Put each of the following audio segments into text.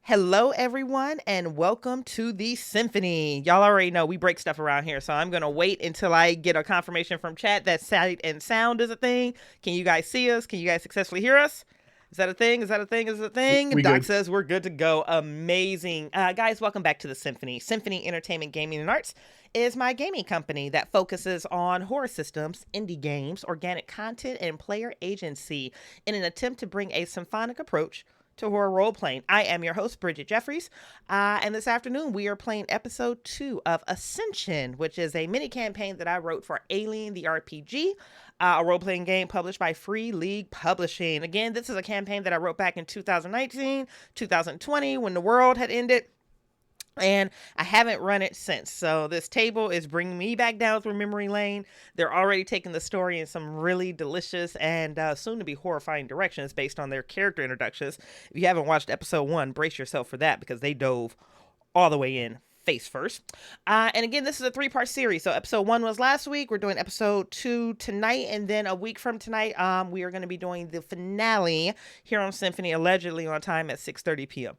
Hello, everyone, and welcome to the Symphony. Y'all already know we break stuff around here, so I'm going to wait until I get a confirmation from chat that sight and sound is a thing. Can you guys see us? Can you guys successfully hear us? Is that a thing? Is that a thing? Is it a thing? We Doc good. says we're good to go. Amazing. Guys, welcome back to the Symphony. Symphony Entertainment, Gaming, and Arts is my gaming company that focuses on horror systems, indie games, organic content, and player agency in an attempt to bring a symphonic approach to horror role playing. I am your host, Bridgett Jeffries, and this afternoon we are playing episode 2 of Ascension, which is a mini campaign that I wrote for Alien the RPG, a role playing game published by Free League Publishing. Again, this is a campaign that I wrote back in 2019, 2020, when the world had ended. And I haven't run it since. So this table is bringing me back down through memory lane. They're already taking the story in some really delicious and soon to be horrifying directions based on their character introductions. If you haven't watched episode 1, brace yourself for that because they dove all the way in face first. And again, this is a 3-part series. So episode 1 was last week. We're doing episode 2 tonight. And then a week from tonight, we are going to be doing the finale here on Symphony, allegedly on time at 6:30 p.m.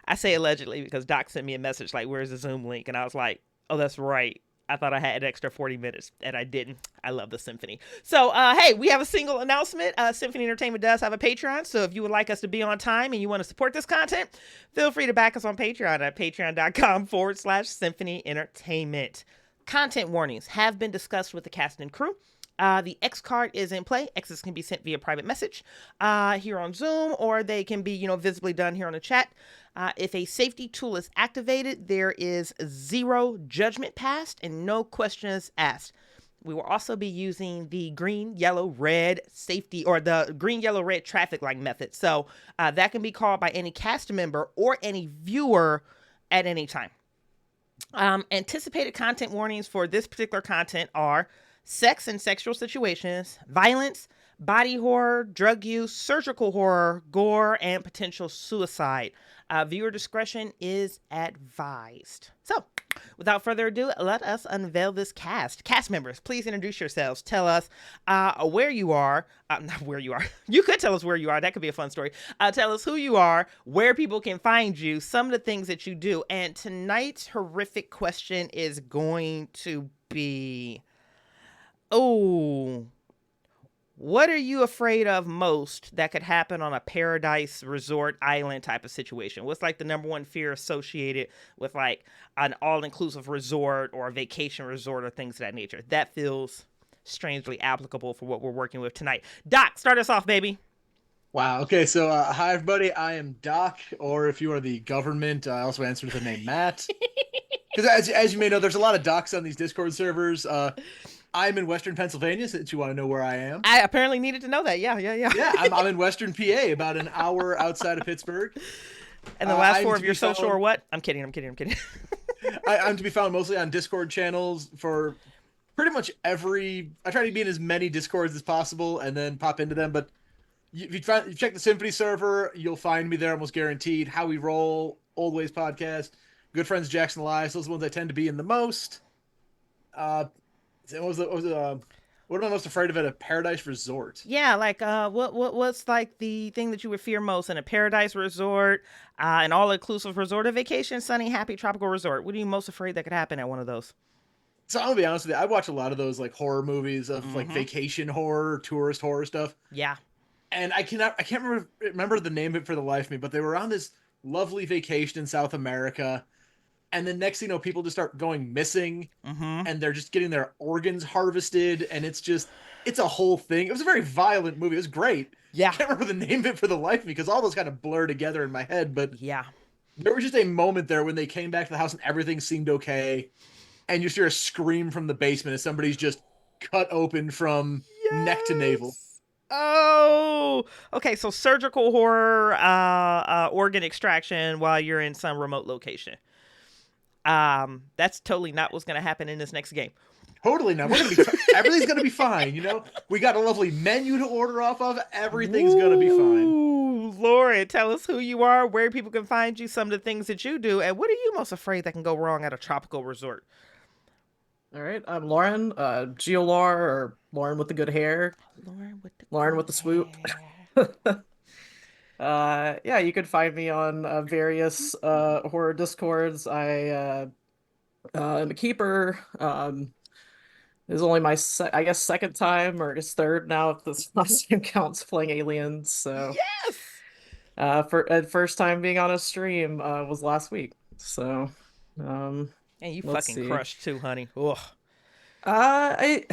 I say allegedly because Doc sent me a message like, where's the Zoom link? And I was like, oh, that's right. I thought I had an extra 40 minutes, and I didn't. I love the Symphony. So, hey, we have a single announcement. Symphony Entertainment does have a Patreon, so if you would like us to be on time and you want to support this content, feel free to back us on Patreon at patreon.com/Symphony Entertainment. Content warnings have been discussed with the cast and crew. The X card is in play. X's can be sent via private message here on Zoom, or they can be, visibly done here on the chat. If a safety tool is activated, there is 0 judgment passed and no questions asked. We will also be using the green, yellow, red safety or the green, yellow, red traffic light method. So that can be called by any cast member or any viewer at any time. Anticipated content warnings for this particular content are sex and sexual situations, violence, body horror, drug use, surgical horror, gore, and potential suicide. Viewer discretion is advised. So, without further ado, let us unveil this cast. Cast members, please introduce yourselves. Tell us where you are. Not where you are. You could tell us where you are. That could be a fun story. Tell us who you are, where people can find you, some of the things that you do. And tonight's horrific question is going to be, oh, what are you afraid of most that could happen on a paradise resort island type of situation? What's like the number one fear associated with like an all-inclusive resort or a vacation resort or things of that nature? That feels strangely applicable for what we're working with tonight. Doc, start us off, baby. Wow. Okay. So, hi everybody. I am Doc, or if you are the government, I also answer to the name Matt. Because as you may know, there's a lot of Docs on these Discord servers. I'm in Western Pennsylvania, since you want to know where I am. I apparently needed to know that. Yeah. Yeah, I'm in Western PA, about an hour outside of Pittsburgh. And the last I'm 4 to of be your social found. or what? I'm kidding. I'm to be found mostly on Discord channels for pretty much every. I try to be in as many Discords as possible and then pop into them. But if you check the Symphony server, you'll find me there almost guaranteed. How We Roll, Old Ways Podcast, Good Friends Jackson Lives. Those are the ones I tend to be in the most. Uh, what am I most afraid of at a paradise resort? Yeah, like what's like the thing that you would fear most in a paradise resort, an all-inclusive resort, a vacation, sunny, happy tropical resort? What are you most afraid that could happen at one of those? So I'm gonna be honest with you. I watch a lot of those like horror movies of like Mm-hmm. vacation horror, tourist horror stuff, Yeah. and I can't remember the name of it for the life of me. But they were on this lovely vacation in South America, and then next thing you know, people just start going missing, Mm-hmm. and they're just getting their organs harvested, and it's a whole thing. It was a very violent movie. It was great. Yeah. Can't remember the name of it for the life of me because all those kind of blur together in my head. But Yeah. there was just a moment there when they came back to the house and everything seemed okay, and you hear a scream from the basement as somebody's just cut open from neck to navel. Yes. Oh. Okay, so surgical horror, organ extraction while you're in some remote location. That's totally not what's gonna happen in this next game. Totally not. We're gonna be everything's gonna be fine. We got a lovely menu to order off of. Everything's gonna be fine. Ooh, Lauren, tell us who you are, where people can find you, some of the things that you do, and what are you most afraid that can go wrong at a tropical resort? All right, I'm Lauren, Geolar, or Lauren with the good hair, Lauren with the Lauren good with the swoop. hair. Yeah, you can find me on various horror discords. I'm a keeper. This is only my I guess second time or just third now if this last time counts playing aliens. So Yes. first time being on a stream was last week. So um And you let's fucking see. crushed too, honey. Ugh. I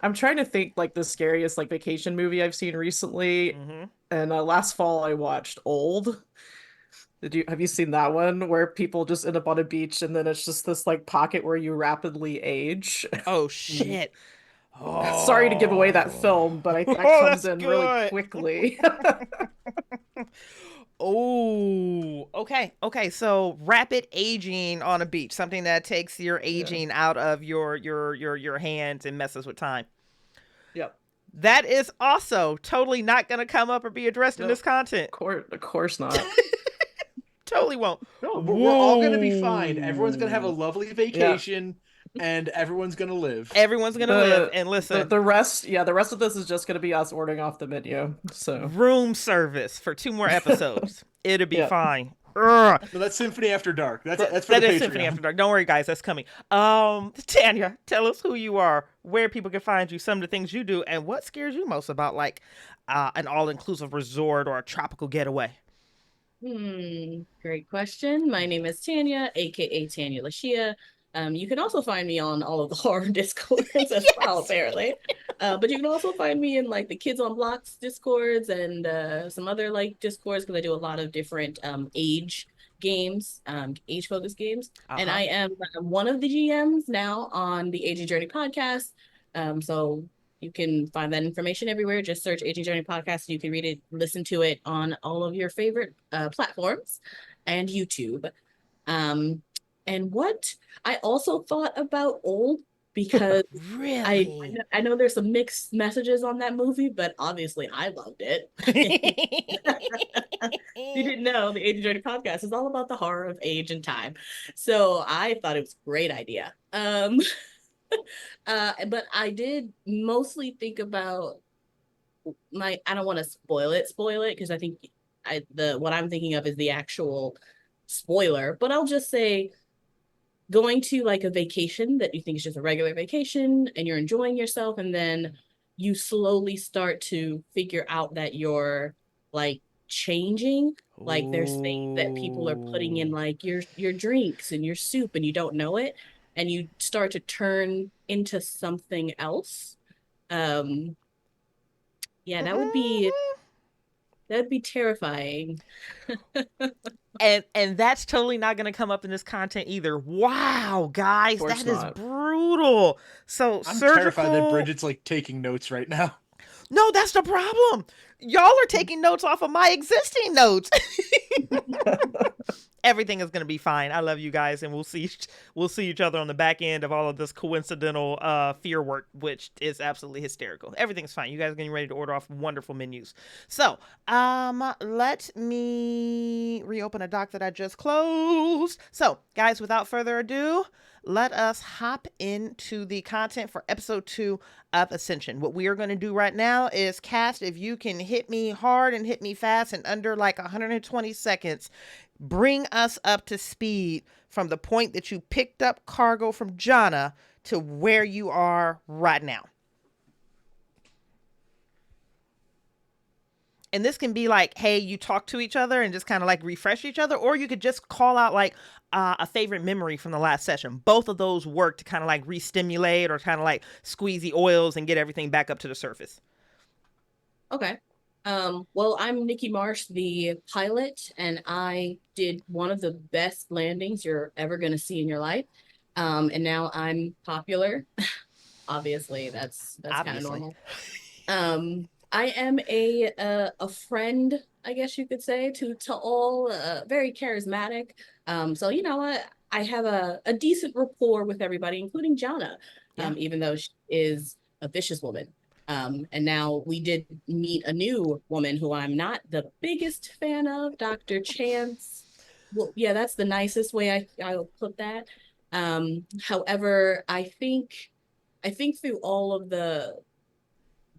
I'm trying to think like the scariest like vacation movie I've seen recently. Mm-hmm. And last fall I watched Old. Have you seen that one where people just end up on a beach and then it's just this like pocket where you rapidly age? Oh Mm. shit. Sorry to give away that Oh. film, but that Oh, comes that's in really good. quickly. Oh, okay. Okay, so rapid aging on a beach, something that takes your Yeah. aging out of your hands and messes with time. Yep. That is also totally not going to come up or be addressed in No, this content. of course not. Totally won't. No, we're all gonna be fine. Everyone's gonna have a Whoa. lovely Yeah. vacation, and everyone's gonna live. Everyone's going to live and listen. The rest, yeah, the rest of this is just gonna be us ordering off the menu. So, Room service for 2 more episodes. It'll be yeah. fine. Ugh. No, that's Symphony After Dark. That's for That the is Patreon. Symphony After Dark. Don't worry, guys. That's coming. Tanya, tell us who you are, where people can find you, some of the things you do, and what scares you most about like an all-inclusive resort or a tropical getaway. Great question. My name is Tanya, aka TanyaLashea. You can also find me on all of the horror discords as well, Yes. apparently. But you can also find me in like the Kids on Blocks discords and some other like discords because I do a lot of different age games, age focused games. And Uh-huh. I am one of the GMs now on the Aging Journey podcast. So you can find that information everywhere. Just search Aging Journey Podcast. You can read it, listen to it on all of your favorite platforms and YouTube. Um, and what I also thought about Old because Really? I know there's some mixed messages on that movie, but obviously I loved it. You didn't know the Aging Journey Podcast is all about the horror of age and time. So I thought it was a great idea. But I did mostly think about I don't want to spoil it because I think what I'm thinking of is the actual spoiler, but I'll just say going to like a vacation that you think is just a regular vacation and you're enjoying yourself and then you slowly start to figure out that you're like changing, like there's things that people are putting in Ooh. like your drinks and your soup and you don't know it and you start to turn into something else. um yeah, Mhm. that'd be terrifying. And that's totally not going to come up in this content either. Wow, Of guys, course that is not. brutal. So I'm terrified that surgical. Bridget's like taking notes right now. No, that's the problem. Y'all are taking notes off of my existing notes. Everything is gonna be fine. I love you guys, and we'll see each other on the back end of all of this coincidental fear work, which is absolutely hysterical. Everything's fine. You guys are getting ready to order off wonderful menus. So, let me reopen a doc that I just closed. So, guys, without further ado, let us hop into the content for episode 2 of Ascension. What we are going to do right now is cast, if you can hit me hard and hit me fast in under like 120 seconds, bring us up to speed from the point that you picked up cargo from Jana to where you are right now. And this can be like, hey, you talk to each other and just kind of like refresh each other, or you could just call out like a favorite memory from the last session. Both of those work to kind of like re-stimulate or kind of like squeeze the oils and get everything back up to the surface. Okay. Well, I'm Nikki Marsh, the pilot, and I did one of the best landings you're ever going to see in your life. And now I'm popular. Obviously, that's kind of Obviously. normal. I am a friend, I guess you could say, to all, very charismatic. So you know, I have a decent rapport with everybody, including Jana, Yeah. even though she is a vicious woman. And now we did meet a new woman who I'm not the biggest fan of, Dr. Chance. Well, yeah, that's the nicest way I'll put that. However, I think through all of the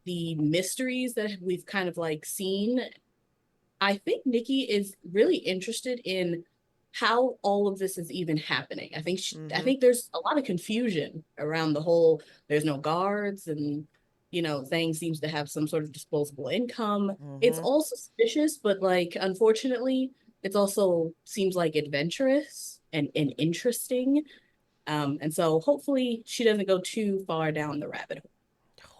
mysteries that we've kind of like seen, I think Nikki is really interested in how all of this is even happening. I think there's a lot of confusion around the whole there's no guards and Thang seems to have some sort of disposable income. It's all suspicious, but like unfortunately, it's also seems like adventurous and interesting. And so hopefully she doesn't go too far down the rabbit hole.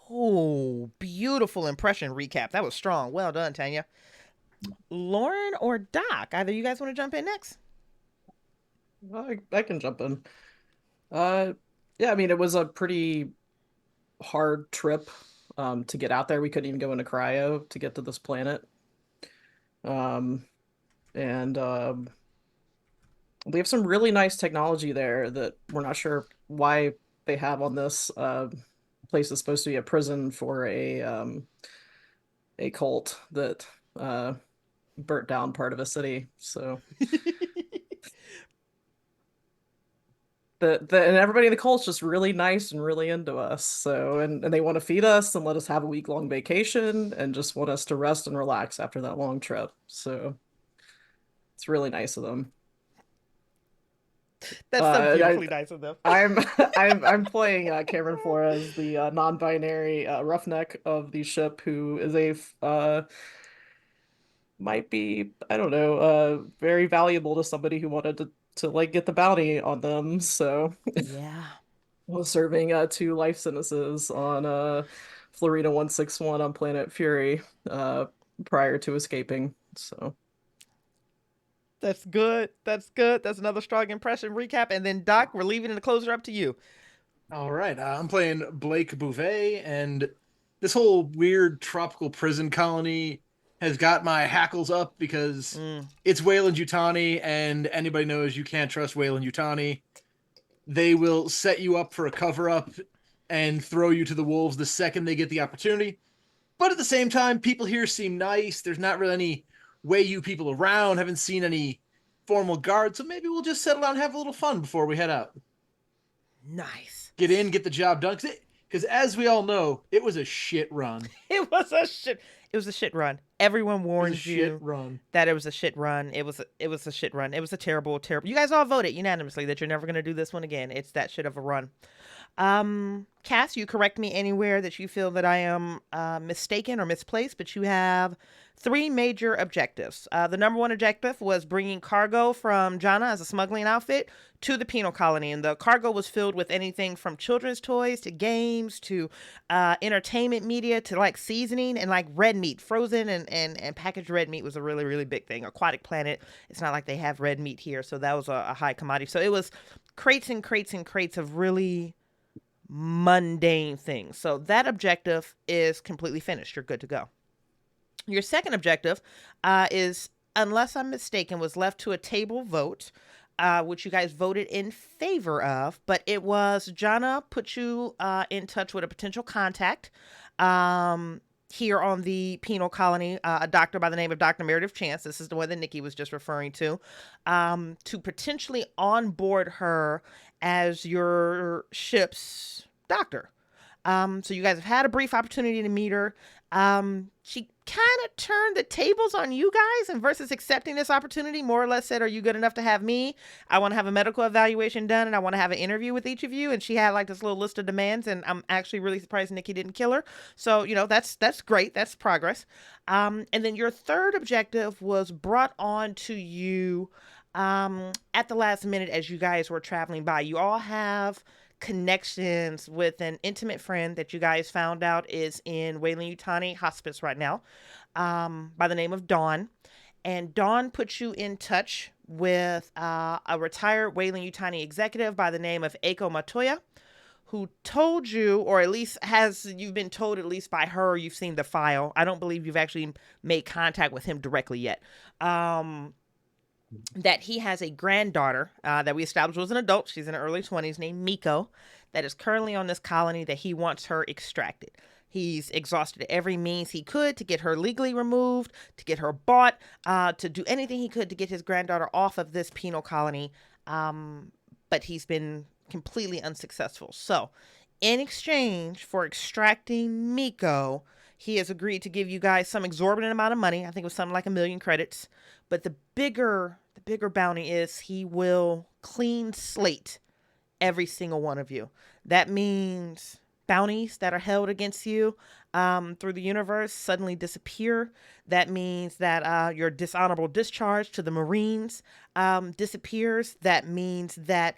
Oh, beautiful impression recap. That was strong. Well done, Tanya. Lauren or Doc, either you guys want to jump in next? I can jump in. Yeah, I mean, it was a pretty hard trip to get out there. We couldn't even go into cryo to get to this planet. And we have some really nice technology there that we're not sure why they have on this place that's supposed to be a prison for a cult that burnt down part of a city. So and everybody in the cult's just really nice and really into us. So and they want to feed us and let us have a week-long vacation and just want us to rest and relax after that long trip. So it's really nice of them. That's so beautifully nice of them. I'm playing Cameron Flores, the non-binary roughneck of the ship, who is a might be, I don't know, very valuable to somebody who wanted to like get the bounty on them. So yeah, was serving 2 life sentences on Florida 161 on Planet Fury prior to escaping. So that's good. That's good. That's another strong impression recap. And then Doc, we're leaving the closer up to you. All right, I'm playing Blake Bouvet, and this whole weird tropical prison colony has got my hackles up because it's Weyland-Yutani, and anybody knows you can't trust Weyland-Yutani. They will set you up for a cover-up and throw you to the wolves the second they get the opportunity. But at the same time, people here seem nice. There's not really any Wei-Yu people around. Haven't seen any formal guards, so maybe we'll just settle down and have a little fun before we head out. Nice. Get in, get the job done. Because as we all know, it was a shit run. It was a shit run. Everyone warned you that it was a shit run. It was a shit run. It was a terrible. You guys all voted unanimously that you're never going to do this one again. It's that shit of a run. Cass, you correct me anywhere that you feel that I am mistaken or misplaced, but you have 3 major objectives. The number 1 objective was bringing cargo from Jana as a smuggling outfit to the penal colony, and the cargo was filled with anything from children's toys to games to entertainment media to like seasoning and like red meat. Frozen and packaged red meat was a really, really big thing. Aquatic Planet, it's not like they have red meat here, so that was a high commodity. So it was crates and crates and crates of really mundane things. So that objective is completely finished. You're good to go. Your second objective is, unless I'm mistaken, was left to a table vote, which you guys voted in favor of, but it was Jana put you in touch with a potential contact here on the penal colony, a doctor by the name of Dr. Meredith Chance. This is the one that Nikki was just referring to potentially onboard her as your ship's doctor. So you guys have had a brief opportunity to meet her. She kind of turned the tables on you guys, and versus accepting this opportunity, more or less said, are you good enough to have me? I want to have a medical evaluation done, and I want to have an interview with each of you. And she had like this little list of demands, and I'm actually really surprised Nikki didn't kill her. So, that's great. That's progress. And then your third objective was brought on to you at the last minute as you guys were traveling by. You all have connections with an intimate friend that you guys found out is in Weyland-Yutani hospice right now, by the name of Dawn. And Dawn put you in touch with a retired Weyland-Yutani executive by the name of Eiko Matoya, who told you, or at least you've been told at least by her, you've seen the file. I don't believe you've actually made contact with him directly yet. That he has a granddaughter that we established was an adult. She's in her early 20s, named Miko, that is currently on this colony, that he wants her extracted. He's exhausted every means he could to get her legally removed, to get her bought, to do anything he could to get his granddaughter off of this penal colony. But he's been completely unsuccessful. So in exchange for extracting Miko, He has agreed to give you guys some exorbitant amount of money. I think it was something like 1,000,000 credits. But the bigger bounty is he will clean slate every single one of you. That means bounties that are held against you through the universe suddenly disappear. That means that your dishonorable discharge to the Marines disappears. That means that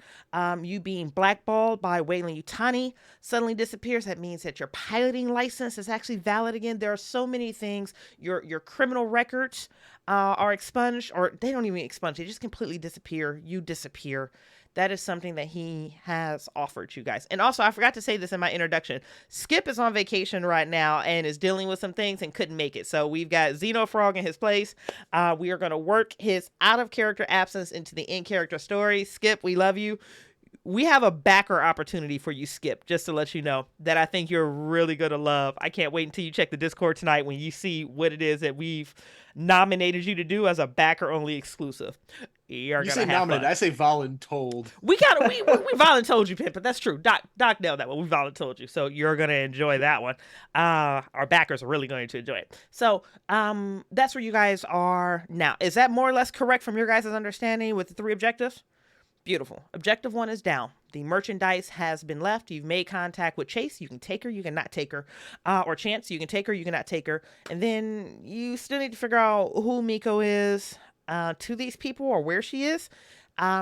you being blackballed by Wayland Yutani suddenly disappears. That means that your piloting license is actually valid again. There are so many things. Your criminal records are expunged, or they don't even expunge. They just completely disappear. You disappear. That is something that he has offered you guys. And also, I forgot to say this in my introduction. Skip is on vacation right now and is dealing with some things and couldn't make it. So we've got Xenofrog in his place. We are going to work his out-of-character absence into the in-character story. Skip, we love you. We have a backer opportunity for you, Skip, just to let you know that I think you're really going to love. I can't wait until you check the Discord tonight when you see what it is that we've nominated you to do as a backer-only exclusive. You're You gonna say have nominated, fun. I say voluntold. We voluntold you, Pip, but that's true. Doc nailed that one. We voluntold you, so you're gonna enjoy that one. Our backers are really going to enjoy it. So, that's where you guys are now. Is that more or less correct from your guys' understanding with the 3 objectives? Beautiful. Objective 1 is down. The merchandise has been left. You've made contact with Chase. You can take her. You can not take her. Or Chance. You can take her. You cannot take her. And then you still need to figure out who Miko is to these people or where she is.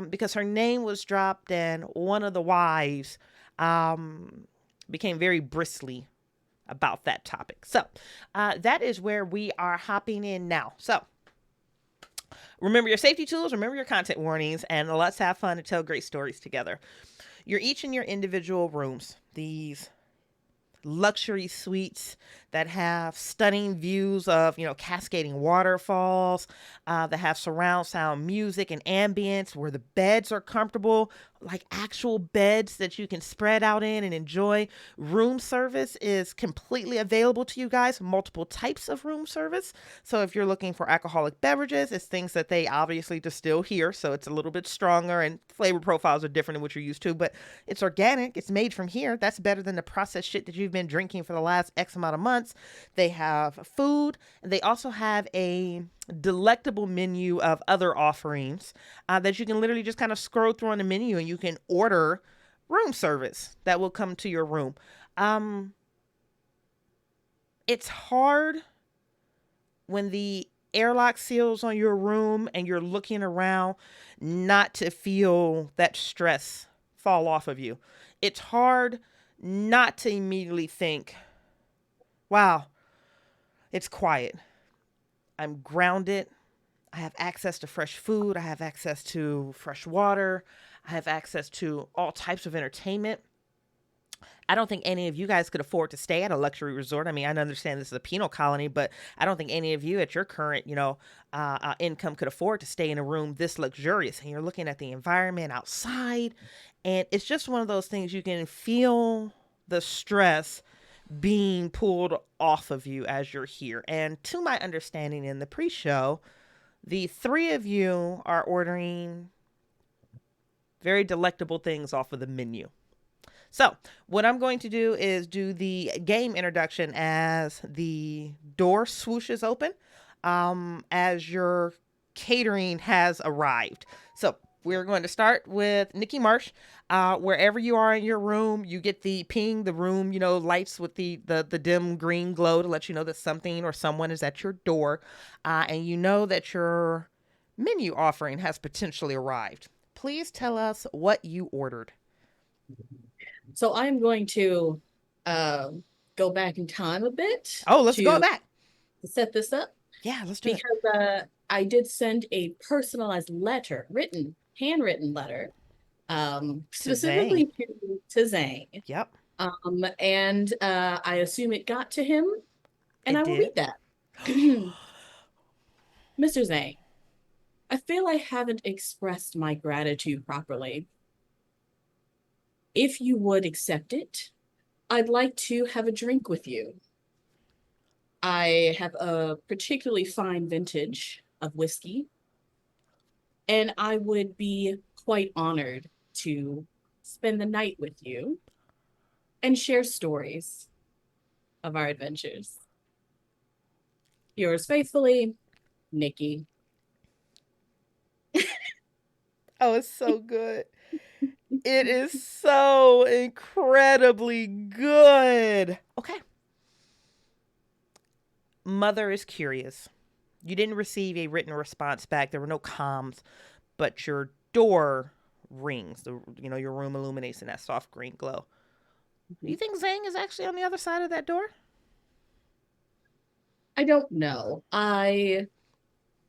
Because her name was dropped and one of the wives became very bristly about that topic. So that is where we are hopping in now. So remember your safety tools, remember your content warnings, and let's have fun and tell great stories together. You're each in your individual rooms. These luxury suites that have stunning views of, cascading waterfalls, that have surround sound music and ambience, where the beds are comfortable, like actual beds that you can spread out in and enjoy. Room service is completely available to you guys, multiple types of room service. So if you're looking for alcoholic beverages, it's things that they obviously distill here, so it's a little bit stronger and flavor profiles are different than what you're used to, but it's organic, it's made from here. That's better than the processed shit that you've been drinking for the last X amount of months. They have food, and they also have a delectable menu of other offerings that you can literally just kind of scroll through on the menu, and you can order room service that will come to your room. It's hard when the airlock seals on your room and you're looking around not to feel that stress fall off of you. It's hard not to immediately think, wow, it's quiet. I'm grounded. I have access to fresh food. I have access to fresh water. I have access to all types of entertainment. I don't think any of you guys could afford to stay at a luxury resort. I mean, I understand this is a penal colony, but I don't think any of you at your current, income could afford to stay in a room this luxurious. And you're looking at the environment outside, and it's just one of those things you can feel the stress being pulled off of you as you're here. And to my understanding in the pre-show, the 3 of you are ordering very delectable things off of the menu. So what I'm going to do is do the game introduction as the door swooshes open, as your catering has arrived. So we're going to start with Nikki Marsh. Wherever you are in your room, you get the ping, the room, lights with the dim green glow to let you know that something or someone is at your door. And you know that your menu offering has potentially arrived. Please tell us what you ordered. So I'm going to go back in time a bit. Oh, let's go back. To set this up. Yeah, let's do it. Because I did send a personalized letter, handwritten letter, specifically to Zhang. Yep. And I assume it got to him, and I will read that. Mr. Zhang, I feel I haven't expressed my gratitude properly. If you would accept it, I'd like to have a drink with you. I have a particularly fine vintage of whiskey, and I would be quite honored to spend the night with you and share stories of our adventures. Yours faithfully, Nikki. Oh, it's so good. It is so incredibly good. Okay. Mother is curious. You didn't receive a written response back. There were no comms, but your door rings. Your room illuminates in that soft green glow. Do you think Zhang is actually on the other side of that door? I don't know. I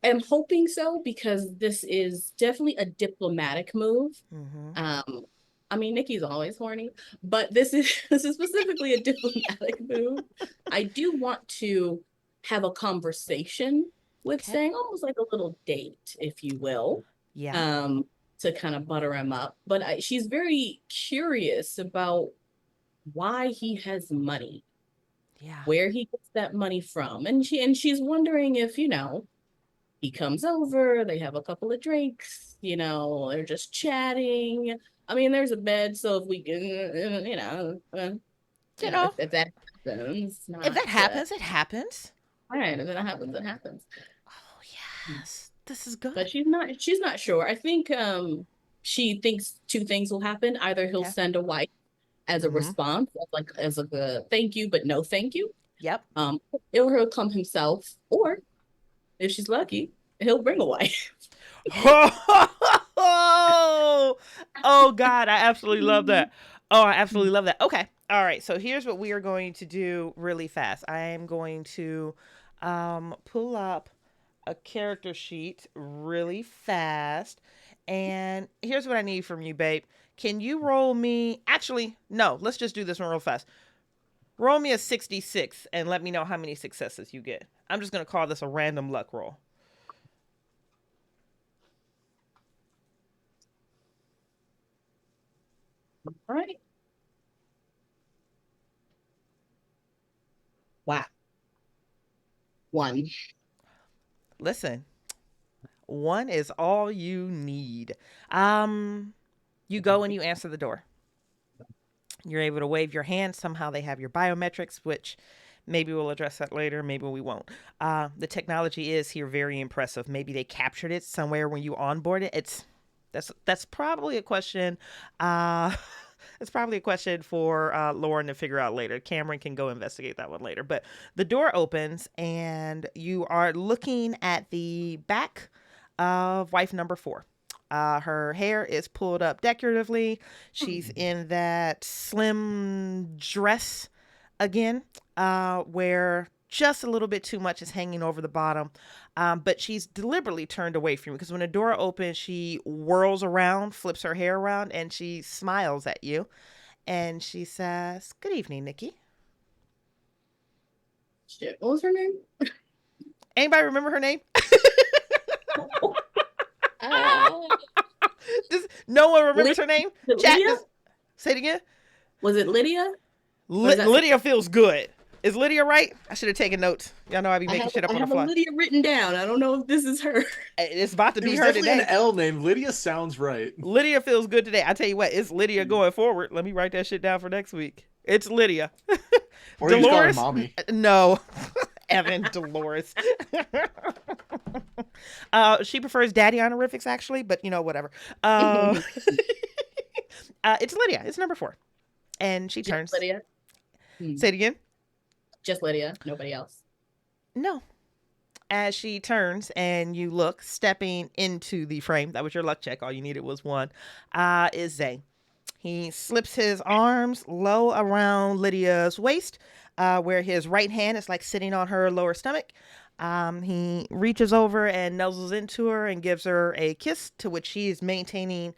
am hoping so because this is definitely a diplomatic move. I mean, Nikki's always horny, but this is specifically a diplomatic move. I do want to have a conversation with Okay. Zhang, almost like a little date, if you will. Yeah. To kind of butter him up. But she's very curious about why he has money, Yeah. where he gets that money from, and she's wondering if he comes over, they have a couple of drinks, they're just chatting. I mean, there's a bed, so if we can, if that happens, not If that happens, it happens. all right. If that happens, it happens. Oh yes, this is good. But she's not sure. I think she thinks two things will happen. Either he'll send a wife as a response, like as a thank you, but no thank you. Yep. Or he'll come himself, or if she's lucky, he'll bring a wife. Oh God, I absolutely love that. Oh, I absolutely love that. Okay. All right. So here's what we are going to do really fast. I am going to pull up a character sheet really fast. And here's what I need from you, babe. Can you roll me? Actually, no, let's just do this one real fast. Roll me a 66 and let me know how many successes you get. I'm just going to call this a random luck roll. All right. Wow. 1. Listen, 1 is all you need. You go and you answer the door. You're able to wave your hand. Somehow they have your biometrics, which maybe we'll address that later. Maybe we won't. The technology is here very impressive. Maybe they captured it somewhere when you onboard it. That's probably a question. It's probably a question for Lauren to figure out later. Cameron can go investigate that one later. But the door opens and you are looking at the back of wife number 4. Her hair is pulled up decoratively. She's in that slim dress again, where just a little bit too much is hanging over the bottom. But she's deliberately turned away from you because when the door opens, she whirls around, flips her hair around, and she smiles at you. And she says, "Good evening, Nikki." Shit, what was her name? Anybody remember her name? No one remembers her name? Lydia? Say it again. Was it Lydia? Lydia feels good. Is Lydia right? I should have taken notes. Y'all know I be making shit up on the fly. I have Lydia written down. I don't know if this is her. It's about to be her definitely today. An L name. Lydia sounds right. Lydia feels good today. I tell you what, it's Lydia going forward. Let me write that shit down for next week. It's Lydia. Or you just call her mommy. No. Evan, Dolores. She prefers daddy honorifics, actually, but whatever. It's Lydia. It's number 4. And she turns. Lydia. Say it again. Just Lydia. Nobody else. No. As she turns and you look, stepping into the frame, that was your luck check. All you needed was 1, is Zay. He slips his arms low around Lydia's waist, where his right hand is like sitting on her lower stomach. He reaches over and nuzzles into her and gives her a kiss, to which she is maintaining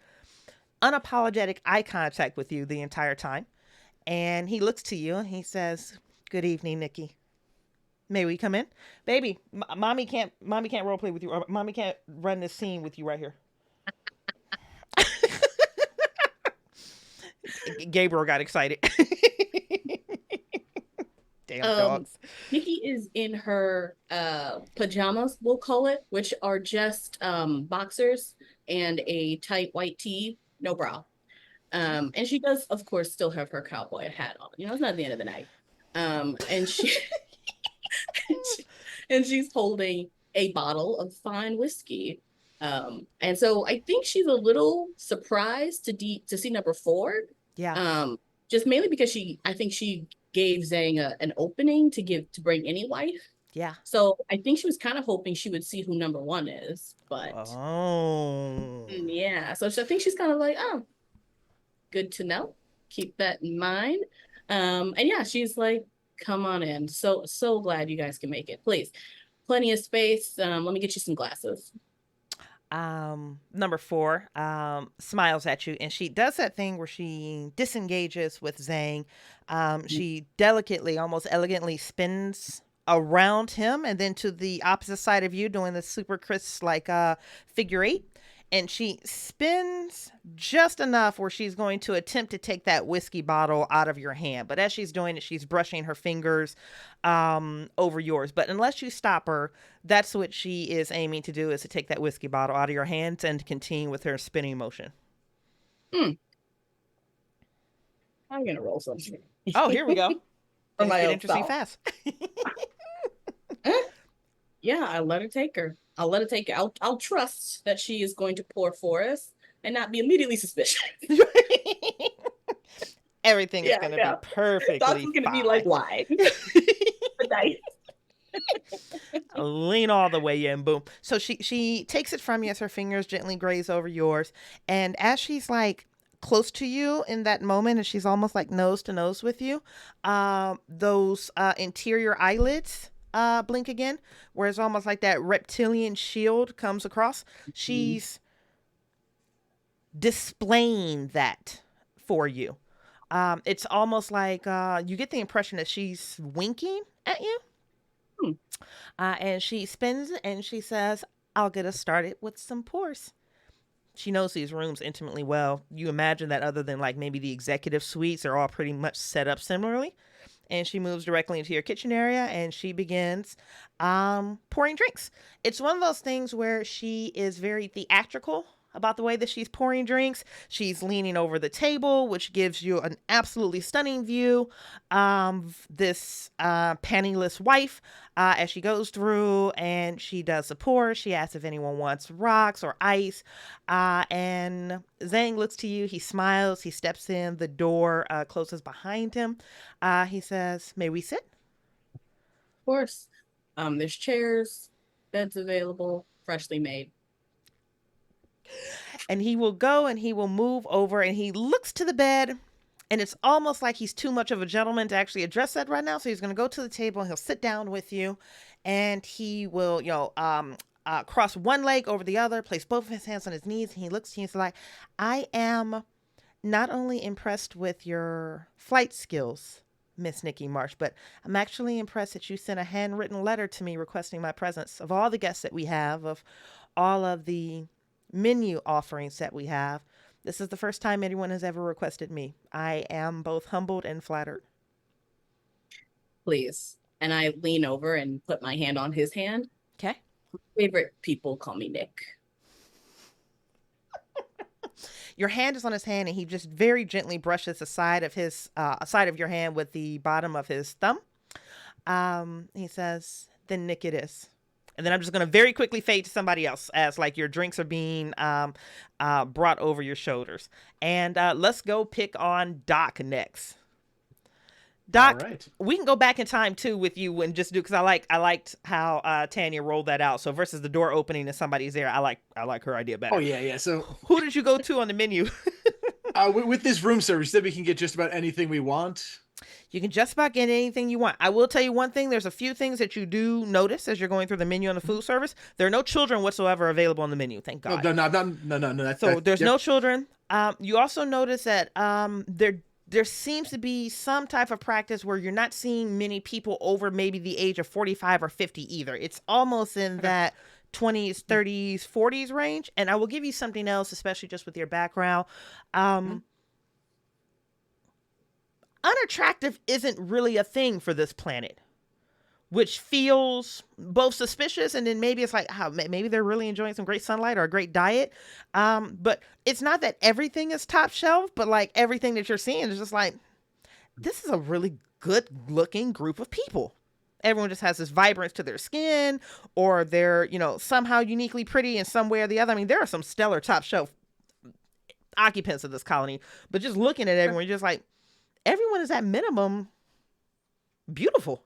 unapologetic eye contact with you the entire time. And he looks to you and he says, "Good evening, Nikki. May we come in?" Baby, mommy can't role play with you. Or mommy can't run this scene with you right here. Gabriel got excited. Damn dogs. Nikki is in her pajamas, we'll call it, which are just boxers and a tight white tee, no bra. And she does, of course, still have her cowboy hat on. It's not the end of the night. And and she's holding a bottle of fine whiskey. And so I think she's a little surprised to see number 4. Yeah. Just mainly because I think she gave Zhang an opening to bring any life. Yeah. So I think she was kind of hoping she would see who number 1 is, but Oh. yeah. So I think she's kind of like, oh, good to know. Keep that in mind. And yeah, she's like, come on in. So glad you guys can make it. Please, plenty of space. Let me get you some glasses. Number 4 smiles at you, and she does that thing where she disengages with Zhang. She delicately, almost elegantly spins around him and then to the opposite side of you, doing the super crisp like figure 8. And she spins just enough where she's going to attempt to take that whiskey bottle out of your hand. But as she's doing it, she's brushing her fingers over yours. But unless you stop her, that's what she is aiming to do, is to take that whiskey bottle out of your hands and continue with her spinning motion. I'm going to roll something. Oh, here we go. For my own interesting self. fast. Yeah, I'll let her take her. I'll trust that she is going to pour for us and not be immediately suspicious. Everything is going to be perfectly Thoughts is going to be like, why? Lean all the way in, boom. So she takes it from you as her fingers gently graze over yours. And as she's like close to you in that moment, and she's almost like nose to nose with you, those interior eyelids blink again, where it's almost like that reptilian shield comes across. She's displaying that for you. It's almost like you get the impression that she's winking at you. And she spins and she says, I'll get us started with some pours. She knows these rooms intimately well. You imagine that other than like maybe the executive suites, they're all pretty much set up similarly. And she moves directly into your kitchen area and she begins pouring drinks. It's one of those things where she is very theatrical about the way that she's pouring drinks. She's leaning over the table, which gives you an absolutely stunning view of this pantyless wife as she goes through and she does the pour. She asks if anyone wants rocks or ice. And Zhang looks to you. He smiles. He steps in. The door closes behind him. He says, may we sit? Of course. There's chairs, beds available, freshly made. And he will go and he will move over and he looks to the bed, and it's almost like he's too much of a gentleman to actually address that right now. So he's going to go to the table and he'll sit down with you, and he will, cross one leg over the other, place both of his hands on his knees, and he looks to you and he's like, I am not only impressed with your flight skills, Miss Nikki Marsh, but I'm actually impressed that you sent a handwritten letter to me requesting my presence. Of all the guests that we have, of all of the menu offerings that we have, this is the first time anyone has ever requested me. I am both humbled and flattered. Please. And I lean over and put my hand on his hand. Okay. Favorite people call me Nick. Your hand is on his hand and he just very gently brushes the side of his side of your hand with the bottom of his thumb. He says, then Nick it is. And then I'm just going to very quickly fade to somebody else as like your drinks are being brought over your shoulders. And let's go pick on Doc next. Doc, right. We can go back in time too with you and just do, because I liked how Tanya rolled that out. So versus the door opening and somebody's there, I like her idea better. Oh yeah. So who did you go to on the menu? with this room service, that we can get just about anything we want. You can just about get anything you want. I will tell you one thing. There's a few things that you do notice as you're going through the menu on the food service. There are no children whatsoever available on the menu. Thank God. No. So there's no children. You also notice that there seems to be some type of practice where you're not seeing many people over maybe the age of 45 or 50 either. It's almost in that 20s, 30s, 40s range. And I will give you something else, especially just with your background. Unattractive isn't really a thing for this planet, which feels both suspicious and then maybe it's like, maybe they're really enjoying some great sunlight or a great diet. But it's not that everything is top shelf, but like everything that you're seeing is just like, this is a really good looking group of people. Everyone just has this vibrance to their skin, or they're, somehow uniquely pretty in some way or the other. I mean, there are some stellar top shelf occupants of this colony, but just looking at everyone, you're just like, everyone is at minimum beautiful.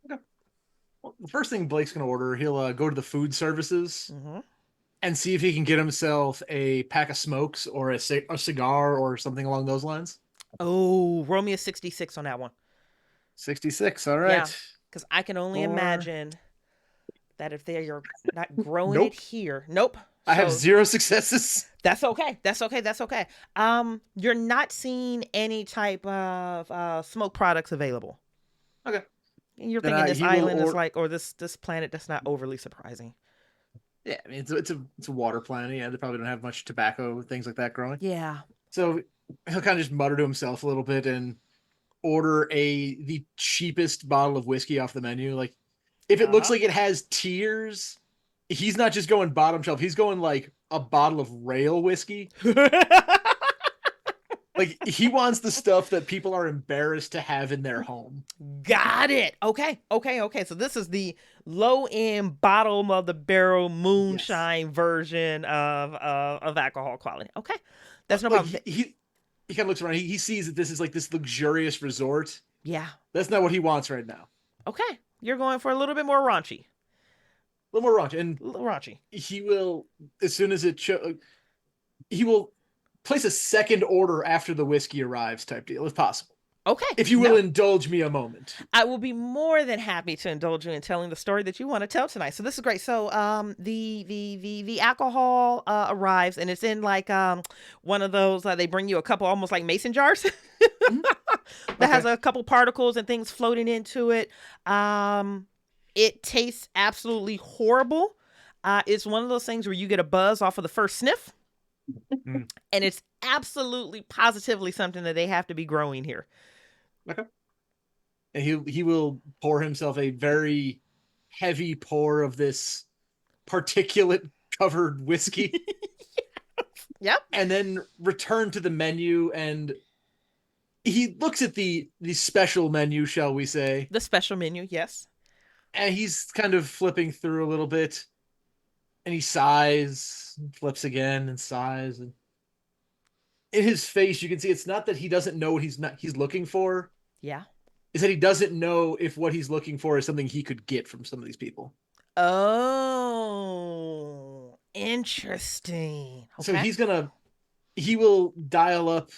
Okay. Well, the first thing Blake's going to order, he'll go to the food services and see if he can get himself a pack of smokes or a cigar or something along those lines. Oh, roll me a 66 on that one. 66, all right. Yeah, because I can only imagine that if they are not growing it here. Nope. I have 0 successes. That's okay. That's okay. You're not seeing any type of smoke products available. Okay. And you're thinking this island is like, or this planet, that's not overly surprising. Yeah, I mean, it's a water planet. Yeah, they probably don't have much tobacco, things like that growing. Yeah. So he'll kind of just mutter to himself a little bit and order the cheapest bottle of whiskey off the menu. Like, if it looks like it has tiers, he's not just going bottom shelf. He's going like a bottle of rail whiskey. Like, he wants the stuff that people are embarrassed to have in their home. Got it. Okay. So this is the low-end, bottom of the barrel moonshine version of alcohol quality. Okay, that's no problem. He kind of looks around. He sees that this is like this luxurious resort. Yeah. That's not what he wants right now. Okay, you're going for a little bit more raunchy. A little more raunchy. And a little raunchy. He will, as soon as he will place a second order after the whiskey arrives type deal, if possible. Okay. If you will indulge me a moment. I will be more than happy to indulge you in telling the story that you want to tell tonight. So this is great. So the alcohol arrives, and it's in like one of those they bring you a couple almost like mason jars that has a couple particles and things floating into it. It tastes absolutely horrible. It's one of those things where you get a buzz off of the first sniff. And it's absolutely positively something that they have to be growing here. Okay. And he will pour himself a very heavy pour of this particulate covered whiskey. Yep. And then return to the menu, and he looks at the special menu, shall we say. The special menu, yes. And he's kind of flipping through a little bit. And he sighs, flips again, and sighs. And in his face, you can see it's not that he doesn't know what he's looking for. Yeah. It's that he doesn't know if what he's looking for is something he could get from some of these people. Oh, interesting. Okay. So he will dial up,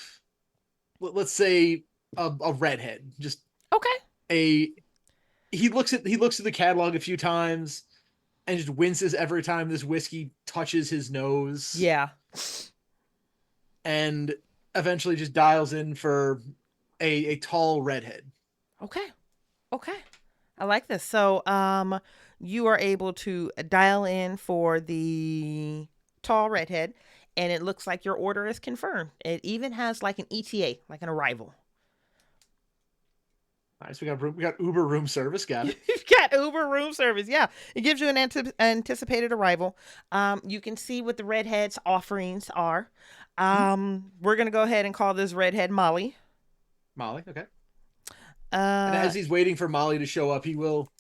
let's say, a redhead. Just okay. He looks at the catalog a few times and just winces every time this whiskey touches his nose. Yeah. And eventually just dials in for a tall redhead. Okay. I like this. So, you are able to dial in for the tall redhead, and it looks like your order is confirmed. It even has like an ETA, like an arrival. Nice. We got Uber room service. Got it. You've got Uber room service. Yeah. It gives you an anticipated arrival. You can see what the redhead's offerings are. We're going to go ahead and call this redhead Molly. Molly. Okay. And as he's waiting for Molly to show up, he will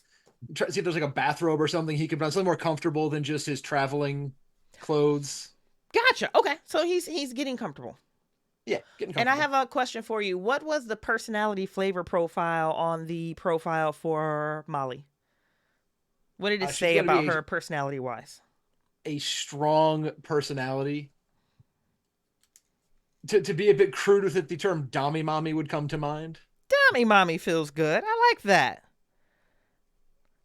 try to see if there's like a bathrobe or something he can find, something more comfortable than just his traveling clothes. Gotcha. Okay. So he's getting comfortable. Yeah, getting comfortable. And I have a question for you. What was the personality flavor profile on the profile for Molly? What did it say about her personality-wise? A strong personality. To be a bit crude with it, the term Dommy Mommy would come to mind. Dommy Mommy feels good. I like that.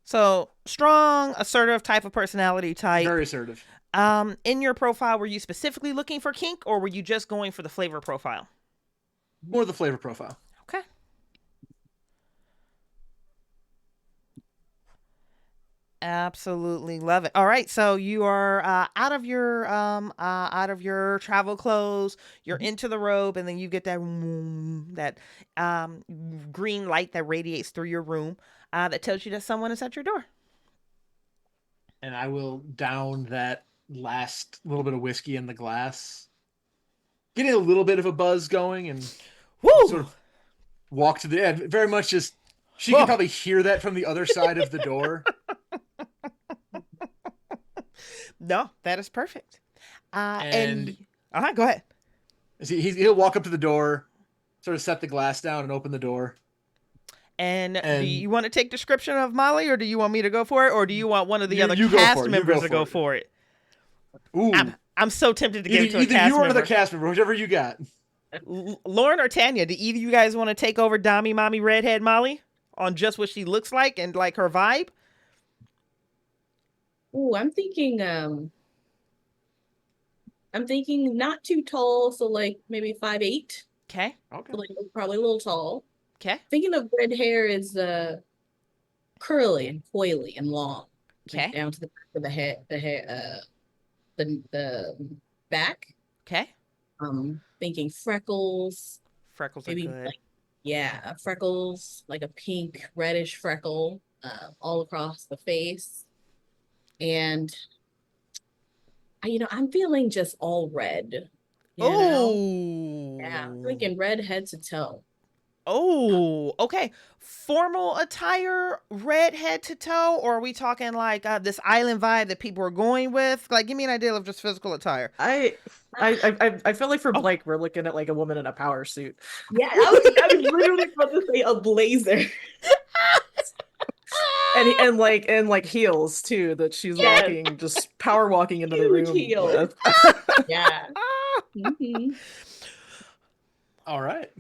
So, strong, assertive type of personality type. Very assertive. In your profile, were you specifically looking for kink, or were you just going for the flavor profile? More the flavor profile. Okay. Absolutely love it. All right, so you are out of your travel clothes. You're into the robe, and then you get that green light that radiates through your room that tells you that someone is at your door. And I will down that last little bit of whiskey in the glass, getting a little bit of a buzz going, and sort of walk to the end. Very much just She can probably hear that from the other side of the door. No, that is perfect. And go ahead. He'll walk up to the door, sort of set the glass down and open the door. And do you want to take description of Molly, or do you want me to go for it, or do you want one of the other cast members to go for it? Ooh. I'm so tempted to give it to a cast member. Either you or member. the cast member, whichever you got. Lauren or Tanya, do either of you guys want to take over Dommy Mommy Redhead Molly on just what she looks like and like her vibe? Ooh, I'm thinking not too tall, so like maybe 5'8". Okay. So like probably a little tall. Okay. Thinking of red hair is curly and coily and long. Okay. Like down to the back of the head, the back. Okay. Thinking freckles. Freckles maybe are good. Freckles, like a pink reddish freckle, all across the face. And I'm feeling just all red. Oh. Yeah, I'm thinking red head to toe. Oh, okay. Formal attire, red head to toe, or are we talking like this island vibe that people are going with? Like, give me an idea of just physical attire. I feel like for Blake, we're looking at like a woman in a power suit. Yeah, I was literally about to say a blazer. and like heels too, that she's walking, just power walking into the room with. Yeah. Mm-hmm. All right.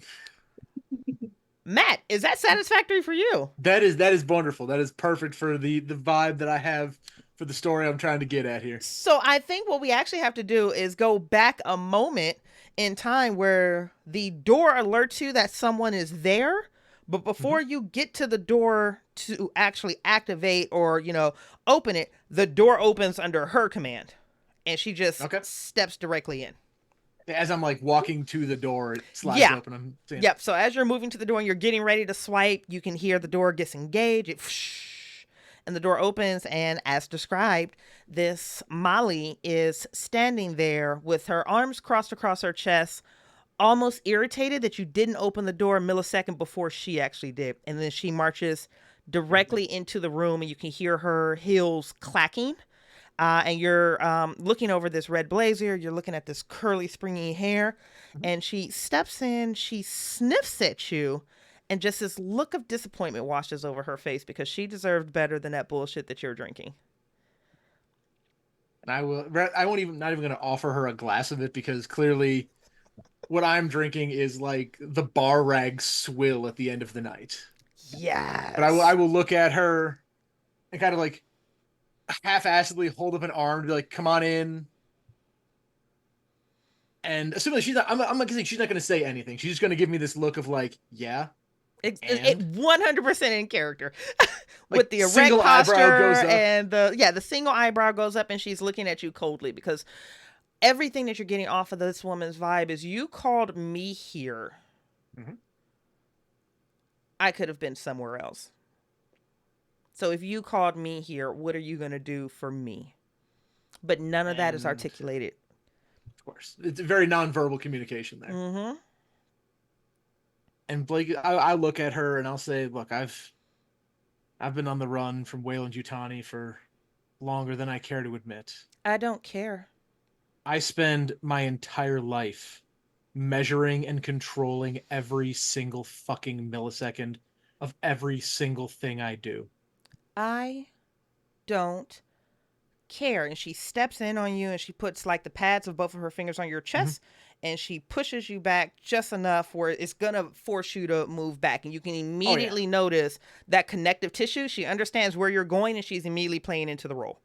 Matt, is that satisfactory for you? That is wonderful. That is perfect for the vibe that I have for the story I'm trying to get at here. So I think what we actually have to do is go back a moment in time where the door alerts you that someone is there, but before you get to the door to actually activate or, open it, the door opens under her command and she just steps directly in. As I'm like walking to the door, it slides open. I'm seeing. Yep. So as you're moving to the door and you're getting ready to swipe, you can hear the door disengage. And the door opens. And as described, this Molly is standing there with her arms crossed across her chest, almost irritated that you didn't open the door a millisecond before she actually did. And then she marches directly into the room and you can hear her heels clacking. And you're looking over this red blazer. You're looking at this curly, springy hair. And she steps in. She sniffs at you. And just this look of disappointment washes over her face because she deserved better than that bullshit that you're drinking. And I won't even, not even going to offer her a glass of it because clearly what I'm drinking is like the bar rag swill at the end of the night. Yes. But I will look at her and kind of like half-assedly hold up an arm to be like, come on in. And assuming she's not, I'm not guessing she's not going to say anything. She's just going to give me this look of like, yeah. It 100% in character. Like with the erect posture and the single eyebrow goes up and she's looking at you coldly because everything that you're getting off of this woman's vibe is you called me here. Mm-hmm. I could have been somewhere else. So if you called me here, what are you going to do for me? But none of that is articulated. Of course. It's a very nonverbal communication there. Mm-hmm. And Blake, I look at her and I'll say, look, I've been on the run from Weyland-Yutani for longer than I care to admit. I don't care. I spend my entire life measuring and controlling every single fucking millisecond of every single thing I do. I don't care. And she steps in on you and she puts like the pads of both of her fingers on your chest and she pushes you back just enough where it's going to force you to move back. And you can immediately notice that connective tissue. She understands where you're going and she's immediately playing into the role.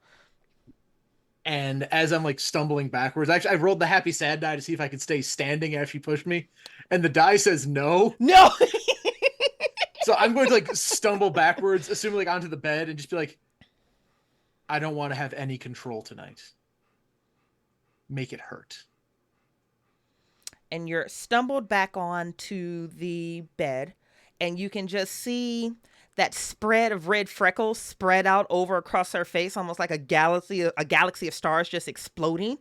And as I'm like stumbling backwards, actually, I rolled the happy sad die to see if I could stay standing after she pushed me. And the die says no. No. So I'm going to like stumble backwards, assuming like onto the bed and just be like, I don't want to have any control tonight. Make it hurt. And you're stumbled back onto the bed and you can just see that spread of red freckles spread out over across her face, almost like a galaxy of stars just exploding,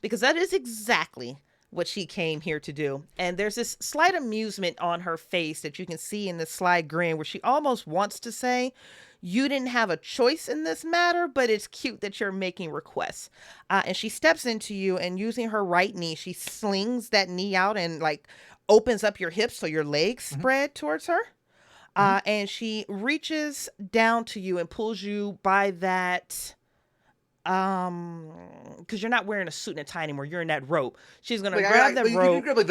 because that is exactly what she came here to do. And there's this slight amusement on her face that you can see in this sly grin where she almost wants to say, you didn't have a choice in this matter, but it's cute that you're making requests. And she steps into you, and using her right knee, she slings that knee out and like opens up your hips so your legs spread towards her. And she reaches down to you and pulls you by that, because you're not wearing a suit and a tie anymore. You're in that rope. She's gonna grab that rope. You can grab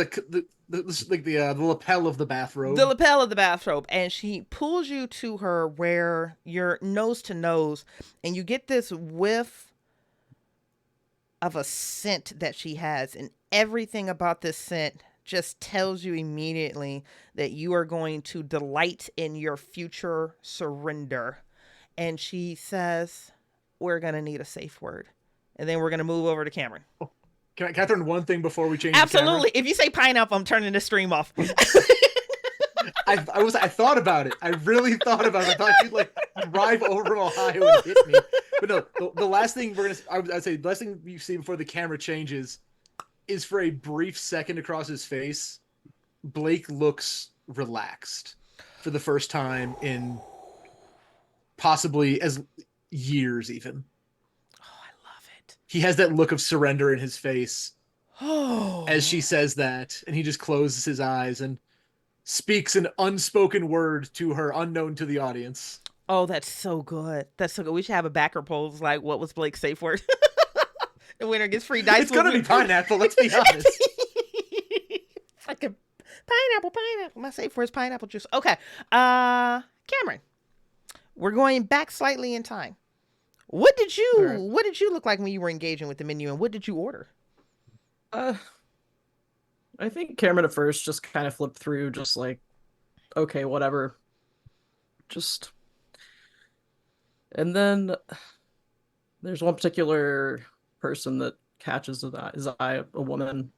like the lapel of the bathrobe. The lapel of the bathrobe, and she pulls you to her where you're nose to nose, and you get this whiff of a scent that she has, and everything about this scent just tells you immediately that you are going to delight in your future surrender. And she says, we're going to need a safe word. And then we're going to move over to Cameron. Oh, can I throw in one thing before we change? Absolutely. If you say pineapple, I'm turning the stream off. I thought about it. I really thought about it. I thought you'd like drive over Ohio and hit me. But no, the last thing I'd say the last thing you see before the camera changes is for a brief second across his face, Blake looks relaxed for the first time in possibly as years even. Oh, I love it. He has that look of surrender in his face Oh. as she says that, and he just closes his eyes and speaks an unspoken word to her, unknown to the audience. Oh, that's so good. That's so good. We should have a backer polls like, what was Blake's safe word? The winner gets free dice. It's gonna be pineapple, let's be honest. It's like a pineapple. My safe word is pineapple juice. Okay. Cameron, we're going back slightly in time. What did you look like when you were engaging with the menu, and what did you order? I think Cameron at first just kind of flipped through, just like, okay, whatever. And then there's one particular person that catches his eye, a woman.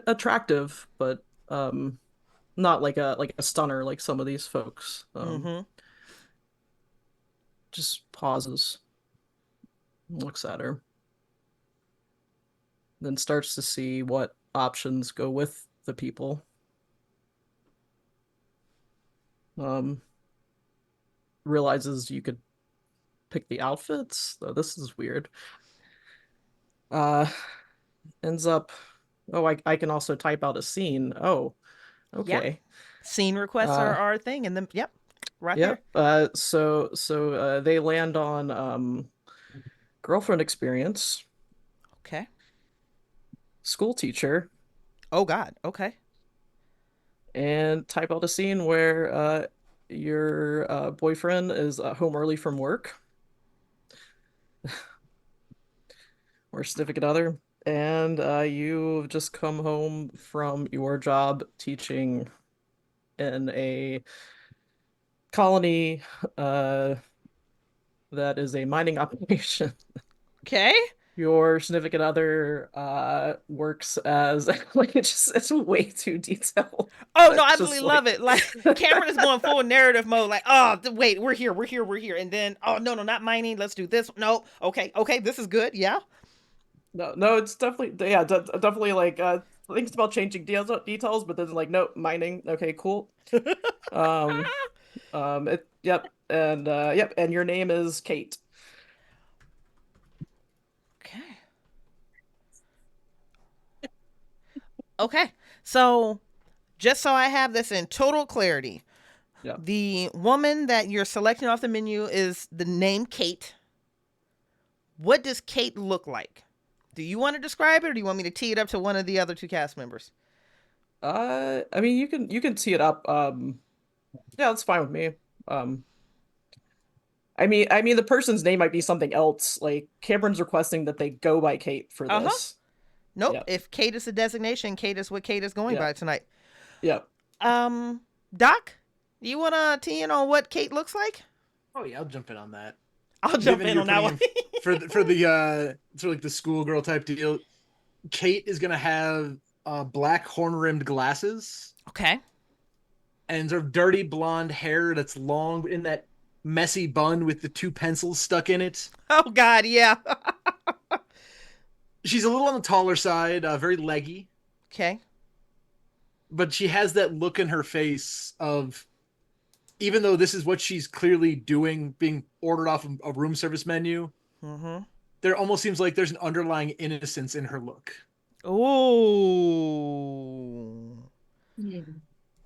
Attractive, but not like a stunner like some of these folks. Just pauses, looks at her, then starts to see what options go with the people. Realizes you could pick the outfits. Oh, this is weird. Ends up, I can also type out a scene. Oh, okay. Yep. Scene requests are our thing, and then right there. So they land on girlfriend experience. Okay. School teacher. Oh God. Okay. And type out a scene where your boyfriend is home early from work, or significant other, and you've just come home from your job teaching in a colony that is a mining operation. Okay. Your significant other works as it's way too detailed. Oh no, I absolutely love it. Like Cameron is going full narrative mode. Like, oh wait, we're here, and then oh no, not mining. Let's do this. No, okay, this is good. Yeah. No, it's definitely definitely like thinks about changing details, but then like no mining. Okay, cool. And your name is Kate. Okay, so just so I have this in total clarity, the woman that you're selecting off the menu is the name Kate. What does Kate look like? Do you want to describe it, or do you want me to tee it up to one of the other two cast members? I mean, you can tee it up. Yeah, that's fine with me. I mean, the person's name might be something else. Like Cameron's requesting that they go by Kate for this. Nope. Yep. If Kate is the designation, Kate is what Kate is going by tonight. Yep. Doc, you want to tee in on what Kate looks like? Oh yeah, I'll jump in on that. I'll jump in on that one. for the sort of like the schoolgirl type deal. Kate is gonna have black horn-rimmed glasses. Okay. And sort of dirty blonde hair that's long in that messy bun with the two pencils stuck in it. Oh God, yeah. She's a little on the taller side, very leggy, Okay. but she has that look in her face of, even though this is what she's clearly doing, being ordered off a room service menu, Mm-hmm. there almost seems like there's an underlying innocence in her look. Ooh. Hmm.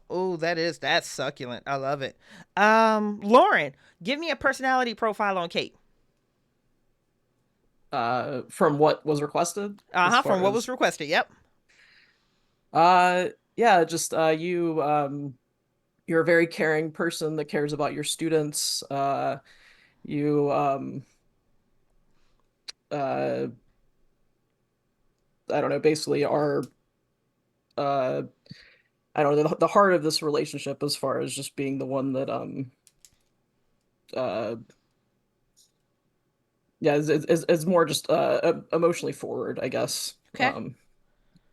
Oh, that's succulent. I love it. Lauren, give me a personality profile on Kate. From what was requested as Uh-huh, from far what as was requested. Yep. yeah, just you're a very caring person that cares about your students. You uh I don't know, basically are uh I don't know, the heart of this relationship as far as just being the one that uh yeah, is more just emotionally forward, I guess. Okay.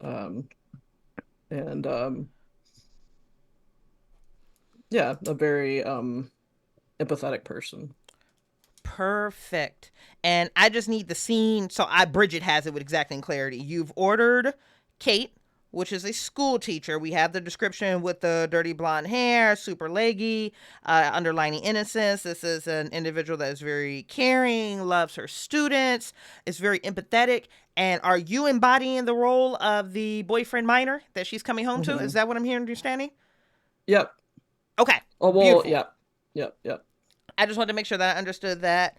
Um and yeah, a very empathetic person. Perfect. And I just need the scene. So Bridgett has it with exacting clarity. You've ordered Kate, which is a school teacher. We have the description with the dirty blonde hair, super leggy, underlining innocence. This is an individual that is very caring, loves her students, is very empathetic. And are you embodying the role of the boyfriend minor that she's coming home to? Is that what I'm hearing, understanding? Yep. Okay. Oh well, Beautiful. yep. Yep. I just wanted to make sure that I understood that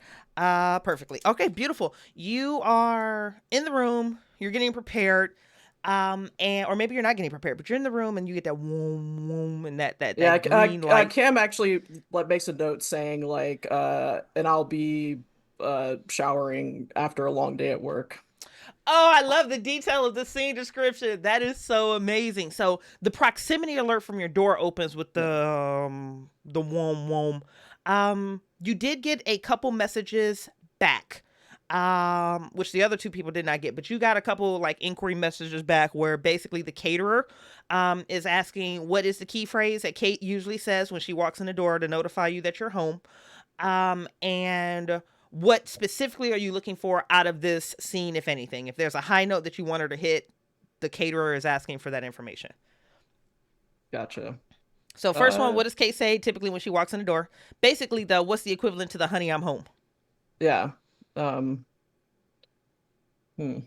perfectly. Okay, beautiful. You are in the room. You're getting prepared, and or maybe you're not getting prepared, but you're in the room and you get that whoom whoom and Yeah, that green light. Cam actually makes a note saying like and I'll be showering after a long day at work. Oh, I love the detail of the scene description. That is so amazing. So the proximity alert from your door opens with Yeah. the wom wom. You did get a couple messages back, which the other two people did not get, but you got a couple like inquiry messages back where basically the caterer is asking what is the key phrase that Kate usually says when she walks in the door to notify you that you're home. And what specifically are you looking for out of this scene, if anything? If there's a high note that you want her to hit, the caterer is asking for that information. Gotcha. So first one, what does Kate say typically when she walks in the door? Basically, though, what's the equivalent to the honey, I'm home? Yeah. Um hmm.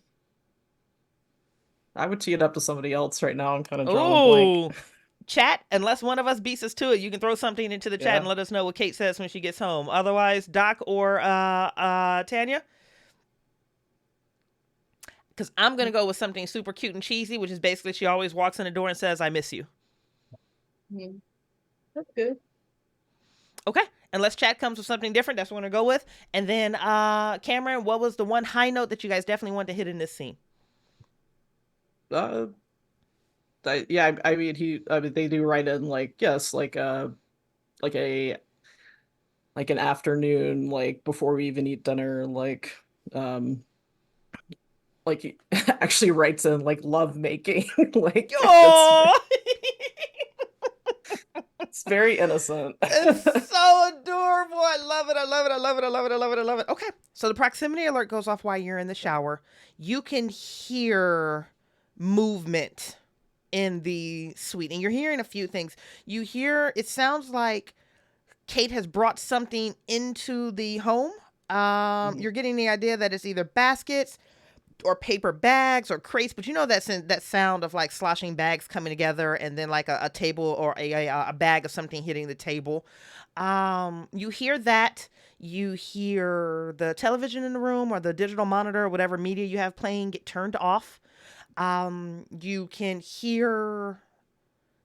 I would tee it up to somebody else right now. I'm kind of drawing a blank. Oh, chat, unless one of us beats us to it, you can throw something into the chat and Yeah. let us know what Kate says when she gets home. Otherwise, Doc or Tanya? Because I'm going to go with something super cute and cheesy, which is basically she always walks in the door and says, I miss you. Hmm. That's good. Okay. Unless chat comes with something different, that's what I'm going to go with. And then, Cameron, what was the one high note that you guys definitely want to hit in this scene? Uh yeah, I mean they do write in like yes, like a like an afternoon, like before we even eat dinner, um like he actually writes in like love making. Like Oh, it's very innocent. it's so adorable. I love it. I love it. I love it. I love it. I love it. I love it. Okay. So the proximity alert goes off while you're in the shower. You can hear movement in the suite, and you're hearing a few things. You hear, it sounds like Kate has brought something into the home. You're getting the idea that it's either baskets or paper bags or crates, but you know that sound of like sloshing bags coming together and then like a table or a bag of something hitting the table. You hear that. You hear the television in the room or the digital monitor or whatever media you have playing get turned off. You can hear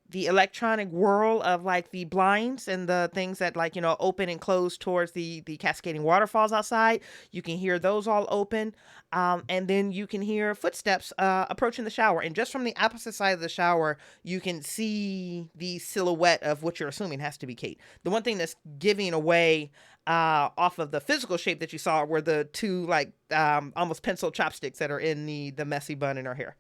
the electronic whirl of like the blinds and the things that like open and close towards the cascading waterfalls outside. You can hear those all open, and then you can hear footsteps approaching the shower, and just from the opposite side of the shower you can see the silhouette of what you're assuming has to be Kate. The one thing that's giving away off of the physical shape that you saw were the two like almost pencil chopsticks that are in the messy bun in her hair.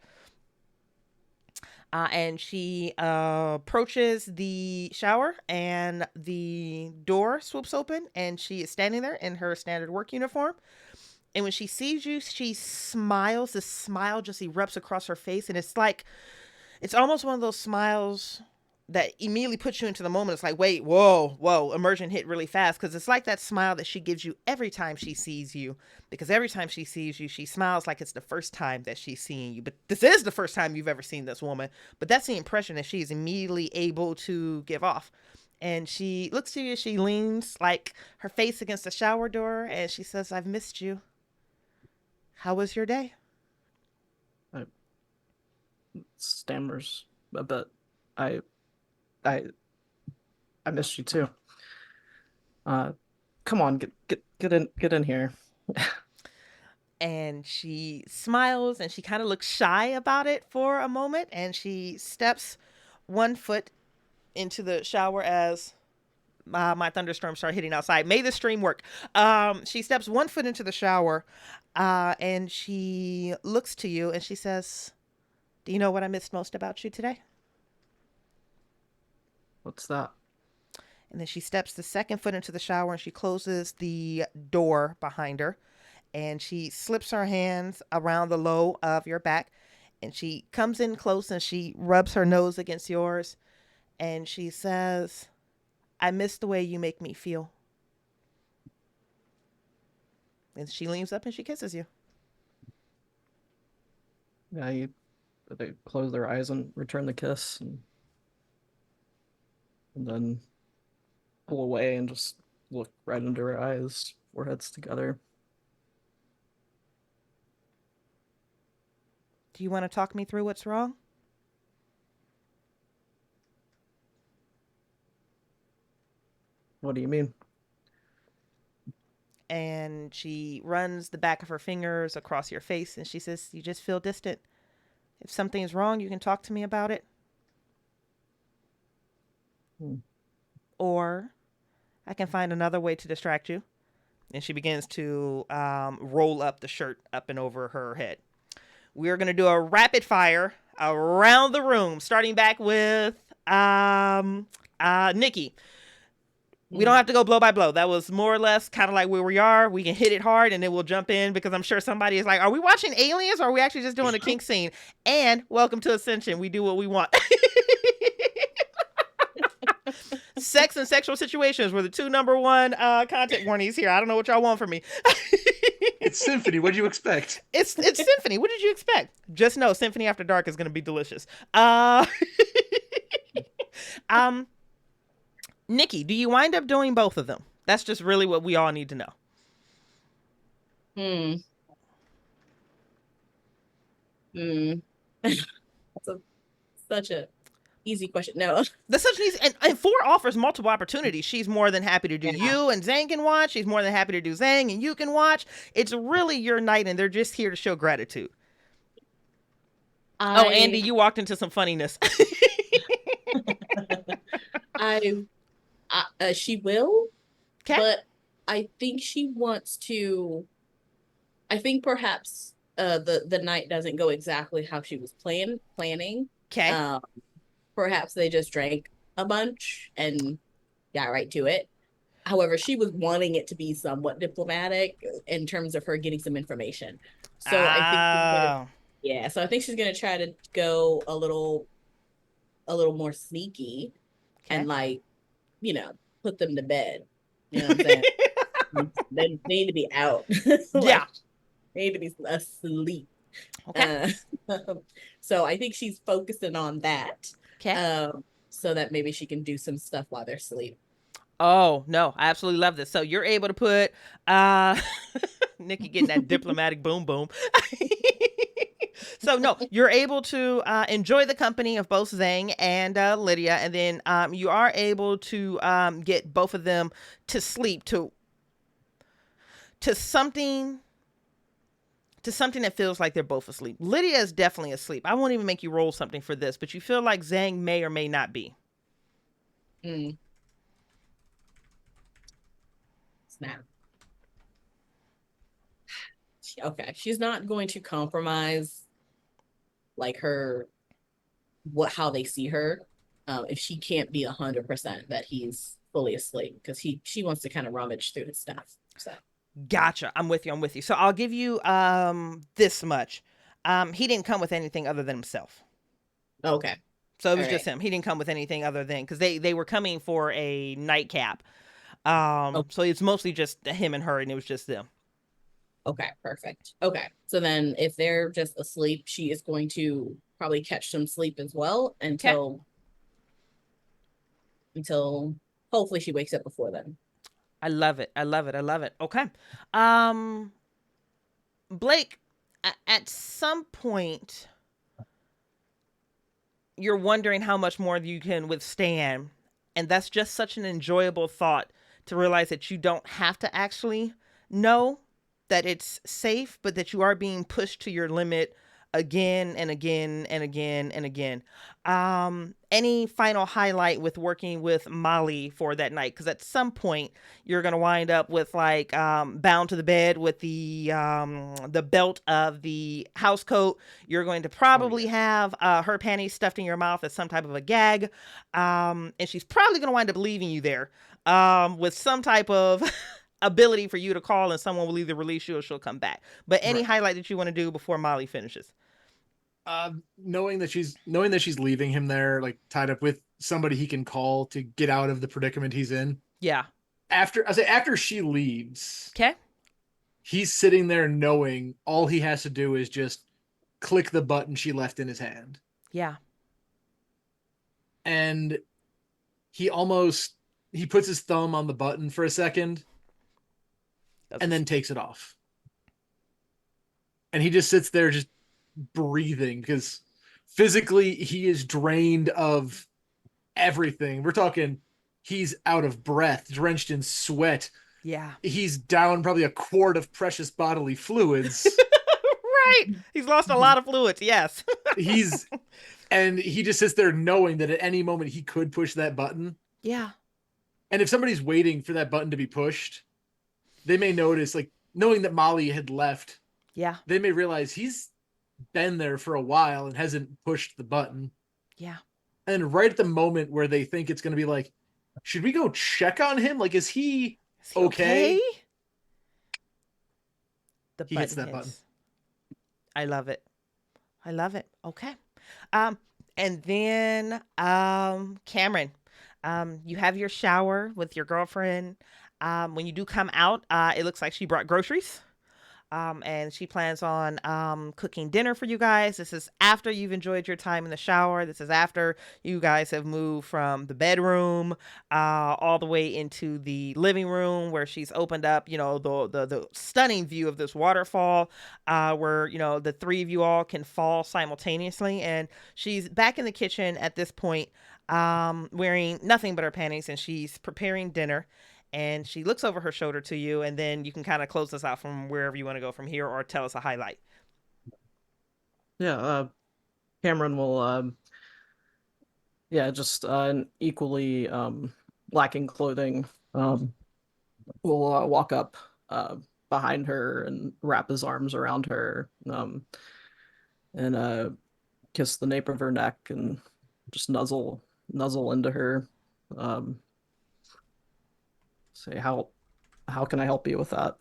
And she approaches the shower and the door swoops open and she is standing there in her standard work uniform. And when she sees you, she smiles. This smile just erupts across her face. And it's like, it's almost one of those smiles that immediately puts you into the moment. It's like, wait, whoa, immersion hit really fast. Because it's like that smile that she gives you every time she sees you. Because every time she sees you, she smiles like it's the first time that she's seeing you. But this is the first time you've ever seen this woman. But that's the impression that she is immediately able to give off. And she looks to you, she leans like her face against the shower door, and she says, I've missed you. How was your day? Stammers a bit. I missed you too. Come on, get in here. And she smiles and she kind of looks shy about it for a moment, and she steps one foot into the shower as my thunderstorms start hitting outside. May the stream work. She steps one foot into the shower, and she looks to you and she says, do you know what I missed most about you today? What's that? And then she steps the second foot into the shower and she closes the door behind her, and she slips her hands around the low of your back, and she comes in close and she rubs her nose against yours, and she says, I miss the way you make me feel. And she leans up and she kisses you. Yeah, they close their eyes and return the kiss, and then pull away and just look right into her eyes, foreheads together. Do you want to talk me through what's wrong? What do you mean? And she runs the back of her fingers across your face and she says, you just feel distant. If something is wrong, you can talk to me about it. Or I can find another way to distract you. And she begins to roll up the shirt up and over her head. We're going to do a rapid fire around the room, starting back with Nikki. We don't have to go blow by blow. That was more or less kind of like where we are. We can hit it hard and then we'll jump in, because I'm sure somebody is like, are we watching Aliens or are we actually just doing a kink scene? And welcome to Ascension. We do what we want. Sex and sexual situations were the two number one content warnings here. I don't know what y'all want from me. It's Symphony. What do you expect? It's Symphony. What did you expect? Just know Symphony After Dark is going to be delicious. Nikki, do you wind up doing both of them? That's just really what we all need to know. That's such a easy question. No. That's such an easy, and 4 offers multiple opportunities. She's more than happy to do you and Zhang can watch. She's more than happy to do Zhang and you can watch. It's really your night and they're just here to show gratitude. Oh, Andy, you walked into some funniness. She will, okay. But I think she wants to. I think perhaps the night doesn't go exactly how she was planning. Okay. Perhaps they just drank a bunch and got right to it. However, she was wanting it to be somewhat diplomatic in terms of her getting some information. So I think she's gonna try to go a little more sneaky, and like, put them to bed. You know what I'm saying? They need to be out. They need to be asleep. Okay. So I think she's focusing on that. Okay. So that maybe she can do some stuff while they're asleep. Oh, no, I absolutely love this. So you're able to put Nikki getting that diplomatic boom boom. So no, you're able to enjoy the company of both Zhang and Lydia, and then you are able to get both of them to sleep to something that feels like they're both asleep. Lydia is definitely asleep. I won't even make you roll something for this, but you feel like Zhang may or may not be. Snap. Okay, she's not going to compromise like how they see her, if she can't be 100% that he's fully asleep, because she wants to kind of rummage through his stuff. So Gotcha. I'm with you. I'm with you. So I'll give you this much. He didn't come with anything other than himself. Okay. So it was All just right. him. He didn't come with anything other than because they were coming for a nightcap. Oh, So it's mostly just him and her, and it was just them. okay, perfect. Okay. So then if they're just asleep, she is going to probably catch some sleep as well Okay. until hopefully she wakes up before then. I love it. I love it. I love it. Okay. Um, Blake, at some point, you're wondering how much more you can withstand. And that's just such an enjoyable thought to realize that you don't have to actually know that it's safe, but that you are being pushed to your limit again and again and again and again. Any final highlight with working with Molly for that night? Because at some point you're gonna wind up with like bound to the bed with the belt of the house coat. You're going to probably have her panties stuffed in your mouth as some type of a gag, and she's probably gonna wind up leaving you there with some type of ability for you to call, and someone will either release you or she'll come back. But any highlight that you want to do before Molly finishes? Knowing that she's leaving him there, like tied up with somebody he can call to get out of the predicament he's in. Yeah. After she leaves, Okay. he's sitting there knowing all he has to do is just click the button she left in his hand. Yeah. And he puts his thumb on the button for a second and then takes it off. And he just sits there just breathing because physically he is drained of everything. We're talking he's out of breath, drenched in sweat. Yeah. He's down probably a quart of precious bodily fluids. Right. He's lost a lot of fluids. Yes. And he just sits there knowing that at any moment he could push that button. Yeah. And if somebody's waiting for that button to be pushed, they may notice, like, knowing that Molly had left. Yeah. They may realize he's been there for a while and hasn't pushed the button. Yeah. And right at the moment where they think it's going to be like, should we go check on him? Like, is he okay? He hits that button. I love it. I love it. Okay. And then, Cameron, you have your shower with your girlfriend. When you do come out, it looks like she brought groceries. And she plans on cooking dinner for you guys. This is after you've enjoyed your time in the shower. This is after you guys have moved from the bedroom all the way into the living room, where she's opened up, the stunning view of this waterfall, where, the three of you all can fall simultaneously. And she's back in the kitchen at this point, wearing nothing but her panties, and she's preparing dinner. And she looks over her shoulder to you, and then you can kind of close us out from wherever you want to go from here, or tell us a highlight. Yeah, Cameron will, just equally lacking clothing, will walk up behind her and wrap his arms around her, and kiss the nape of her neck and just nuzzle into her. Say, how can I help you with that?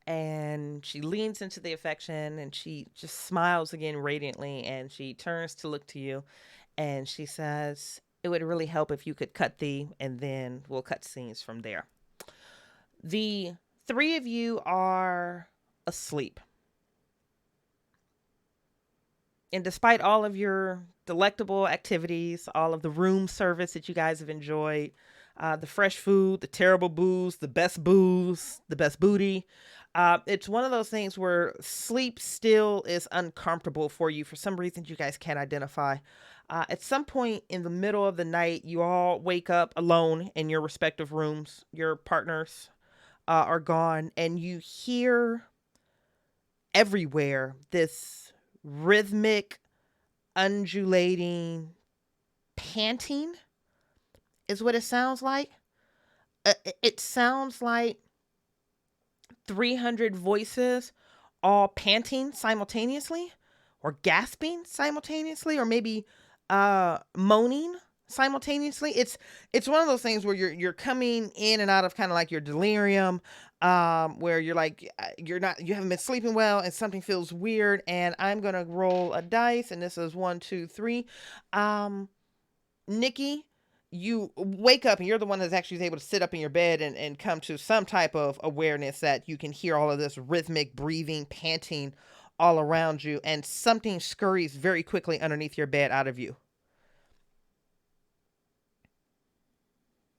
And she leans into the affection, and she just smiles again radiantly, and she turns to look to you, and she says, "It would really help if you could cut and then we'll cut scenes from there." The three of you are asleep. And despite all of your delectable activities, all of the room service that you guys have enjoyed, the fresh food, the terrible booze, the best booty, it's one of those things where sleep still is uncomfortable for you for some reason you guys can't identify. At some point in the middle of the night, you all wake up alone in your respective rooms. Your partners are gone, and you hear everywhere this rhythmic, undulating panting is what it sounds like. It sounds like 300 voices all panting simultaneously, or gasping simultaneously, or maybe moaning simultaneously. It's one of those things where you're coming in and out of kind of like your delirium, where you're like you haven't been sleeping well and something feels weird. And I'm gonna roll a dice, and this is 1, 2, 3. Nikki, you wake up and you're the one that's actually able to sit up in your bed and come to some type of awareness that you can hear all of this rhythmic breathing, panting all around you, and something scurries very quickly underneath your bed out of you.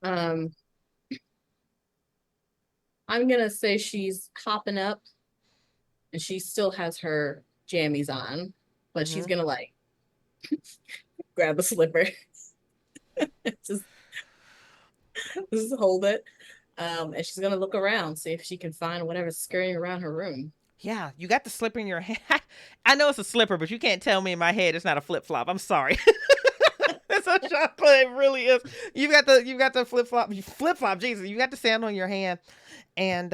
I'm gonna say she's hopping up and she still has her jammies on, but she's gonna like grab a slipper. just, just hold it. And she's gonna look around, see if she can find whatever's scurrying around her room. Yeah, you got the slipper in your hand. I know it's a slipper, but you can't tell me in my head it's not a flip flop. I'm sorry. It's a chocolate. It really is. You got the flip flop. Jesus, you got the sand on your hand, and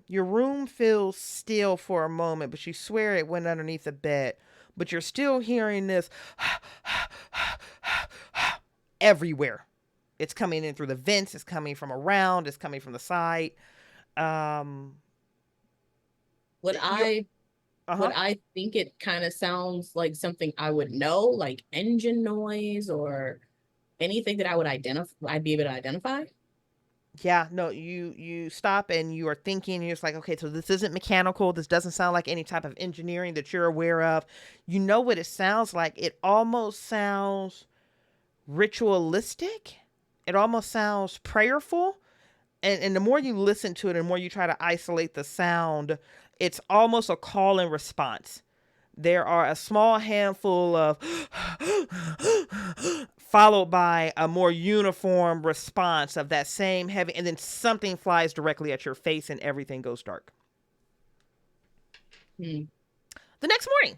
your room feels still for a moment, but you swear it went underneath the bed. But you're still hearing this everywhere. It's coming in through the vents. It's coming from around. It's coming from the side. Would I think it kind of sounds like something I would know, like engine noise or anything that I would I'd be able to identify? Yeah, no, you stop and you are thinking, you're just like, okay, so this isn't mechanical. This doesn't sound like any type of engineering that you're aware of. You know what it sounds like. It almost sounds ritualistic. It almost sounds prayerful. And the more you listen to it and the more you try to isolate the sound, it's almost a call and response. There are a small handful of followed by a more uniform response of that same heavy, and then something flies directly at your face and everything goes dark. The next morning,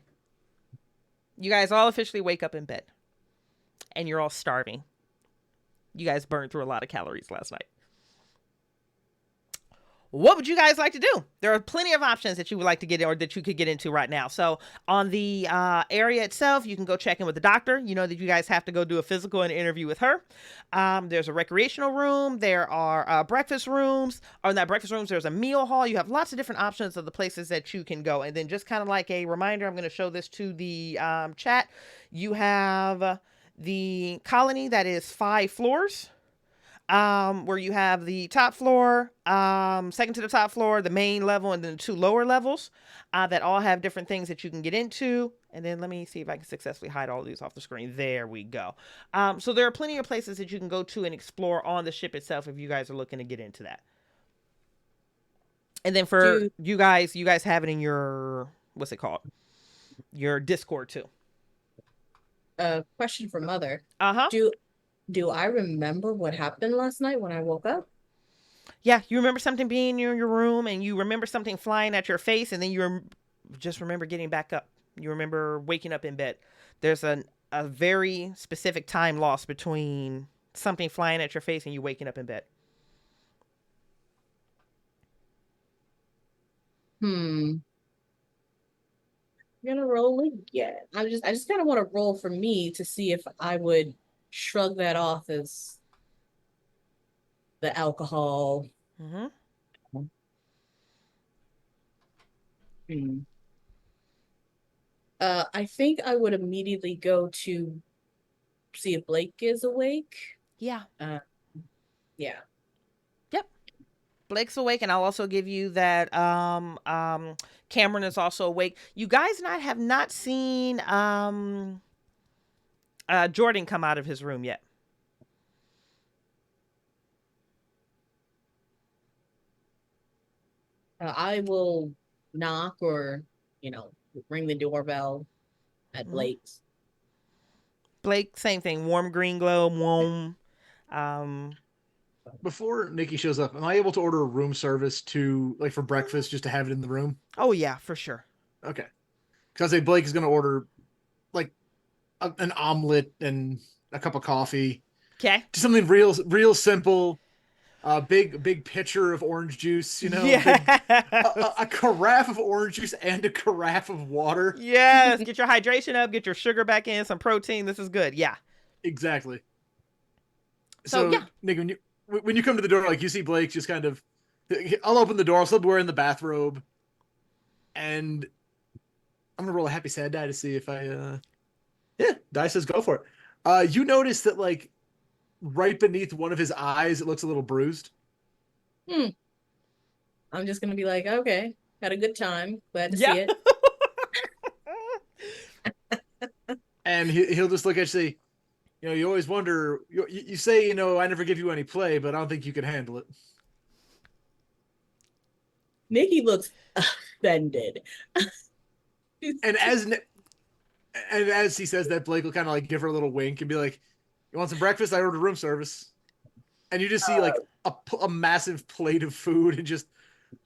you guys all officially wake up in bed and you're all starving. You guys burned through a lot of calories last night. What would you guys like to do? There are plenty of options that you would like to get or that you could get into right now. So on the area itself, you can go check in with the doctor. You know that you guys have to go do a physical and interview with her. There's a recreational room. There are breakfast rooms. Or not breakfast rooms. There's a meal hall. You have lots of different options of the places that you can go. And then just kind of like a reminder, I'm going to show this to the chat. You have the colony that is 5 floors. Where you have the top floor, second to the top floor, the main level, and then the 2 lower levels, that all have different things that you can get into. And then let me see if I can successfully hide all of these off the screen. There we go. So there are plenty of places that you can go to and explore on the ship itself if you guys are looking to get into that. And then for you guys have it in your, what's it called? Your Discord too. Question for Mother. Do I remember what happened last night when I woke up? Yeah, you remember something being in your room, and you remember something flying at your face, and then you just remember getting back up. You remember waking up in bed. There's a very specific time loss between something flying at your face and you waking up in bed. I'm gonna roll again. I just kind of want to roll for me to see if I would shrug that off as the alcohol. I think I would immediately go to see if Blake is awake. Yeah. Yeah. Yep. Blake's awake, and I'll also give you that Cameron is also awake. You guys have not seen Jordan come out of his room yet. I will knock or, ring the doorbell at Blake's. Blake, same thing. Warm green glow. Warm. Before Nikki shows up, am I able to order a room service for breakfast just to have it in the room? Oh yeah, for sure. Okay. Because I say Blake is going to order an omelet and a cup of coffee. Okay. Just something real simple. A big pitcher of orange juice, Yeah. A carafe of orange juice and a carafe of water. Yes, get your hydration up, get your sugar back in, some protein. This is good. Yeah. Exactly. So yeah. Nick, when you come to the door, like you see Blake just kind of, I'll open the door. I'll still be wearing the bathrobe, and I'm gonna roll a happy sad die to see if I. Yeah, die says go for it. You notice that like right beneath one of his eyes, it looks a little bruised. I'm just gonna be like, okay, had a good time. Glad to Yeah. see it. And he'll just look at you and say, you always wonder, you say, I never give you any play, but I don't think you can handle it. Nikki looks offended. And as he says that, Blake will kind of like give her a little wink and be like, "You want some breakfast? I ordered room service." And you just see like a massive plate of food and just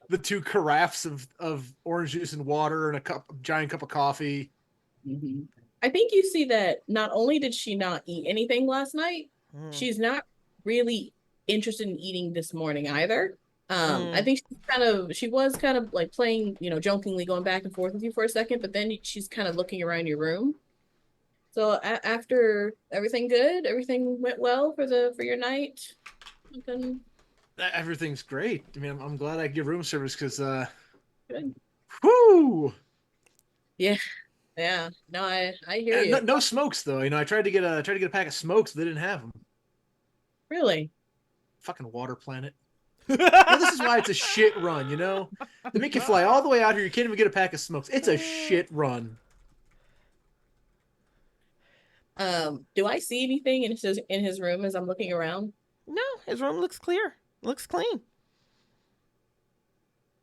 the 2 carafes of orange juice and water and a giant cup of coffee. Mm-hmm. I think you see that not only did she not eat anything last night, she's not really interested in eating this morning either. I think she was kind of like playing, jokingly going back and forth with you for a second, but then she's kind of looking around your room. So after everything good, everything went well for your night. Everything's great. I mean, I'm glad I could give room service because, Good. whoo, Yeah. No, I hear you. No smokes though. I tried to get a pack of smokes. They didn't have them. Really? Fucking water planet. This is why it's a shit run. They make you fly all the way out here. You can't even get a pack of smokes. It's a shit run. Do I see anything in his room as I'm looking around? No, his room looks clear. Looks clean.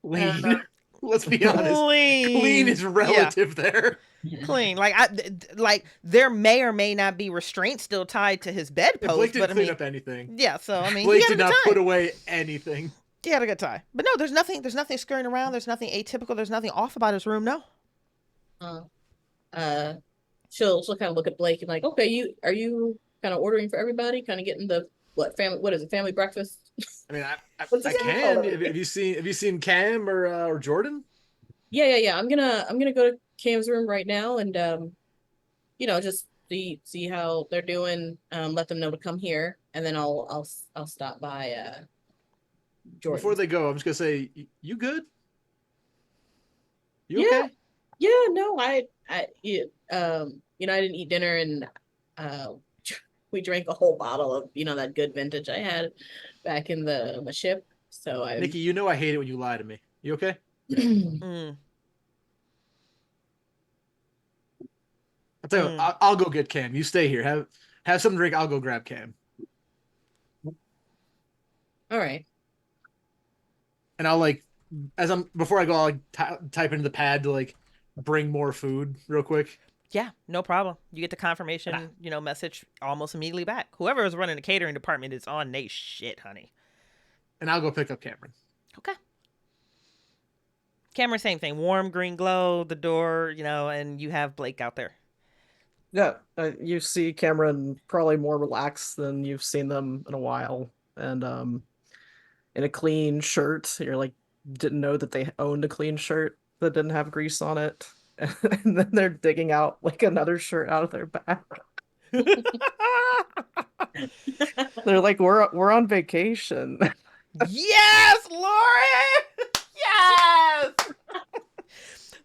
Clean. Let's be honest. Clean. Clean is relative there. Clean. Like there may or may not be restraints still tied to his bedpost. Blake didn't but clean up anything. Yeah, so I mean, Blake he had did a good not time. put away anything. He had a good time. But no, there's nothing scurrying around. There's nothing atypical. There's nothing off about his room. No. She'll kind of look at Blake and like, okay, are you kind of ordering for everybody? Kind of getting the what is it, family breakfast? I mean, I can. Have you seen Cam or Jordan? Yeah. I'm gonna go to Cam's room right now and just see how they're doing. Let them know to come here, and then I'll stop by Jordan. Before they go, I'm just gonna say, you good? You Yeah. okay? Yeah, no, I didn't eat dinner and we drank a whole bottle of that good vintage I had back in the ship. So Nikki, I hate it when you lie to me. You okay? I'll tell you, I'll go get Cam. You stay here. Have something to drink. I'll go grab Cam. All right. And I'll before I go, I'll type into the pad to bring more food real quick. Yeah, no problem. You get the confirmation, message almost immediately back. Whoever is running the catering department is on they shit, honey. And I'll go pick up Cameron. Okay. Cameron, same thing. Warm green glow, the door, and you have Blake out there. Yeah, you see Cameron probably more relaxed than you've seen them in a while, and in a clean shirt. You're like, didn't know that they owned a clean shirt that didn't have grease on it, and then they're digging out another shirt out of their bag. They're like, we're on vacation. Yes, Lauren. Yes.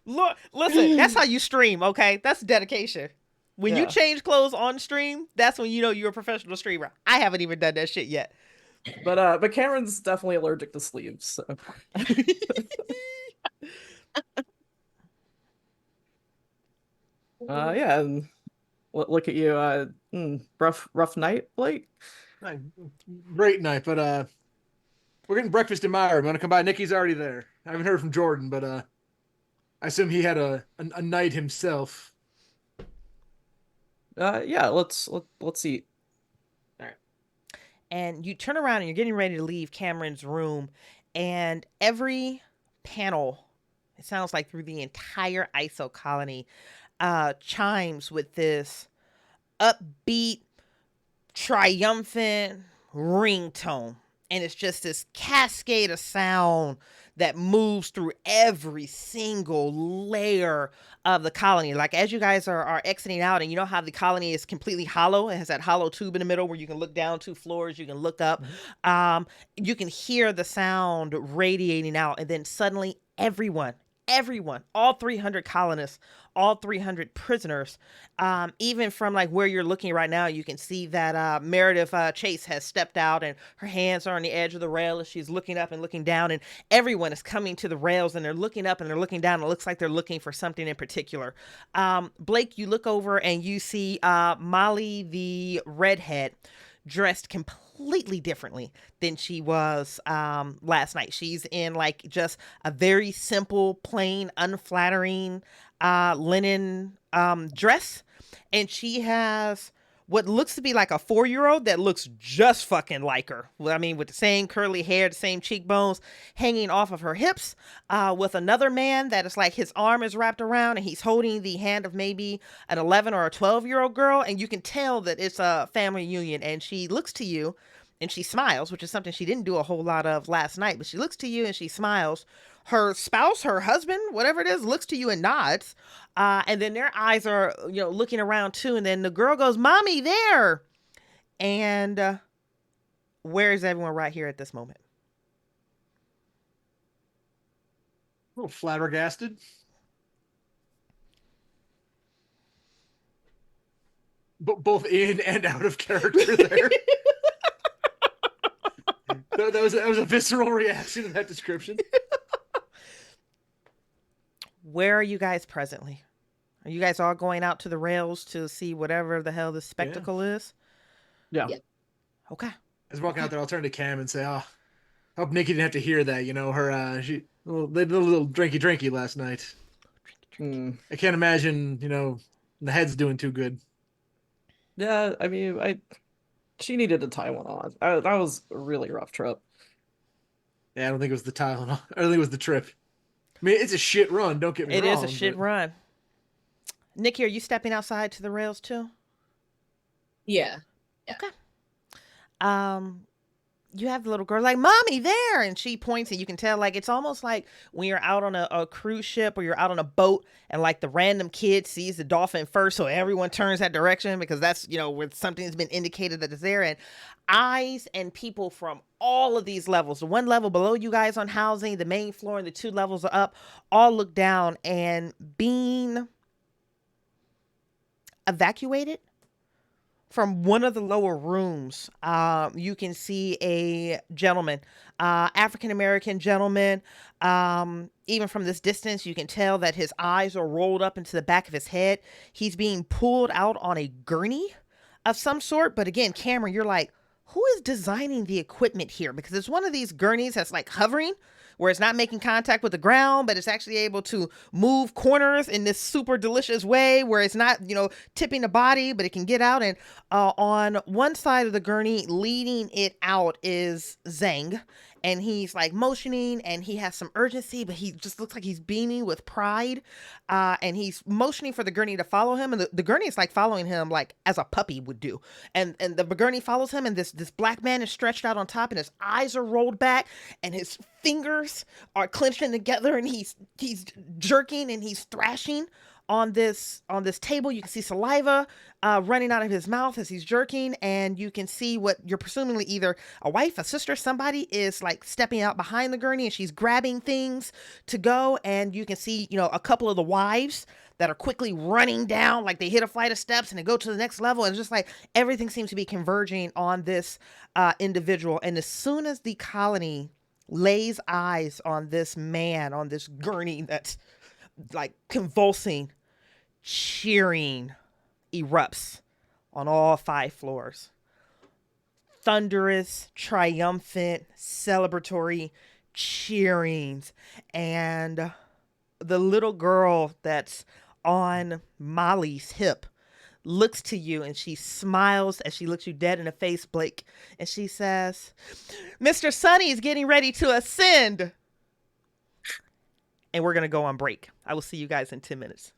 Look, listen, that's how you stream, okay? That's dedication. When you change clothes on stream, that's when you know you're a professional streamer. I haven't even done that shit yet. But Cameron's definitely allergic to sleeves. So. Yeah, and look at you. Rough night, Blake. Great night, but we're getting breakfast in my room. I'm gonna come by. Nikki's already there. I haven't heard from Jordan, but I assume he had a night himself. Yeah, let's eat. All right. And you turn around and you're getting ready to leave Cameron's room, and every panel, it sounds like through the entire ISO colony, chimes with this upbeat, triumphant ringtone. And it's just this cascade of sound that moves through every single layer of the colony. Like as you guys are exiting out, and you know how the colony is completely hollow, it has that hollow tube in the middle where you can look down 2 floors, you can look up. You can hear the sound radiating out, and then suddenly everyone, all 300 colonists, all 300 prisoners, even from like where you're looking right now, you can see that Meredith Chase has stepped out, and her hands are on the edge of the rail as she's looking up and looking down, and everyone is coming to the rails, and they're looking up and they're looking down. It looks like they're looking for something in particular. Blake, you look over and you see Molly the redhead dressed completely differently than she was last night. She's in like just a very simple, plain, unflattering linen dress, and she has what looks to be like a 4-year-old that looks just fucking like her. I mean, with the same curly hair, the same cheekbones hanging off of her hips, with another man that is like his arm is wrapped around and he's holding the hand of maybe an 11 or a 12-year-old girl. And you can tell that it's a family union. And she looks to you and she smiles, which is something she didn't do a whole lot of last night, but she looks to you and she smiles. Her spouse, her husband, whatever it is, looks to you and nods. And then their eyes are, looking around too. And then the girl goes, "Mommy, there." And where is everyone right here at this moment? A little flabbergasted. Both in and out of character there. that was a visceral reaction to that description. Where are you guys presently? Are you guys all going out to the rails to see whatever the hell this spectacle is? Yeah. Okay. I was walking out there, I'll turn to Cam and say, "Oh, hope Nikki didn't have to hear that. They did a little drinky last night. I can't imagine, the head's doing too good." Yeah, I mean, she needed to tie one on. That was a really rough trip. Yeah, I don't think it was the Tylenol. I don't think it was the trip. I mean, it's a shit run. Don't get me wrong. It is a shit run. Nikki, are you stepping outside to the rails too? Yeah. Okay. You have the little girl like, "Mommy, there," and she points, and you can tell like it's almost like when you're out on a cruise ship or you're out on a boat, and like the random kid sees the dolphin first, so everyone turns that direction because that's where something's been indicated that it's there. And eyes and people from all of these levels, the 1 level below you guys on housing, the main floor, and the 2 levels are up, all look down, and being evacuated from one of the lower rooms, you can see a gentleman, African-American gentleman. Even from this distance, you can tell that his eyes are rolled up into the back of his head. He's being pulled out on a gurney of some sort. But again, Cameron, you're like, who is designing the equipment here? Because it's one of these gurneys that's like hovering, where it's not making contact with the ground, but it's actually able to move corners in this super delicious way where it's not, tipping the body, but it can get out. And on one side of the gurney leading it out is Zhang. And he's like motioning and he has some urgency, but he just looks like he's beaming with pride. And he's motioning for the gurney to follow him. And the gurney is like following him like as a puppy would do. And the gurney follows him, and this black man is stretched out on top, and his eyes are rolled back and his fingers are clenching together, and he's jerking and he's thrashing on this table. You can see saliva running out of his mouth as he's jerking, and you can see what you're presumably either a wife, a sister, somebody is like stepping out behind the gurney, and she's grabbing things to go. And you can see, a couple of the wives that are quickly running down, like they hit a flight of steps and they go to the next level. And it's just like everything seems to be converging on this individual. And as soon as the colony lays eyes on this man on this gurney that's like convulsing, cheering erupts on all 5 floors. Thunderous, triumphant, celebratory cheerings. And the little girl that's on Molly's hip looks to you, and she smiles as she looks you dead in the face, Blake. And she says, "Mr. Sonny is getting ready to ascend." And we're going to go on break. I will see you guys in 10 minutes.